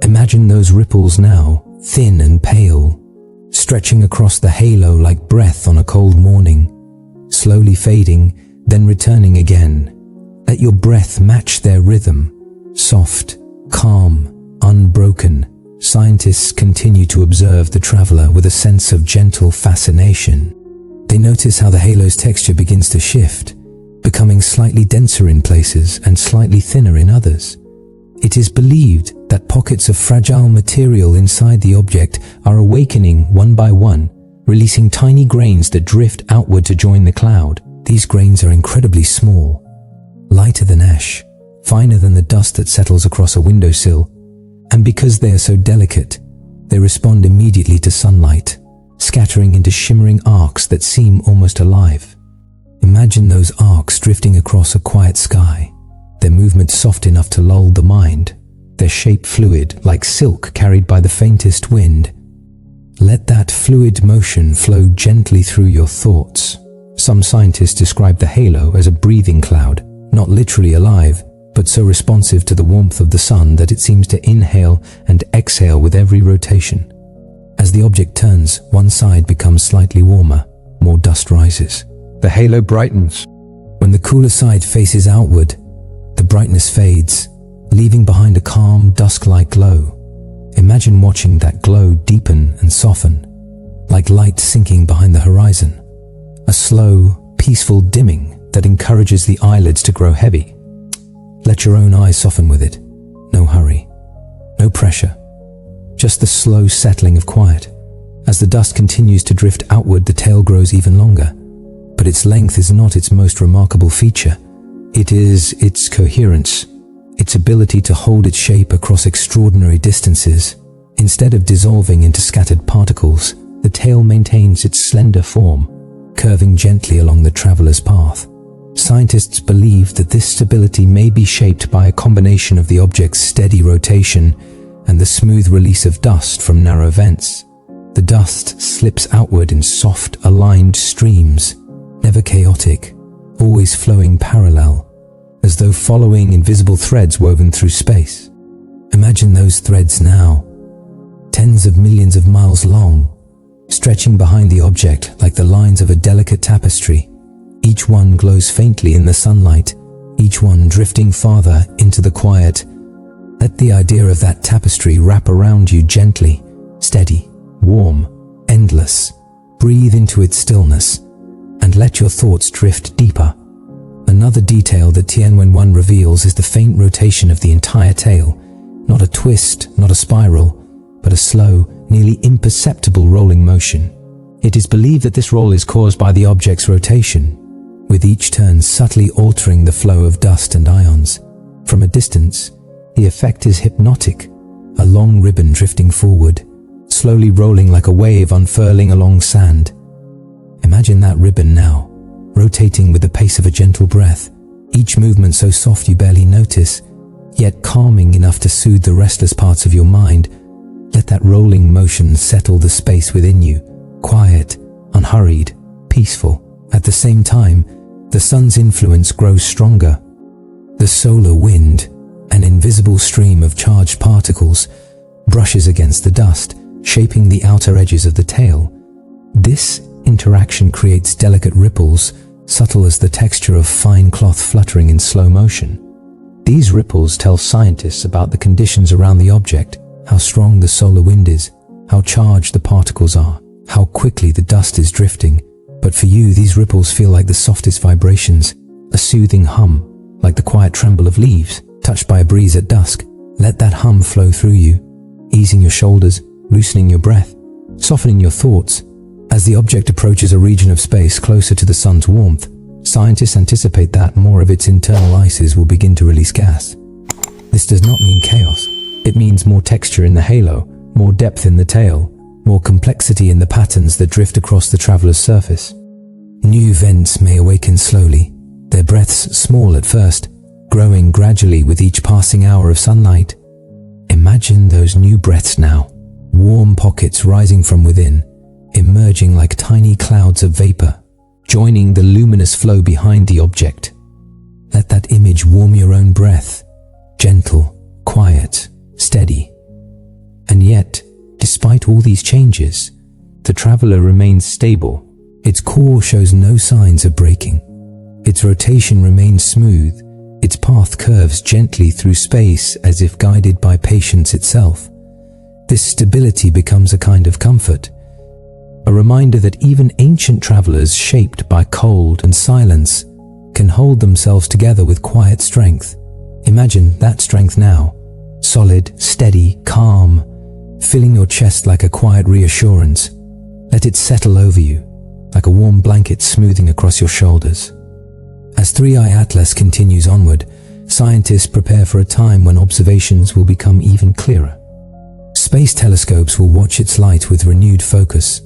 Imagine those ripples now, thin and pale, stretching across the halo like breath on a cold morning, slowly fading, then returning again. Let your breath match their rhythm, soft, calm, unbroken. Scientists continue to observe the traveler with a sense of gentle fascination. They notice how the halo's texture begins to shift, becoming slightly denser in places and slightly thinner in others. It is believed that pockets of fragile material inside the object are awakening one by one, releasing tiny grains that drift outward to join the cloud. These grains are incredibly small, lighter than ash, finer than the dust that settles across a windowsill, and because they are so delicate, they respond immediately to sunlight, scattering into shimmering arcs that seem almost alive. Imagine those arcs drifting across a quiet sky, their movement soft enough to lull the mind, their shape fluid like silk carried by the faintest wind. Let that fluid motion flow gently through your thoughts. Some scientists describe the halo as a breathing cloud, not literally alive, but so responsive to the warmth of the sun that it seems to inhale and exhale with every rotation. As the object turns, one side becomes slightly warmer, more dust rises. The halo brightens. When the cooler side faces outward, the brightness fades, leaving behind a calm, dusk-like glow. Imagine watching that glow deepen and soften, like light sinking behind the horizon. A slow, peaceful dimming that encourages the eyelids to grow heavy. Let your own eyes soften with it. No hurry, no pressure, just the slow settling of quiet. As the dust continues to drift outward, the tail grows even longer. But its length is not its most remarkable feature. It is its coherence, its ability to hold its shape across extraordinary distances. Instead of dissolving into scattered particles, the tail maintains its slender form, curving gently along the traveler's path. Scientists believe that this stability may be shaped by a combination of the object's steady rotation and the smooth release of dust from narrow vents. The dust slips outward in soft, aligned streams, never chaotic, always flowing parallel, as though following invisible threads woven through space. Imagine those threads now, tens of millions of miles long, stretching behind the object like the lines of a delicate tapestry. Each one glows faintly in the sunlight, each one drifting farther into the quiet. Let the idea of that tapestry wrap around you gently, steady, warm, endless. Breathe into its stillness, and let your thoughts drift deeper. Another detail that Tianwen-1 reveals is the faint rotation of the entire tail. Not a twist, not a spiral, but a slow, nearly imperceptible rolling motion. It is believed that this roll is caused by the object's rotation, with each turn subtly altering the flow of dust and ions. From a distance, the effect is hypnotic, a long ribbon drifting forward, slowly rolling like a wave unfurling along sand. Imagine that ribbon now, rotating with the pace of a gentle breath, each movement so soft you barely notice, yet calming enough to soothe the restless parts of your mind. Let that rolling motion settle the space within you, quiet, unhurried, peaceful. At the same time, the sun's influence grows stronger. The solar wind, an invisible stream of charged particles, brushes against the dust, shaping the outer edges of the tail. This interaction creates delicate ripples, subtle as the texture of fine cloth fluttering in slow motion. These ripples tell scientists about the conditions around the object, how strong the solar wind is, how charged the particles are, how quickly the dust is drifting. But for you, these ripples feel like the softest vibrations, a soothing hum, like the quiet tremble of leaves touched by a breeze at dusk. Let that hum flow through you, easing your shoulders, loosening your breath, softening your thoughts. As the object approaches a region of space closer to the sun's warmth, scientists anticipate that more of its internal ices will begin to release gas. This does not mean chaos. It means more texture in the halo, more depth in the tail, more complexity in the patterns that drift across the traveler's surface. New vents may awaken slowly, their breaths small at first, growing gradually with each passing hour of sunlight. Imagine those new breaths now, warm pockets rising from within, emerging like tiny clouds of vapor, joining the luminous flow behind the object. Let that image warm your own breath, gentle, quiet, steady. And yet, despite all these changes, the traveler remains stable. Its core shows no signs of breaking. Its rotation remains smooth. Its path curves gently through space as if guided by patience itself. This stability becomes a kind of comfort, a reminder that even ancient travelers shaped by cold and silence can hold themselves together with quiet strength. Imagine that strength now, solid, steady, calm, filling your chest like a quiet reassurance. Let it settle over you, like a warm blanket smoothing across your shoulders. As 3i Atlas continues onward, scientists prepare for a time when observations will become even clearer. Space telescopes will watch its light with renewed focus.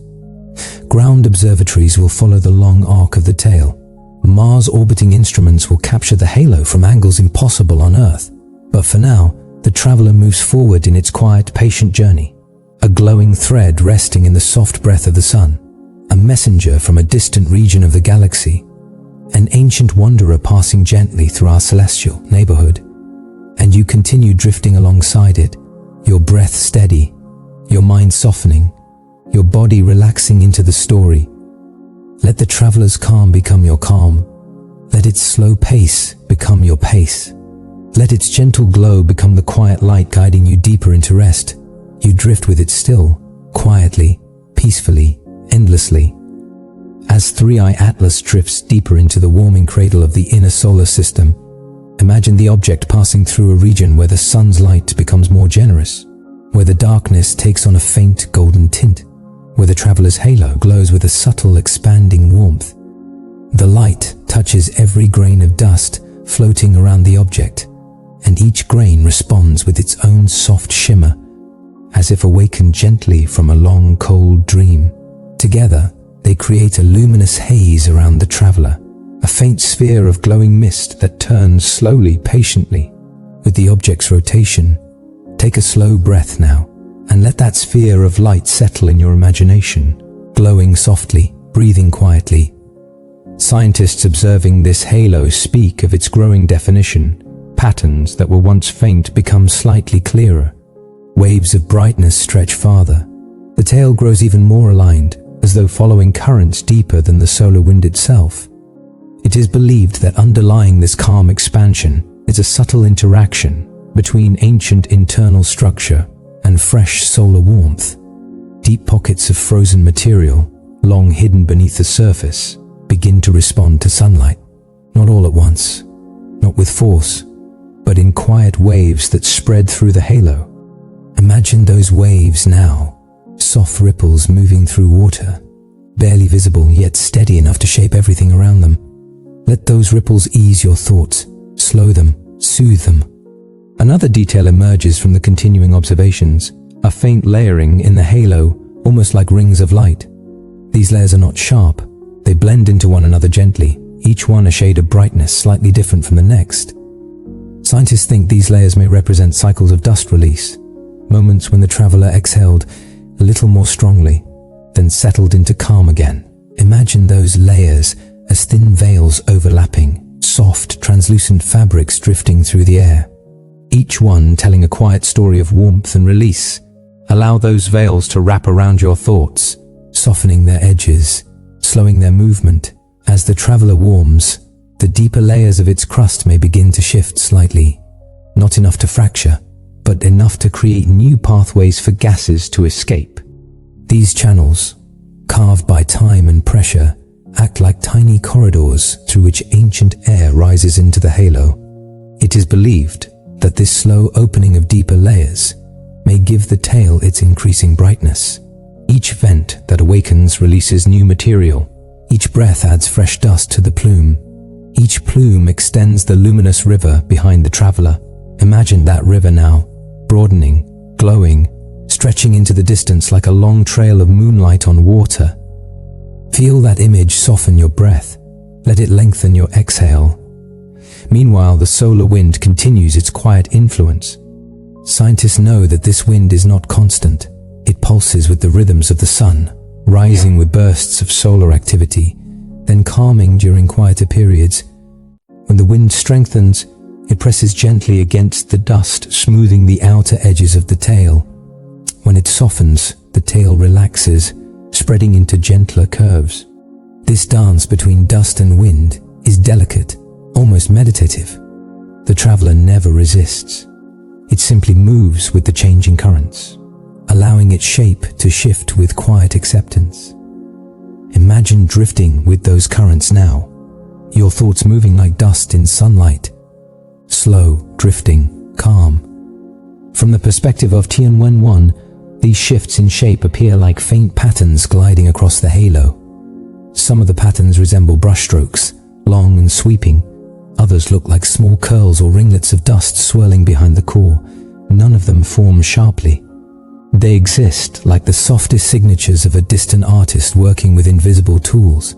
Ground observatories will follow the long arc of the tail. Mars-orbiting instruments will capture the halo from angles impossible on Earth. But for now, the traveler moves forward in its quiet, patient journey. A glowing thread resting in the soft breath of the sun. A messenger from a distant region of the galaxy. An ancient wanderer passing gently through our celestial neighborhood. And you continue drifting alongside it, your breath steady, your mind softening, your body relaxing into the story. Let the traveler's calm become your calm. Let its slow pace become your pace. Let its gentle glow become the quiet light guiding you deeper into rest. You drift with it still, quietly, peacefully, endlessly. As 3i Atlas drifts deeper into the warming cradle of the inner solar system, imagine the object passing through a region where the sun's light becomes more generous, where the darkness takes on a faint golden tint, where the traveler's halo glows with a subtle expanding warmth. The light touches every grain of dust floating around the object, and each grain responds with its own soft shimmer, as if awakened gently from a long, cold dream. Together, they create a luminous haze around the traveler, a faint sphere of glowing mist that turns slowly, patiently, with the object's rotation. Take a slow breath now, and let that sphere of light settle in your imagination, glowing softly, breathing quietly. Scientists observing this halo speak of its growing definition. Patterns that were once faint become slightly clearer. Waves of brightness stretch farther. The tail grows even more aligned, as though following currents deeper than the solar wind itself. It is believed that underlying this calm expansion is a subtle interaction between ancient internal structure and fresh solar warmth. Deep pockets of frozen material, long hidden beneath the surface, begin to respond to sunlight. Not all at once, not with force, but in quiet waves that spread through the halo. Imagine those waves now, soft ripples moving through water, barely visible yet steady enough to shape everything around them. Let those ripples ease your thoughts, slow them, soothe them. Another detail emerges from the continuing observations, a faint layering in the halo, almost like rings of light. These layers are not sharp, they blend into one another gently, each one a shade of brightness slightly different from the next. Scientists think these layers may represent cycles of dust release, moments when the traveler exhaled a little more strongly, then settled into calm again. Imagine those layers as thin veils overlapping, soft, translucent fabrics drifting through the air, each one telling a quiet story of warmth and release. Allow those veils to wrap around your thoughts, softening their edges, slowing their movement. As the traveler warms, the deeper layers of its crust may begin to shift slightly, not enough to fracture, but enough to create new pathways for gases to escape. These channels, carved by time and pressure, act like tiny corridors through which ancient air rises into the halo. It is believed that this slow opening of deeper layers may give the tail its increasing brightness. Each vent that awakens releases new material. Each breath adds fresh dust to the plume. Each plume extends the luminous river behind the traveler. Imagine that river now, broadening, glowing, stretching into the distance like a long trail of moonlight on water. Feel that image soften your breath. Let it lengthen your exhale. Meanwhile, the solar wind continues its quiet influence. Scientists know that this wind is not constant. It pulses with the rhythms of the sun, rising with bursts of solar activity, then calming during quieter periods. When the wind strengthens, it presses gently against the dust, smoothing the outer edges of the tail. When it softens, the tail relaxes, spreading into gentler curves. This dance between dust and wind is delicate, almost meditative. The traveler never resists. It simply moves with the changing currents, allowing its shape to shift with quiet acceptance. Imagine drifting with those currents now, your thoughts moving like dust in sunlight, slow, drifting, calm. From the perspective of Tianwen-1, These shifts in shape appear like faint patterns gliding across the halo. Some of the patterns resemble brushstrokes, long and sweeping. Others look like small curls or ringlets of dust swirling behind the core. None of them form sharply. They exist like the softest signatures of a distant artist working with invisible tools.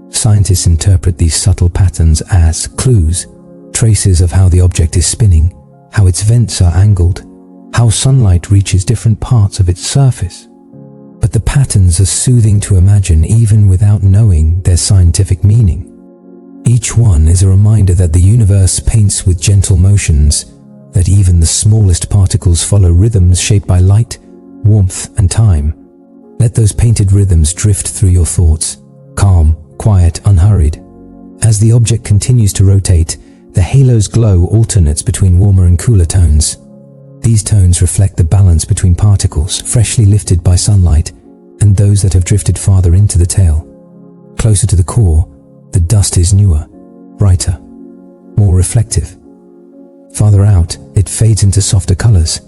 Scientists interpret these subtle patterns as clues, traces of how the object is spinning, how its vents are angled, how sunlight reaches different parts of its surface. But the patterns are soothing to imagine even without knowing their scientific meaning. Each one is a reminder that the universe paints with gentle motions, that even the smallest particles follow rhythms shaped by light, warmth, and time. Let those painted rhythms drift through your thoughts, calm, quiet, unhurried. As the object continues to rotate, the halo's glow alternates between warmer and cooler tones. These tones reflect the balance between particles freshly lifted by sunlight and those that have drifted farther into the tail. Closer to the core, the dust is newer, brighter, more reflective. Farther out, it fades into softer colors,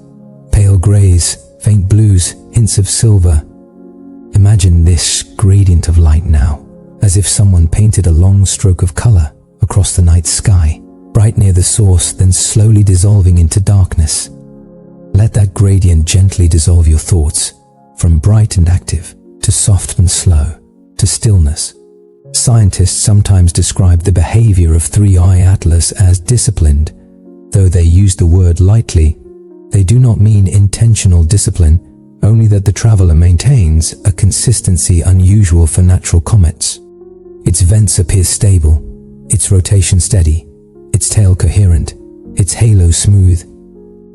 pale grays, faint blues, hints of silver. Imagine this gradient of light now, as if someone painted a long stroke of color across the night sky, bright near the source, then slowly dissolving into darkness. Let that gradient gently dissolve your thoughts, from bright and active to soft and slow to stillness. Scientists sometimes describe the behavior of 3i Atlas as disciplined. Though they use the word lightly, they do not mean intentional discipline, only that the traveler maintains a consistency unusual for natural comets. Its vents appear stable, its rotation steady, its tail coherent, its halo smooth.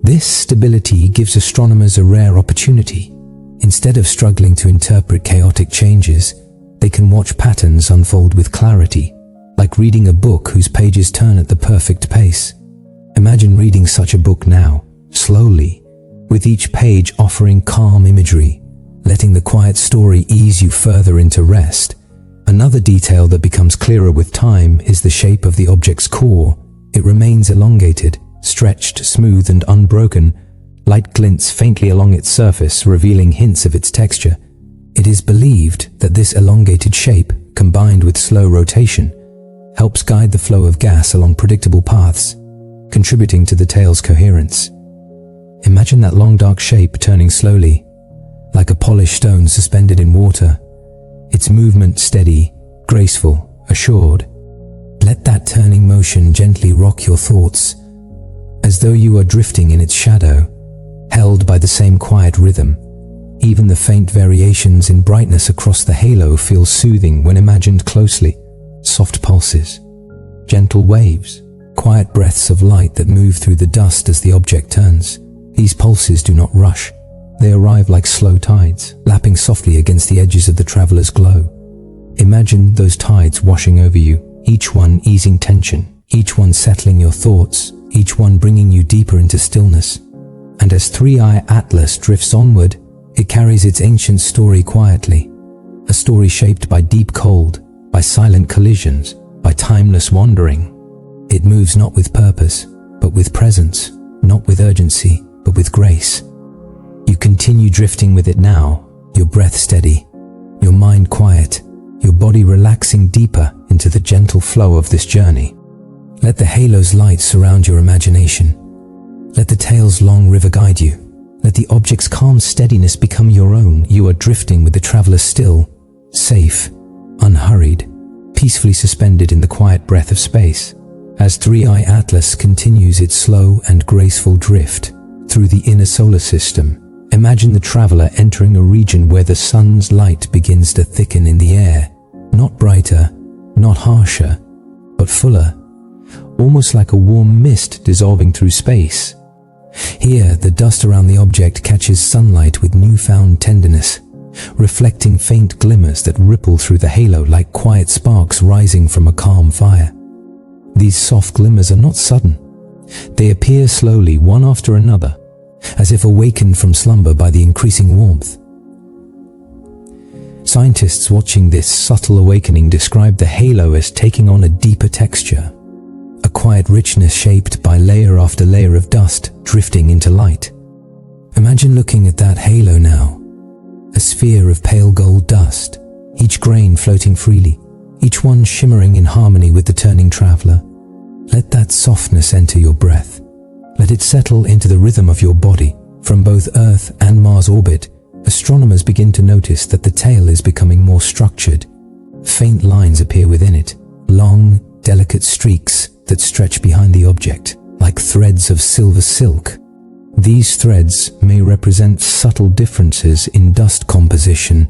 This stability gives astronomers a rare opportunity. Instead of struggling to interpret chaotic changes, they can watch patterns unfold with clarity, like reading a book whose pages turn at the perfect pace. Imagine reading such a book now, slowly, with each page offering calm imagery, letting the quiet story ease you further into rest. Another detail that becomes clearer with time is the shape of the object's core. It remains elongated, stretched, smooth, and unbroken. Light glints faintly along its surface, revealing hints of its texture. It is believed that this elongated shape, combined with slow rotation, helps guide the flow of gas along predictable paths, contributing to the tail's coherence. Imagine that long dark shape turning slowly, like a polished stone suspended in water, its movement steady, graceful, assured. Let that turning motion gently rock your thoughts, as though you are drifting in its shadow, held by the same quiet rhythm. Even the faint variations in brightness across the halo feel soothing when imagined closely. Soft pulses, gentle waves, quiet breaths of light that move through the dust as the object turns. These pulses do not rush. They arrive like slow tides, lapping softly against the edges of the traveler's glow. Imagine those tides washing over you, each one easing tension, each one settling your thoughts, each one bringing you deeper into stillness. And as 3i Atlas drifts onward, it carries its ancient story quietly, a story shaped by deep cold, by silent collisions, by timeless wandering. It moves not with purpose, but with presence, not with urgency, but with grace. You continue drifting with it now, your breath steady, your mind quiet, your body relaxing deeper into the gentle flow of this journey. Let the halo's light surround your imagination. Let the tail's long river guide you. Let the object's calm steadiness become your own. You are drifting with the traveler still, safe, unhurried, peacefully suspended in the quiet breath of space. As 3i Atlas continues its slow and graceful drift through the inner solar system, imagine the traveler entering a region where the sun's light begins to thicken in the air, not brighter, not harsher, but fuller, almost like a warm mist dissolving through space. Here, the dust around the object catches sunlight with newfound tenderness, reflecting faint glimmers that ripple through the halo like quiet sparks rising from a calm fire. These soft glimmers are not sudden. They appear slowly, one after another, as if awakened from slumber by the increasing warmth. Scientists watching this subtle awakening describe the halo as taking on a deeper texture, a quiet richness shaped by layer after layer of dust drifting into light. Imagine looking at that halo now, a sphere of pale gold dust, each grain floating freely, each one shimmering in harmony with the turning traveler. Let that softness enter your breath. Let it settle into the rhythm of your body. From both Earth and Mars orbit, astronomers begin to notice that the tail is becoming more structured. Faint lines appear within it, long, delicate streaks that stretch behind the object, like threads of silver silk. These threads may represent subtle differences in dust composition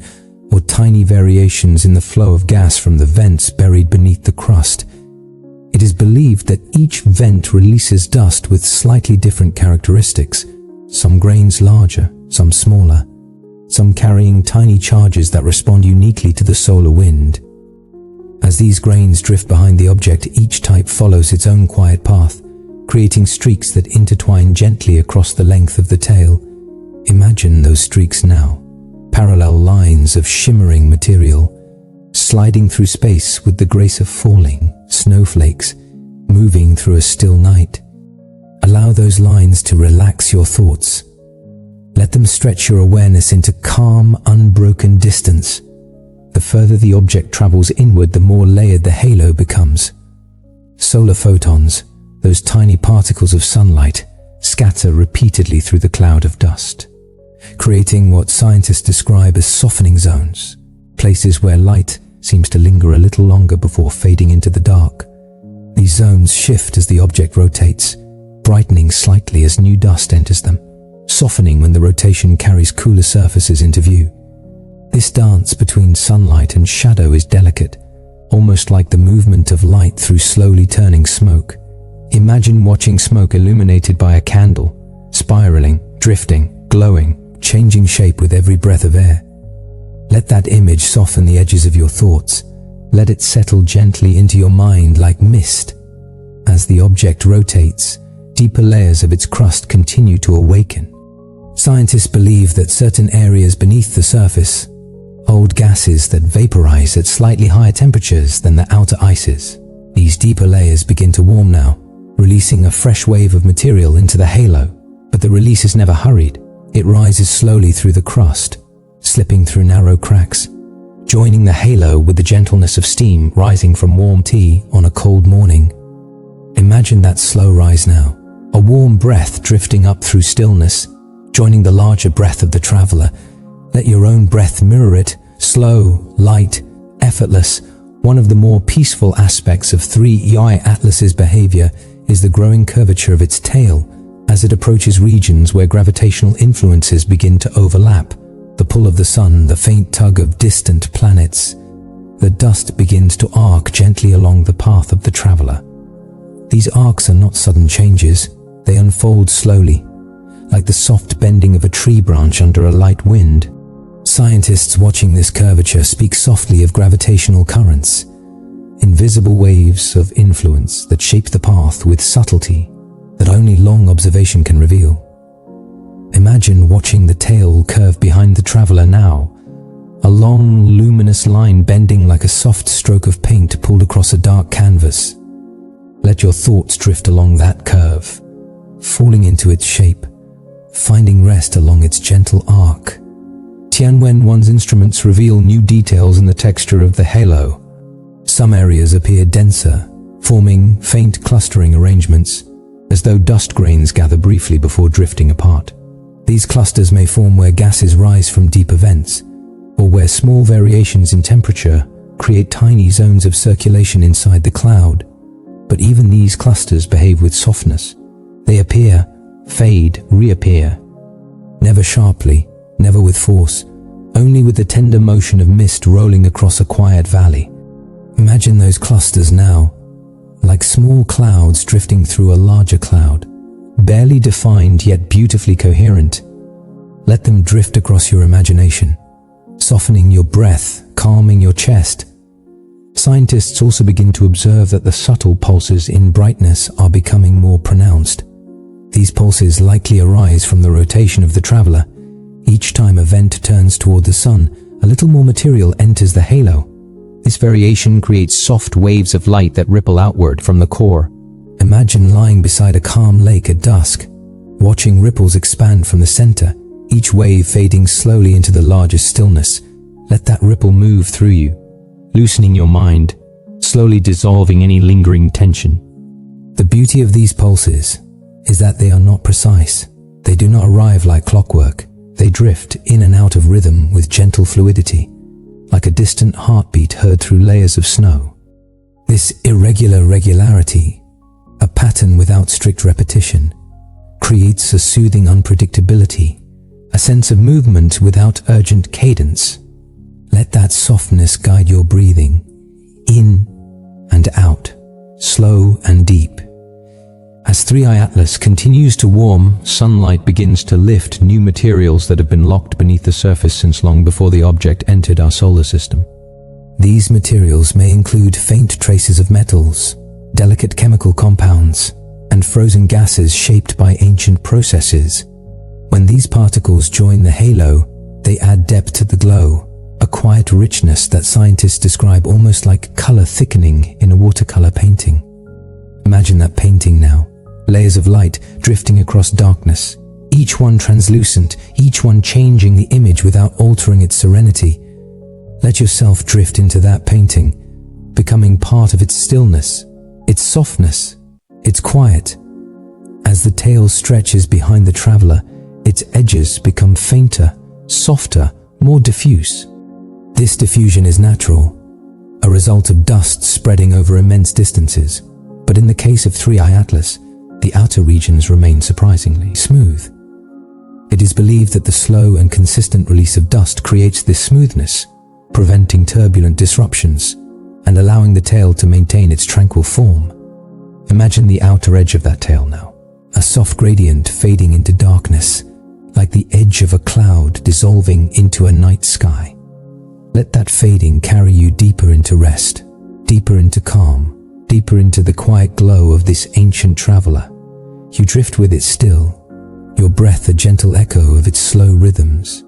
or tiny variations in the flow of gas from the vents buried beneath the crust. It is believed that each vent releases dust with slightly different characteristics, some grains larger, some smaller, some carrying tiny charges that respond uniquely to the solar wind. As these grains drift behind the object, each type follows its own quiet path, creating streaks that intertwine gently across the length of the tail. Imagine those streaks now, parallel lines of shimmering material, sliding through space with the grace of falling snowflakes, moving through a still night. Allow those lines to relax your thoughts. Let them stretch your awareness into calm, unbroken distance. The further the object travels inward, the more layered the halo becomes. Solar photons, those tiny particles of sunlight, scatter repeatedly through the cloud of dust, creating what scientists describe as softening zones, places where light seems to linger a little longer before fading into the dark. These zones shift as the object rotates, brightening slightly as new dust enters them, softening when the rotation carries cooler surfaces into view. This dance between sunlight and shadow is delicate, almost like the movement of light through slowly turning smoke. Imagine watching smoke illuminated by a candle, spiraling, drifting, glowing, changing shape with every breath of air. Let that image soften the edges of your thoughts. Let it settle gently into your mind like mist. As the object rotates, deeper layers of its crust continue to awaken. Scientists believe that certain areas beneath the surface hold gases that vaporize at slightly higher temperatures than the outer ices. These deeper layers begin to warm now, releasing a fresh wave of material into the halo. But the release is never hurried. It rises slowly through the crust, slipping through narrow cracks, joining the halo with the gentleness of steam rising from warm tea on a cold morning. Imagine that slow rise now, a warm breath drifting up through stillness, joining the larger breath of the traveler. Let your own breath mirror it, slow, light, effortless. One of the more peaceful aspects of 3i Atlas's behavior is the growing curvature of its tail as it approaches regions where gravitational influences begin to overlap. The pull of the sun, the faint tug of distant planets. The dust begins to arc gently along the path of the traveler. These arcs are not sudden changes. They unfold slowly, like the soft bending of a tree branch under a light wind. Scientists watching this curvature speak softly of gravitational currents, invisible waves of influence that shape the path with subtlety that only long observation can reveal. Imagine watching the tail curve behind the traveler now, a long, luminous line bending like a soft stroke of paint pulled across a dark canvas. Let your thoughts drift along that curve, falling into its shape, finding rest along its gentle arc. Tianwen-1's instruments reveal new details in the texture of the halo. Some areas appear denser, forming faint clustering arrangements, as though dust grains gather briefly before drifting apart. These clusters may form where gases rise from deeper vents, or where small variations in temperature create tiny zones of circulation inside the cloud. But even these clusters behave with softness. They appear, fade, reappear. Never sharply, never with force, only with the tender motion of mist rolling across a quiet valley. Imagine those clusters now, like small clouds drifting through a larger cloud, barely defined yet beautifully coherent. Let them drift across your imagination, softening your breath, calming your chest. Scientists also begin to observe that the subtle pulses in brightness are becoming more pronounced. These pulses likely arise from the rotation of the traveler. Each time a vent turns toward the sun, a little more material enters the halo. This variation creates soft waves of light that ripple outward from the core. Imagine lying beside a calm lake at dusk, watching ripples expand from the center, each wave fading slowly into the largest stillness. Let that ripple move through you, loosening your mind, slowly dissolving any lingering tension. The beauty of these pulses is that they are not precise. They do not arrive like clockwork. They drift in and out of rhythm with gentle fluidity, like a distant heartbeat heard through layers of snow. This irregular regularity, a pattern without strict repetition, creates a soothing unpredictability, a sense of movement without urgent cadence. Let that softness guide your breathing, in and out, slow and deep. As 3i Atlas continues to warm, sunlight begins to lift new materials that have been locked beneath the surface since long before the object entered our solar system. These materials may include faint traces of metals, delicate chemical compounds, and frozen gases shaped by ancient processes. When these particles join the halo, they add depth to the glow, a quiet richness that scientists describe almost like color thickening in a watercolor painting. Imagine that painting now. Layers of light drifting across darkness, each one translucent, each one changing the image without altering its serenity. Let yourself drift into that painting, becoming part of its stillness, its softness, its quiet. As the tale stretches behind the traveler, its edges become fainter, softer, more diffuse. This diffusion is natural, a result of dust spreading over immense distances. But in the case of 3i Atlas, the outer regions remain surprisingly smooth. It is believed that the slow and consistent release of dust creates this smoothness, preventing turbulent disruptions and allowing the tail to maintain its tranquil form. Imagine the outer edge of that tail now, a soft gradient fading into darkness, like the edge of a cloud dissolving into a night sky. Let that fading carry you deeper into rest, deeper into calm, deeper into the quiet glow of this ancient traveler. You drift with it still, your breath a gentle echo of its slow rhythms,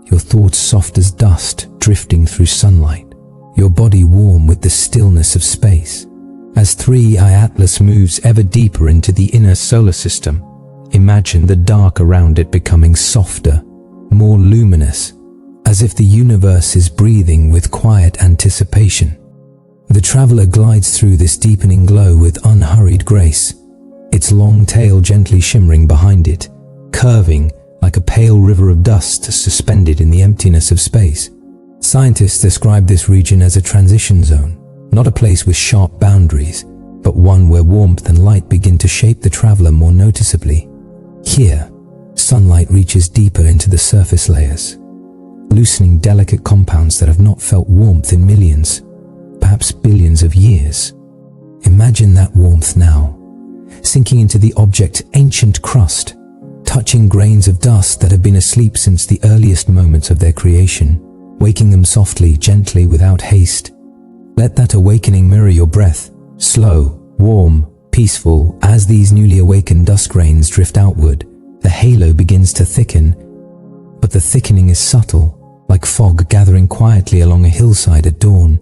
your thoughts soft as dust drifting through sunlight, your body warm with the stillness of space. As 3i Atlas moves ever deeper into the inner solar system, imagine the dark around it becoming softer, more luminous, as if the universe is breathing with quiet anticipation. The traveler glides through this deepening glow with unhurried grace, its long tail gently shimmering behind it, curving like a pale river of dust suspended in the emptiness of space. Scientists describe this region as a transition zone, not a place with sharp boundaries, but one where warmth and light begin to shape the traveler more noticeably. Here, sunlight reaches deeper into the surface layers, loosening delicate compounds that have not felt warmth in millions, perhaps billions of years. Imagine that warmth now, sinking into the object's ancient crust, touching grains of dust that have been asleep since the earliest moments of their creation, waking them softly, gently, without haste. Let that awakening mirror your breath, slow, warm, peaceful. As these newly awakened dust grains drift outward, the halo begins to thicken, but the thickening is subtle, like fog gathering quietly along a hillside at dawn.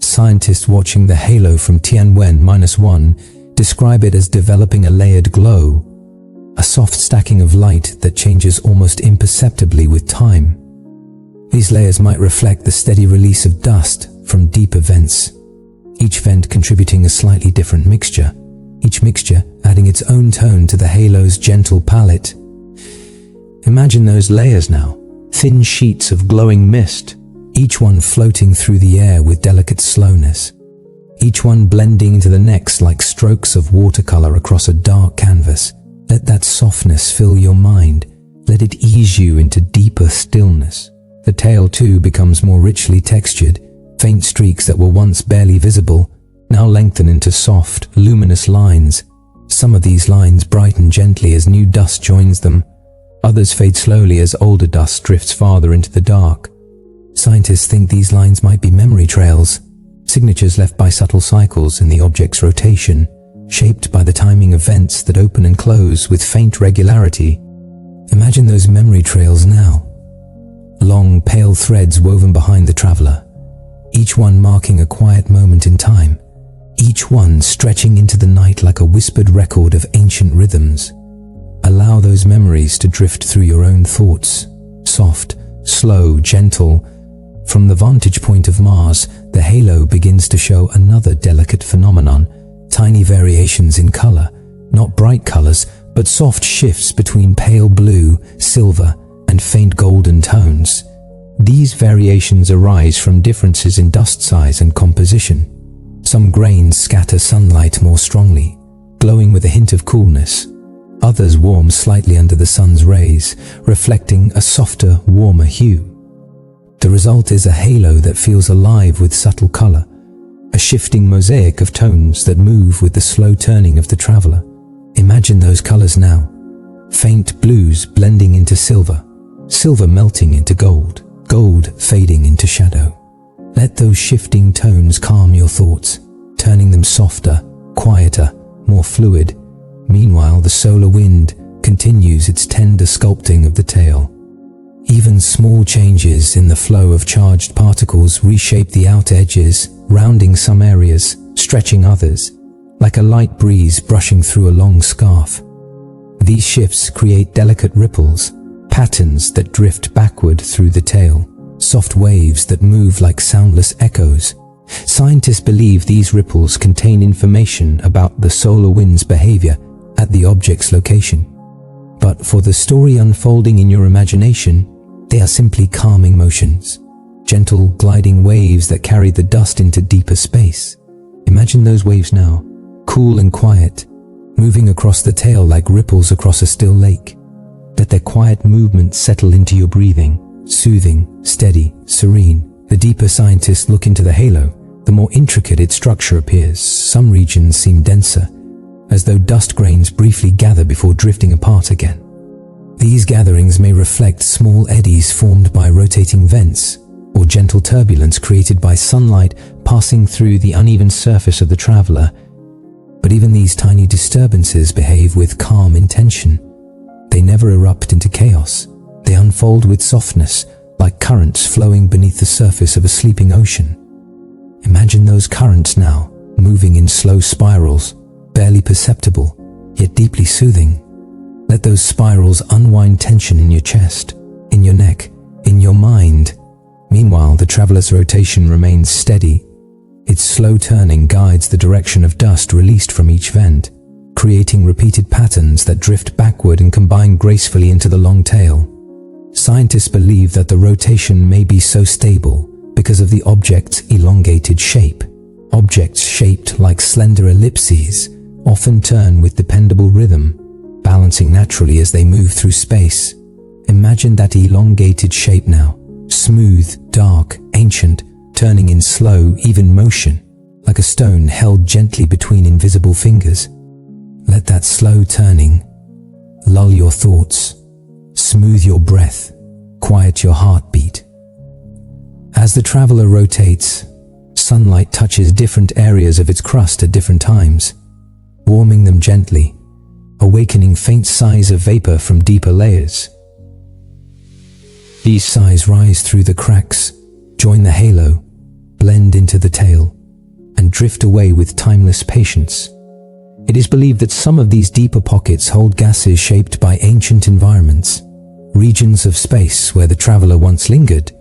Scientists watching the halo from Tianwen-1 describe it as developing a layered glow, a soft stacking of light that changes almost imperceptibly with time. These layers might reflect the steady release of dust from deeper vents, each vent contributing a slightly different mixture, each mixture adding its own tone to the halo's gentle palette. Imagine those layers now, thin sheets of glowing mist, each one floating through the air with delicate slowness, each one blending into the next like strokes of watercolor across a dark canvas. Let that softness fill your mind. Let it ease you into deeper stillness. The tail too becomes more richly textured. Faint streaks that were once barely visible now lengthen into soft, luminous lines. Some of these lines brighten gently as new dust joins them. Others fade slowly as older dust drifts farther into the dark. Scientists think these lines might be memory trails, signatures left by subtle cycles in the object's rotation, shaped by the timing of vents that open and close with faint regularity. Imagine those memory trails now. Long, pale threads woven behind the traveler, each one marking a quiet moment in time, each one stretching into the night like a whispered record of ancient rhythms. Allow those memories to drift through your own thoughts. Soft, slow, gentle. From the vantage point of Mars, the halo begins to show another delicate phenomenon. Tiny variations in color. Not bright colors, but soft shifts between pale blue, silver, and faint golden tones. These variations arise from differences in dust size and composition. Some grains scatter sunlight more strongly, glowing with a hint of coolness. Others warm slightly under the sun's rays, reflecting a softer, warmer hue. The result is a halo that feels alive with subtle color, a shifting mosaic of tones that move with the slow turning of the traveler. Imagine those colors now. Faint blues blending into silver, silver melting into gold, gold fading into shadow. Let those shifting tones calm your thoughts, turning them softer, quieter, more fluid. Meanwhile, the solar wind continues its tender sculpting of the tail. Even small changes in the flow of charged particles reshape the outer edges, rounding some areas, stretching others, like a light breeze brushing through a long scarf. These shifts create delicate ripples, patterns that drift backward through the tail, soft waves that move like soundless echoes. Scientists believe these ripples contain information about the solar wind's behavior at the object's location. But for the story unfolding in your imagination, they are simply calming motions, gentle gliding waves that carry the dust into deeper space. Imagine those waves now, cool and quiet, moving across the tail like ripples across a still lake. Let their quiet movement settle into your breathing, soothing, steady, serene. The deeper scientists look into the halo, the more intricate its structure appears. Some regions seem denser, as though dust grains briefly gather before drifting apart again. These gatherings may reflect small eddies formed by rotating vents, or gentle turbulence created by sunlight passing through the uneven surface of the traveler. But even these tiny disturbances behave with calm intention. They never erupt into chaos. They unfold with softness, like currents flowing beneath the surface of a sleeping ocean. Imagine those currents now, moving in slow spirals, barely perceptible, yet deeply soothing. Let those spirals unwind tension in your chest, in your neck, in your mind. Meanwhile, the traveler's rotation remains steady. Its slow turning guides the direction of dust released from each vent, creating repeated patterns that drift backward and combine gracefully into the long tail. Scientists believe that the rotation may be so stable because of the object's elongated shape. Objects shaped like slender ellipses often turn with dependable rhythm, balancing naturally as they move through space. Imagine that elongated shape now, smooth, dark, ancient, turning in slow, even motion, like a stone held gently between invisible fingers. Let that slow turning lull your thoughts, smooth your breath, quiet your heartbeat. As the traveler rotates, sunlight touches different areas of its crust at different times, warming them gently, awakening faint sighs of vapor from deeper layers. These sighs rise through the cracks, join the halo, blend into the tail, and drift away with timeless patience. It is believed that some of these deeper pockets hold gases shaped by ancient environments, regions of space where the traveler once lingered,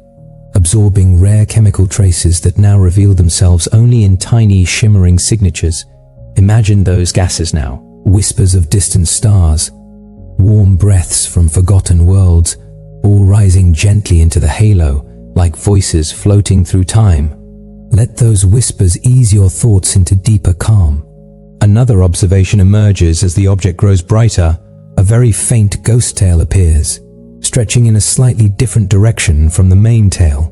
absorbing rare chemical traces that now reveal themselves only in tiny, shimmering signatures. Imagine those gases now, whispers of distant stars, warm breaths from forgotten worlds, all rising gently into the halo, like voices floating through time. Let those whispers ease your thoughts into deeper calm. Another observation emerges as the object grows brighter. A very faint ghost tail appears, stretching in a slightly different direction from the main tail.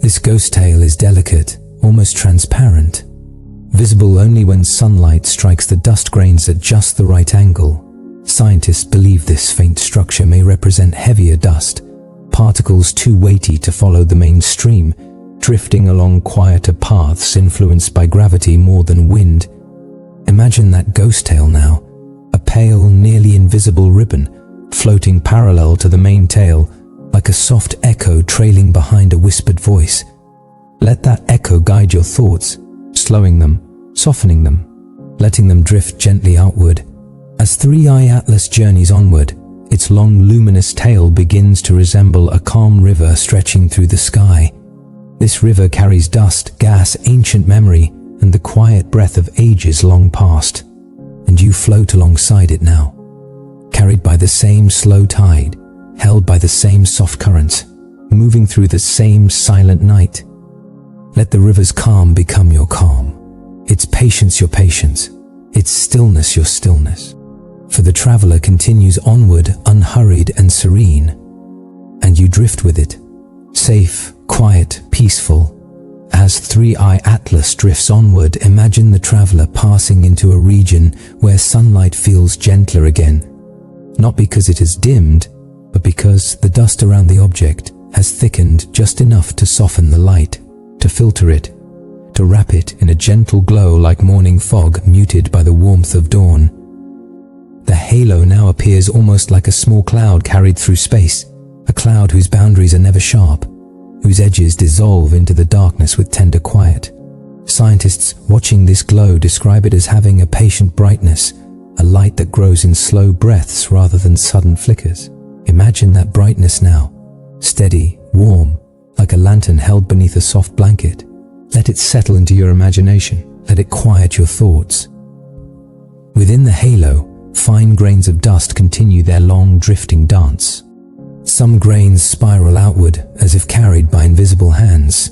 This ghost tail is delicate, almost transparent, visible only when sunlight strikes the dust grains at just the right angle. Scientists believe this faint structure may represent heavier dust, particles too weighty to follow the main stream, drifting along quieter paths influenced by gravity more than wind. Imagine that ghost tail now, a pale, nearly invisible ribbon, floating parallel to the main tail, like a soft echo trailing behind a whispered voice. Let that echo guide your thoughts, slowing them, softening them, letting them drift gently outward. As Three-Eye Atlas journeys onward, its long luminous tail begins to resemble a calm river stretching through the sky. This river carries dust, gas, ancient memory, and the quiet breath of ages long past. And you float alongside it now, carried by the same slow tide, held by the same soft currents, moving through the same silent night. Let the river's calm become your calm, its patience your patience, its stillness your stillness. For the traveler continues onward, unhurried and serene, and you drift with it, safe, quiet, peaceful. As Three-Eye Atlas drifts onward, imagine the traveler passing into a region where sunlight feels gentler again, not because it has dimmed, but because the dust around the object has thickened just enough to soften the light, to filter it, to wrap it in a gentle glow like morning fog muted by the warmth of dawn. The halo now appears almost like a small cloud carried through space, a cloud whose boundaries are never sharp, whose edges dissolve into the darkness with tender quiet. Scientists watching this glow describe it as having a patient brightness, a light that grows in slow breaths rather than sudden flickers. Imagine that brightness now, steady, warm, like a lantern held beneath a soft blanket. Let it settle into your imagination. Let it quiet your thoughts. Within the halo, fine grains of dust continue their long drifting dance. Some grains spiral outward as if carried by invisible hands.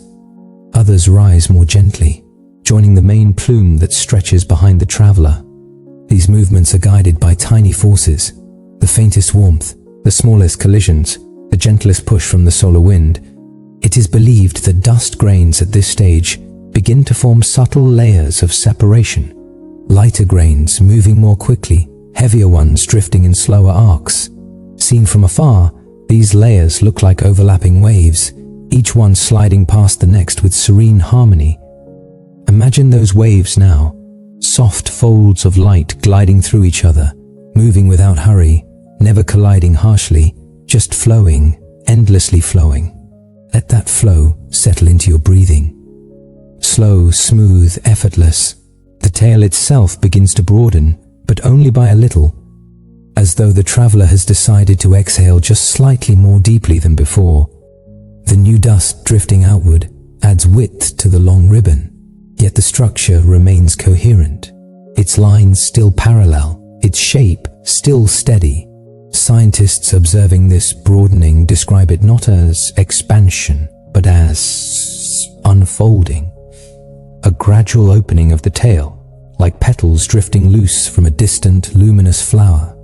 Others rise more gently, joining the main plume that stretches behind the traveler. These movements are guided by tiny forces, the faintest warmth, the smallest collisions, the gentlest push from the solar wind. It is believed that dust grains at this stage begin to form subtle layers of separation, lighter grains moving more quickly, heavier ones drifting in slower arcs. Seen from afar, these layers look like overlapping waves, each one sliding past the next with serene harmony. Imagine those waves now, soft folds of light gliding through each other, moving without hurry, never colliding harshly, just flowing, endlessly flowing. Let that flow settle into your breathing. Slow, smooth, effortless. The tail itself begins to broaden, but only by a little, as though the traveler has decided to exhale just slightly more deeply than before. The new dust drifting outward adds width to the long ribbon, yet the structure remains coherent. Its lines still parallel, its shape still steady. Scientists observing this broadening describe it not as expansion, but as unfolding. A gradual opening of the tail, like petals drifting loose from a distant, luminous flower.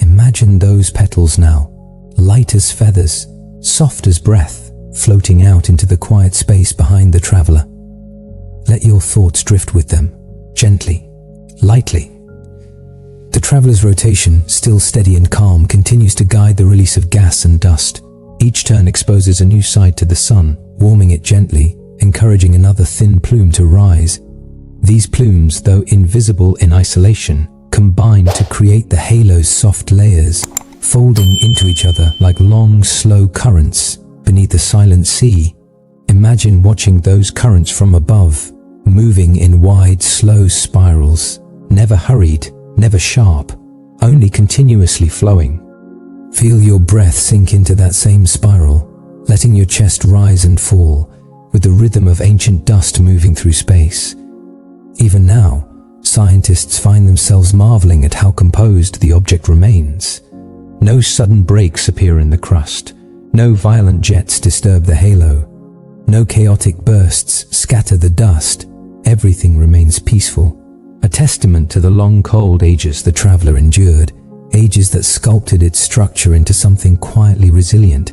Imagine those petals now, light as feathers, soft as breath, floating out into the quiet space behind the traveler. Let your thoughts drift with them, gently, lightly. The traveler's rotation, still steady and calm, continues to guide the release of gas and dust. Each turn exposes a new side to the sun, warming it gently, encouraging another thin plume to rise. These plumes, though invisible in isolation, combine to create the halo's soft layers, folding into each other like long, slow currents beneath the silent sea. Imagine watching those currents from above, moving in wide, slow spirals, never hurried, never sharp, only continuously flowing. Feel your breath sink into that same spiral, letting your chest rise and fall with the rhythm of ancient dust moving through space. Even now, scientists find themselves marveling at how composed the object remains. No sudden breaks appear in the crust, no violent jets disturb the halo, no chaotic bursts scatter the dust. Everything remains peaceful, a testament to the long cold ages the traveler endured, ages that sculpted its structure into something quietly resilient.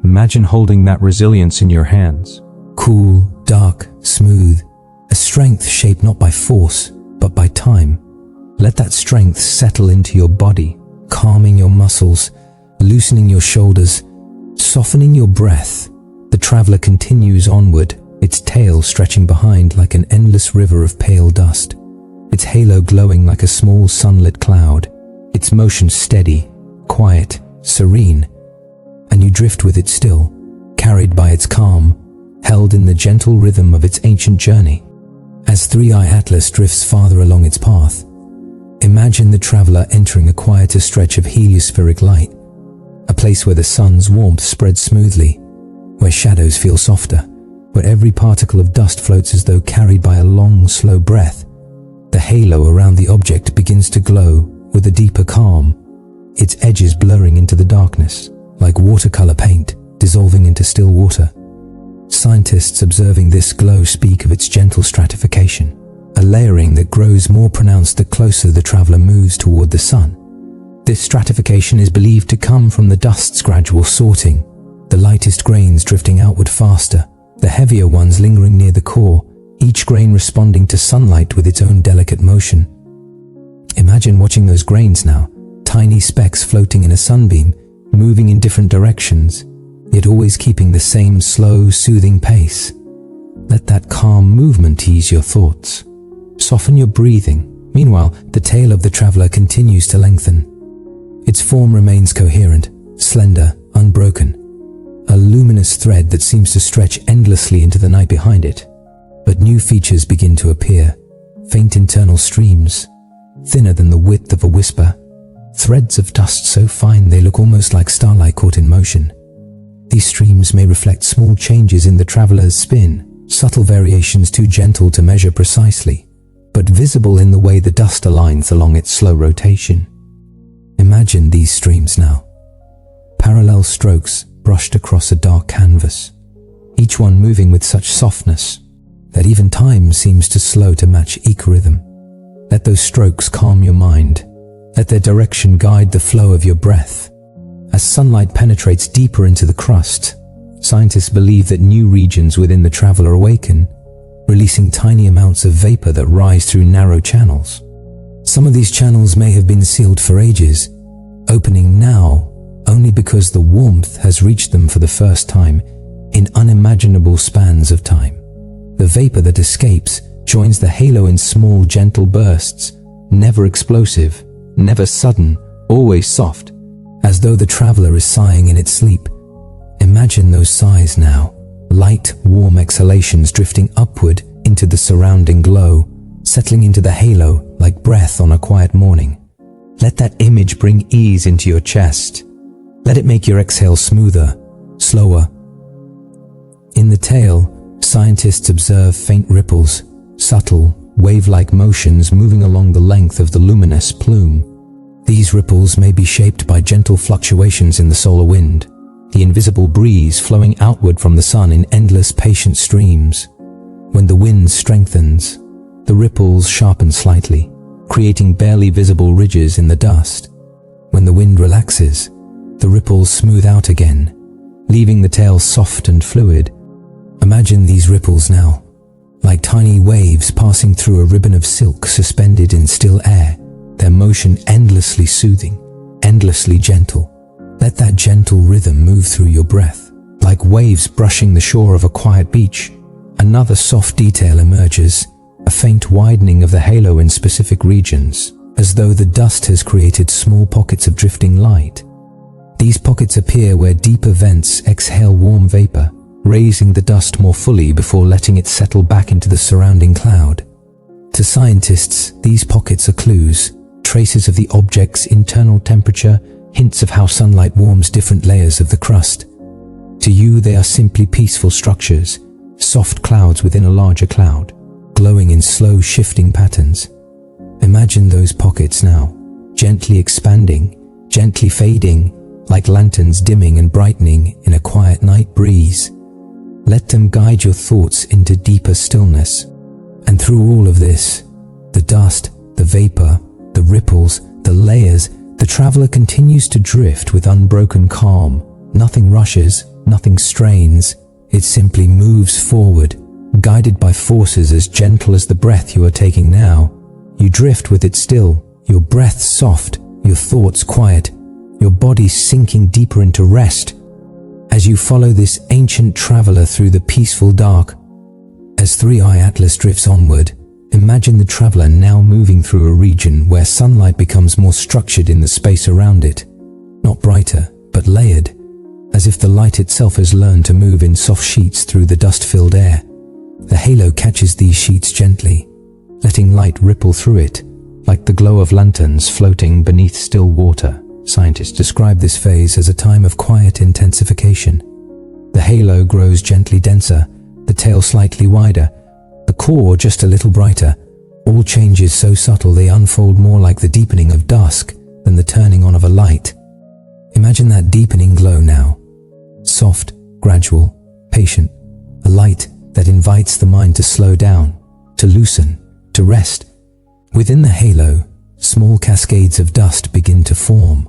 Imagine holding that resilience in your hands. Cool, dark, smooth, a strength shaped not by force, but by time. Let that strength settle into your body, calming your muscles, loosening your shoulders, softening your breath. The traveler continues onward, its tail stretching behind like an endless river of pale dust, its halo glowing like a small sunlit cloud, its motion steady, quiet, serene, and you drift with it still, carried by its calm, held in the gentle rhythm of its ancient journey. As Three-Eye Atlas drifts farther along its path, Imagine the traveler entering a quieter stretch of heliospheric light, a place where the sun's warmth spreads smoothly, where shadows feel softer, where every particle of dust floats as though carried by a long, slow breath. The halo around the object begins to glow with a deeper calm, its edges blurring into the darkness, like watercolor paint dissolving into still water. Scientists observing this glow speak of its gentle stratification, a layering that grows more pronounced the closer the traveler moves toward the sun. This stratification is believed to come from the dust's gradual sorting, the lightest grains drifting outward faster, the heavier ones lingering near the core, each grain responding to sunlight with its own delicate motion. Imagine watching those grains now, tiny specks floating in a sunbeam, moving in different directions, yet always keeping the same slow, soothing pace. Let that calm movement ease your thoughts. Soften your breathing. Meanwhile, the tail of the traveler continues to lengthen. Its form remains coherent, slender, unbroken, a luminous thread that seems to stretch endlessly into the night behind it. But new features begin to appear, faint internal streams, thinner than the width of a whisper, threads of dust so fine they look almost like starlight caught in motion. These streams may reflect small changes in the traveler's spin, subtle variations too gentle to measure precisely, but visible in the way the dust aligns along its slow rotation. Imagine these streams now. Parallel strokes brushed across a dark canvas, each one moving with such softness that even time seems to slow to match equirhythm. Let those strokes calm your mind. Let their direction guide the flow of your breath. As sunlight penetrates deeper into the crust, scientists believe that new regions within the traveler awaken, releasing tiny amounts of vapor that rise through narrow channels. Some of these channels may have been sealed for ages, opening now only because the warmth has reached them for the first time in unimaginable spans of time. The vapor that escapes joins the halo in small, gentle bursts, never explosive, never sudden, always soft, as though the traveler is sighing in its sleep. Imagine those sighs now, light, warm exhalations drifting upward into the surrounding glow, settling into the halo like breath on a quiet morning. Let that image bring ease into your chest. Let it make your exhale smoother, slower. In the tail, scientists observe faint ripples, subtle, wave-like motions moving along the length of the luminous plume. These ripples may be shaped by gentle fluctuations in the solar wind, the invisible breeze flowing outward from the sun in endless patient streams. When the wind strengthens, the ripples sharpen slightly, creating barely visible ridges in the dust. When the wind relaxes, the ripples smooth out again, leaving the tail soft and fluid. Imagine these ripples now, like tiny waves passing through a ribbon of silk suspended in still air, their motion endlessly soothing, endlessly gentle. Let that gentle rhythm move through your breath, like waves brushing the shore of a quiet beach. Another soft detail emerges, a faint widening of the halo in specific regions, as though the dust has created small pockets of drifting light. These pockets appear where deeper vents exhale warm vapor, raising the dust more fully before letting it settle back into the surrounding cloud. To scientists, these pockets are clues, traces of the object's internal temperature, hints of how sunlight warms different layers of the crust. To you, they are simply peaceful structures, soft clouds within a larger cloud, glowing in slow shifting patterns. Imagine those pockets now, gently expanding, gently fading, like lanterns dimming and brightening in a quiet night breeze. Let them guide your thoughts into deeper stillness. And through all of this, the dust, the vapor, the ripples, the layers, the traveler continues to drift with unbroken calm. Nothing rushes, nothing strains. It simply moves forward, guided by forces as gentle as the breath you are taking now. You drift with it still, your breath soft, your thoughts quiet, your body sinking deeper into rest. As you follow this ancient traveler through the peaceful dark, as 3i Atlas drifts onward, imagine the traveler now moving through a region where sunlight becomes more structured in the space around it, not brighter, but layered, as if the light itself has learned to move in soft sheets through the dust-filled air. The halo catches these sheets gently, letting light ripple through it, like the glow of lanterns floating beneath still water. Scientists describe this phase as a time of quiet intensification. The halo grows gently denser, the tail slightly wider, the core just a little brighter. All changes so subtle they unfold more like the deepening of dusk than the turning on of a light. Imagine that deepening glow now. Soft, gradual, patient. A light that invites the mind to slow down, to loosen, to rest. Within the halo, small cascades of dust begin to form.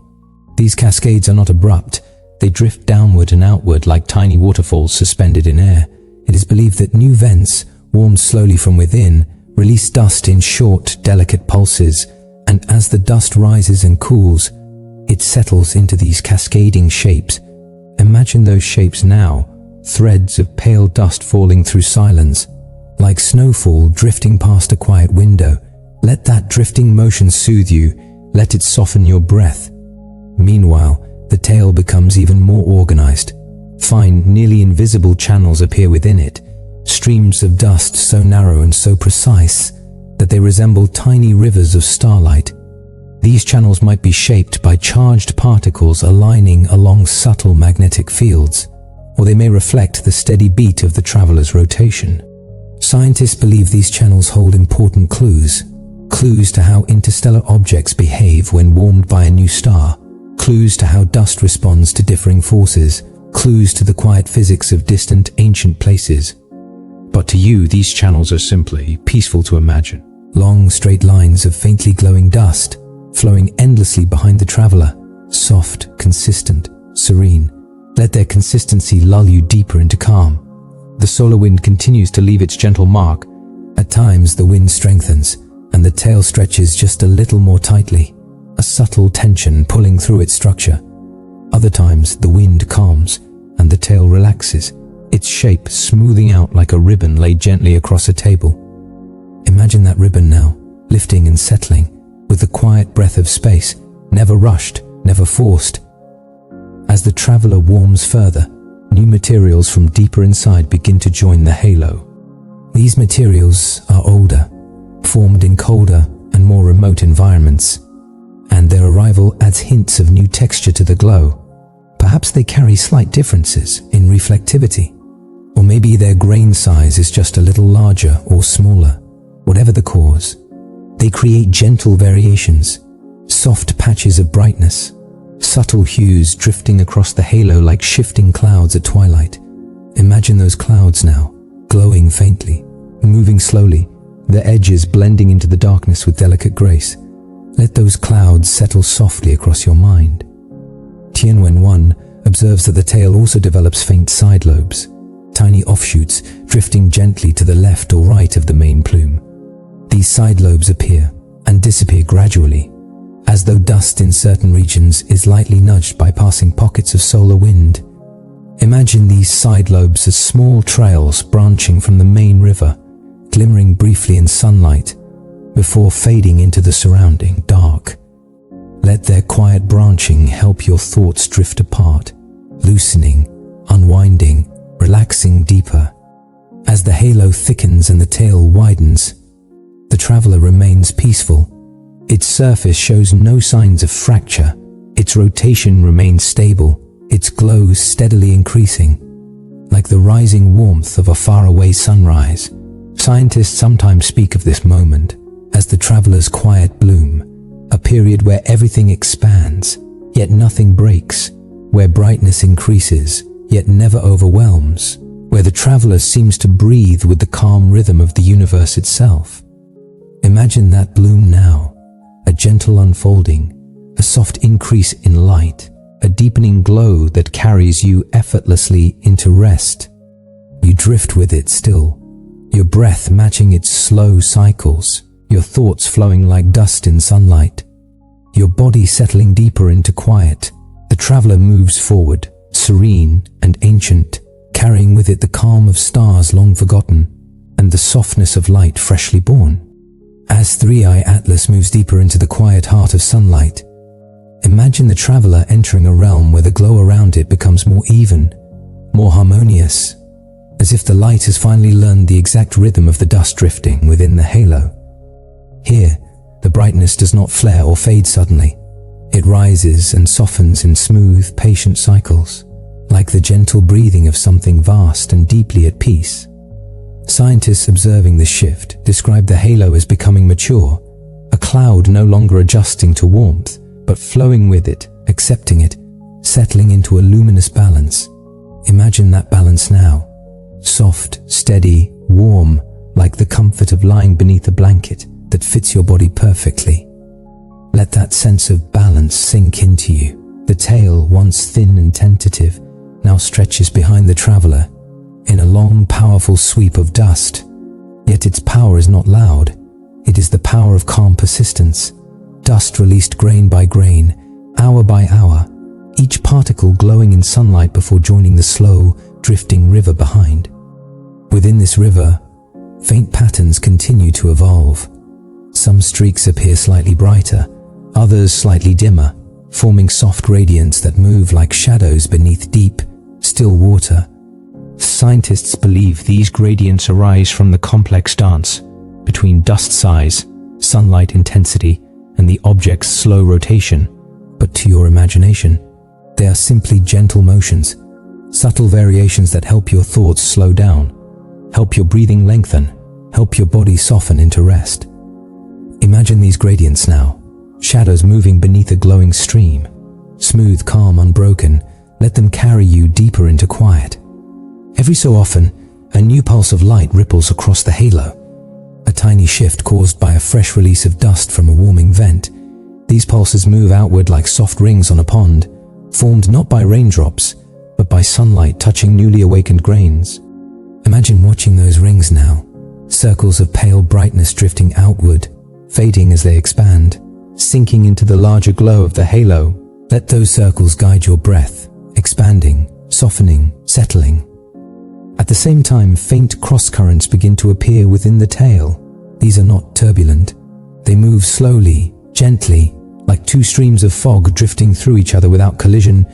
These cascades are not abrupt. They drift downward and outward like tiny waterfalls suspended in air. It is believed that new vents, warmed slowly from within, release dust in short, delicate pulses, and as the dust rises and cools, it settles into these cascading shapes. Imagine those shapes now, threads of pale dust falling through silence, like snowfall drifting past a quiet window. Let that drifting motion soothe you, let it soften your breath. Meanwhile, the tail becomes even more organized. Fine, nearly invisible channels appear within it, streams of dust so narrow and so precise that they resemble tiny rivers of starlight. These channels might be shaped by charged particles aligning along subtle magnetic fields, or they may reflect the steady beat of the traveler's rotation. Scientists believe these channels hold important clues to how interstellar objects behave when warmed by a new star, clues to how dust responds to differing forces, clues to the quiet physics of distant, ancient places. But to you, these channels are simply peaceful to imagine. Long, straight lines of faintly glowing dust, flowing endlessly behind the traveler, soft, consistent, serene. Let their consistency lull you deeper into calm. The solar wind continues to leave its gentle mark. At times, the wind strengthens, and the tail stretches just a little more tightly, a subtle tension pulling through its structure. Other times, the wind calms, and the tail relaxes, its shape smoothing out like a ribbon laid gently across a table. Imagine that ribbon now, lifting and settling, with the quiet breath of space, never rushed, never forced. As the traveler warms further, new materials from deeper inside begin to join the halo. These materials are older, formed in colder and more remote environments, and their arrival adds hints of new texture to the glow. Perhaps they carry slight differences in reflectivity, or maybe their grain size is just a little larger or smaller. Whatever the cause, they create gentle variations, soft patches of brightness, subtle hues drifting across the halo like shifting clouds at twilight. Imagine those clouds now, glowing faintly, moving slowly, their edges blending into the darkness with delicate grace. Let those clouds settle softly across your mind. Tianwen-1 observes that the tail also develops faint side lobes, tiny offshoots drifting gently to the left or right of the main plume. These side lobes appear and disappear gradually, as though dust in certain regions is lightly nudged by passing pockets of solar wind. Imagine these side lobes as small trails branching from the main river, glimmering briefly in sunlight before fading into the surrounding dark. Let their quiet branching help your thoughts drift apart, loosening, unwinding, relaxing deeper. As the halo thickens and the tail widens, the traveler remains peaceful. Its surface shows no signs of fracture, its rotation remains stable, its glow steadily increasing, like the rising warmth of a faraway sunrise. Scientists sometimes speak of this moment as the traveler's quiet bloom, a period where everything expands, yet nothing breaks, where brightness increases, yet never overwhelms, where the traveler seems to breathe with the calm rhythm of the universe itself. Imagine that bloom now, a gentle unfolding, a soft increase in light, a deepening glow that carries you effortlessly into rest. You drift with it still, your breath matching its slow cycles, your thoughts flowing like dust in sunlight, your body settling deeper into quiet. The traveler moves forward, serene and ancient, carrying with it the calm of stars long forgotten and the softness of light freshly born. As Three-Eye Atlas moves deeper into the quiet heart of sunlight, imagine the traveler entering a realm where the glow around it becomes more even, more harmonious, as if the light has finally learned the exact rhythm of the dust drifting within the halo. Here, The brightness does not flare or fade suddenly. It rises and softens in smooth, patient cycles, like the gentle breathing of something vast and deeply at peace. Scientists observing this shift describe the halo as becoming mature, a cloud no longer adjusting to warmth, but flowing with it, accepting it, settling into a luminous balance. Imagine that balance now. Soft, steady, warm, like the comfort of lying beneath a blanket that fits your body perfectly. Let that sense of balance sink into you. The tail, once thin and tentative, now stretches behind the traveler in a long, powerful sweep of dust. Yet its power is not loud. It is the power of calm persistence. Dust released grain by grain, hour by hour, each particle glowing in sunlight before joining the slow, drifting river behind. Within this river, faint patterns continue to evolve. Some streaks appear slightly brighter, others slightly dimmer, forming soft gradients that move like shadows beneath deep, still water. Scientists believe these gradients arise from the complex dance between dust size, sunlight intensity, and the object's slow rotation. But to your imagination, they are simply gentle motions, subtle variations that help your thoughts slow down, help your breathing lengthen, help your body soften into rest. Imagine these gradients now, shadows moving beneath a glowing stream. Smooth, calm, unbroken, let them carry you deeper into quiet. Every so often, a new pulse of light ripples across the halo, a tiny shift caused by a fresh release of dust from a warming vent. These pulses move outward like soft rings on a pond, formed not by raindrops, but by sunlight touching newly awakened grains. Imagine watching those rings now, circles of pale brightness drifting outward, fading as they expand, sinking into the larger glow of the halo. Let those circles guide your breath, expanding, softening, settling. At the same time, faint cross-currents begin to appear within the tail. These are not turbulent. They move slowly, gently, like two streams of fog drifting through each other without collision.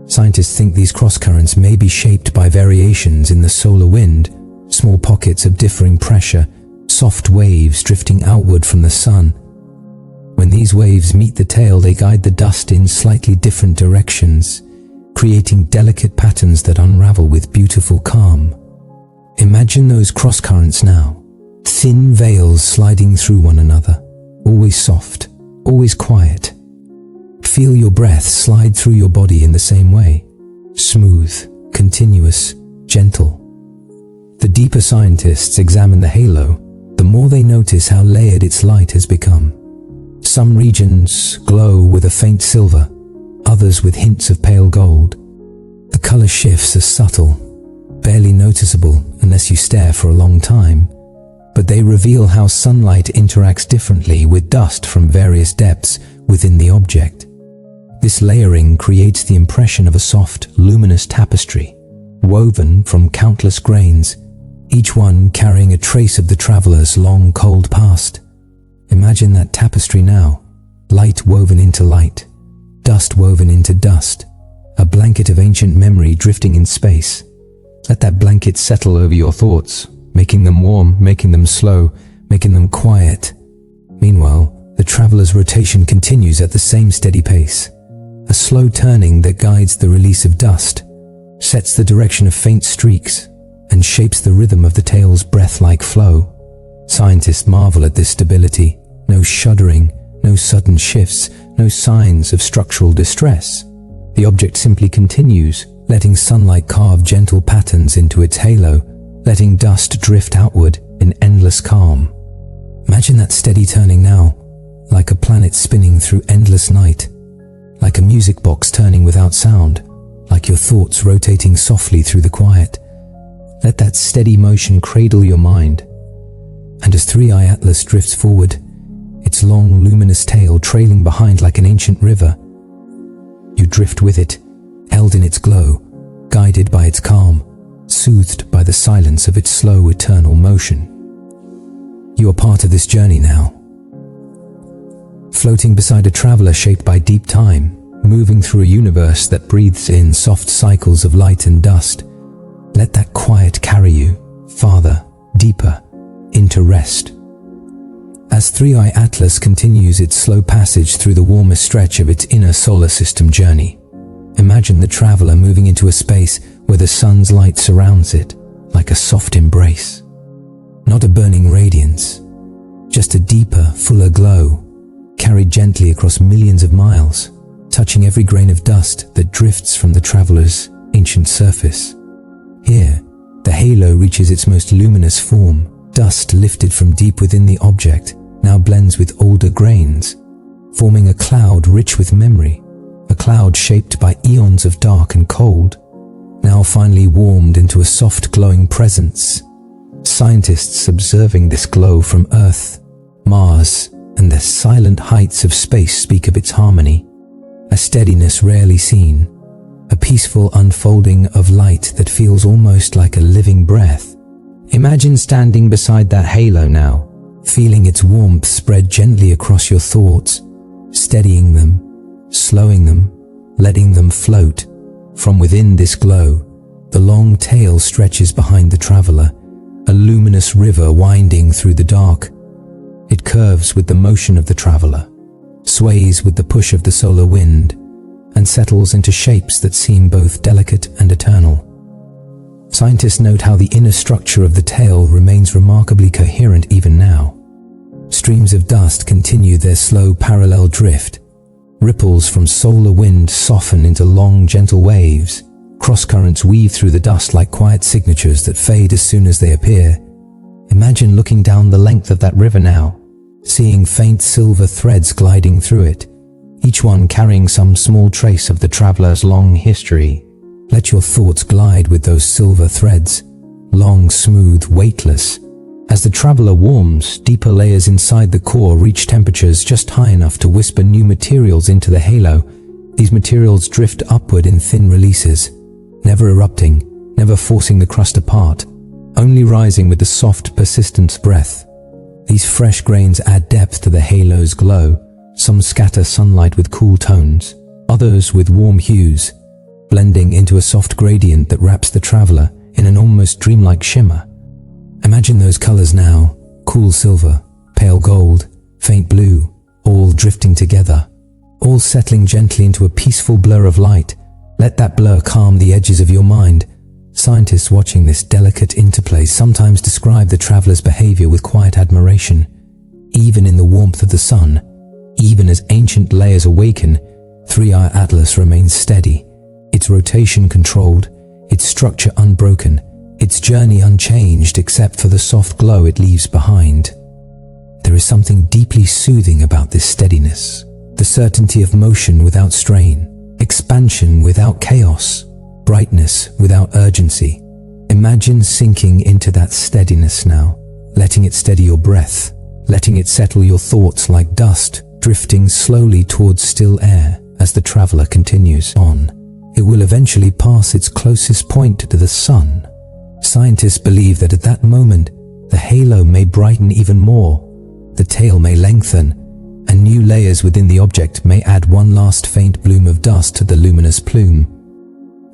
Scientists think these cross-currents may be shaped by variations in the solar wind, small pockets of differing pressure, soft waves drifting outward from the sun. When these waves meet the tail, they guide the dust in slightly different directions, creating delicate patterns that unravel with beautiful calm. Imagine those cross-currents now, thin veils sliding through one another, always soft, always quiet. Feel your breath slide through your body in the same way, smooth, continuous, gentle. The deeper scientists examine the halo, the more they notice how layered its light has become. Some regions glow with a faint silver, others with hints of pale gold. The color shifts are subtle, barely noticeable unless you stare for a long time, but they reveal how sunlight interacts differently with dust from various depths within the object. This layering creates the impression of a soft, luminous tapestry, woven from countless grains, each one carrying a trace of the traveler's long, cold past. Imagine that tapestry now, light woven into light, dust woven into dust, a blanket of ancient memory drifting in space. Let that blanket settle over your thoughts, making them warm, making them slow, making them quiet. Meanwhile, the traveler's rotation continues at the same steady pace, a slow turning that guides the release of dust, sets the direction of faint streaks, and shapes the rhythm of the tail's breath-like flow. Scientists marvel at this stability. No shuddering, no sudden shifts, no signs of structural distress. The object simply continues, letting sunlight carve gentle patterns into its halo, letting dust drift outward in endless calm. Imagine that steady turning now, like a planet spinning through endless night, like a music box turning without sound, like your thoughts rotating softly through the quiet. Let that steady motion cradle your mind. And as 3i Atlas drifts forward, its long, luminous tail trailing behind like an ancient river, you drift with it, held in its glow, guided by its calm, soothed by the silence of its slow, eternal motion. You are part of this journey now, floating beside a traveler shaped by deep time, moving through a universe that breathes in soft cycles of light and dust. Let that quiet carry you farther, deeper, into rest. As 3i Atlas continues its slow passage through the warmest stretch of its inner solar system journey, imagine the traveler moving into a space where the sun's light surrounds it like a soft embrace. Not a burning radiance, just a deeper, fuller glow, carried gently across millions of miles, touching every grain of dust that drifts from the traveler's ancient surface. Here, the halo reaches its most luminous form. Dust lifted from deep within the object now blends with older grains, forming a cloud rich with memory, a cloud shaped by eons of dark and cold, now finally warmed into a soft glowing presence. Scientists observing this glow from Earth, Mars, and the silent heights of space speak of its harmony, a steadiness rarely seen, a peaceful unfolding of light that feels almost like a living breath. Imagine standing beside that halo now, feeling its warmth spread gently across your thoughts, steadying them, slowing them, letting them float. From within this glow, the long tail stretches behind the traveler, a luminous river winding through the dark. It curves with the motion of the traveler, sways with the push of the solar wind, and settles into shapes that seem both delicate and eternal. Scientists note how the inner structure of the tail remains remarkably coherent even now. Streams of dust continue their slow parallel drift. Ripples from solar wind soften into long, gentle waves. Cross-currents weave through the dust like quiet signatures that fade as soon as they appear. Imagine looking down the length of that river now, seeing faint silver threads gliding through it, each one carrying some small trace of the traveler's long history. Let your thoughts glide with those silver threads, long, smooth, weightless. As the traveler warms, deeper layers inside the core reach temperatures just high enough to whisper new materials into the halo. These materials drift upward in thin releases, never erupting, never forcing the crust apart, only rising with the soft, persistent breath. These fresh grains add depth to the halo's glow. Some scatter sunlight with cool tones, others with warm hues, blending into a soft gradient that wraps the traveler in an almost dreamlike shimmer. Imagine those colors now, cool silver, pale gold, faint blue, all drifting together, all settling gently into a peaceful blur of light. Let that blur calm the edges of your mind. Scientists watching this delicate interplay sometimes describe the traveler's behavior with quiet admiration. Even in the warmth of the sun, even as ancient layers awaken, 3i Atlas remains steady, its rotation controlled, its structure unbroken, its journey unchanged except for the soft glow it leaves behind. There is something deeply soothing about this steadiness, the certainty of motion without strain, expansion without chaos, brightness without urgency. Imagine sinking into that steadiness now, letting it steady your breath, letting it settle your thoughts like dust, drifting slowly towards still air as the traveler continues on. It will eventually pass its closest point to the sun. Scientists believe that at that moment, the halo may brighten even more, the tail may lengthen, and new layers within the object may add one last faint bloom of dust to the luminous plume.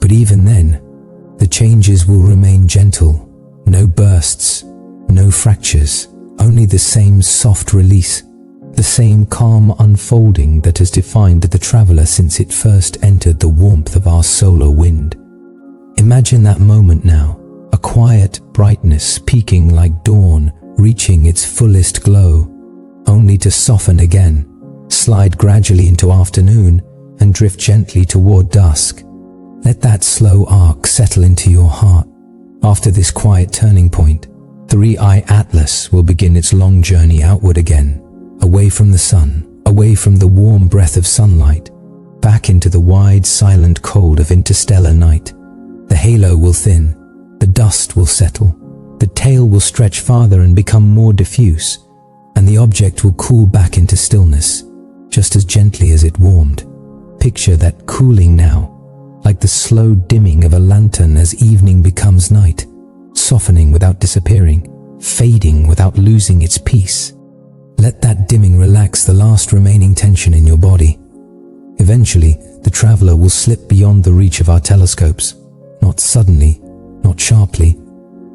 But even then, the changes will remain gentle. No bursts, no fractures, only the same soft release, the same calm unfolding that has defined the traveler since it first entered the warmth of our solar wind. Imagine that moment now, a quiet brightness peaking like dawn, reaching its fullest glow, only to soften again, slide gradually into afternoon, and drift gently toward dusk. Let that slow arc settle into your heart. After this quiet turning point, 3i Atlas will begin its long journey outward again, away from the sun, away from the warm breath of sunlight, back into the wide, silent cold of interstellar night. The halo will thin, the dust will settle, the tail will stretch farther and become more diffuse, and the object will cool back into stillness, just as gently as it warmed. Picture that cooling now, like the slow dimming of a lantern as evening becomes night, softening without disappearing, fading without losing its peace. Let that dimming relax the last remaining tension in your body. Eventually, the traveler will slip beyond the reach of our telescopes, not suddenly, not sharply,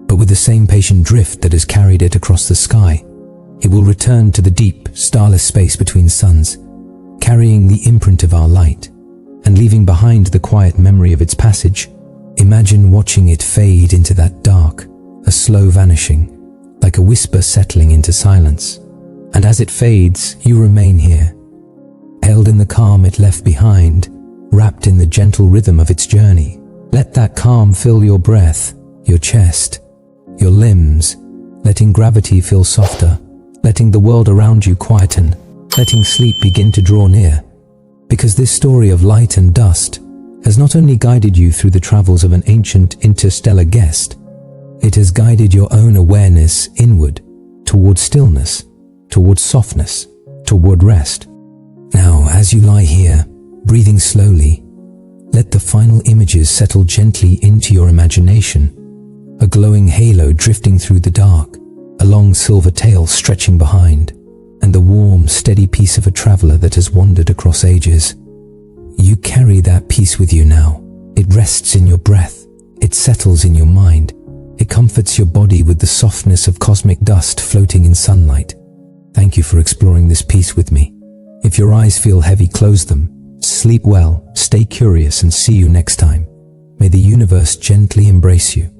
but with the same patient drift that has carried it across the sky. It will return to the deep, starless space between suns, carrying the imprint of our light, and leaving behind the quiet memory of its passage. Imagine watching it fade into that dark, a slow vanishing, like a whisper settling into silence. And as it fades, you remain here, held in the calm it left behind, wrapped in the gentle rhythm of its journey. Let that calm fill your breath, your chest, your limbs, letting gravity feel softer, letting the world around you quieten, letting sleep begin to draw near. Because this story of light and dust has not only guided you through the travels of an ancient interstellar guest, it has guided your own awareness inward, toward stillness, toward softness, toward rest. Now, as you lie here, breathing slowly, let the final images settle gently into your imagination. A glowing halo drifting through the dark, a long silver tail stretching behind, and the warm, steady peace of a traveler that has wandered across ages. You carry that peace with you now. It rests in your breath. It settles in your mind. It comforts your body with the softness of cosmic dust floating in sunlight. Thank you for exploring this peace with me. If your eyes feel heavy, close them. Sleep well, stay curious, and see you next time. May the universe gently embrace you.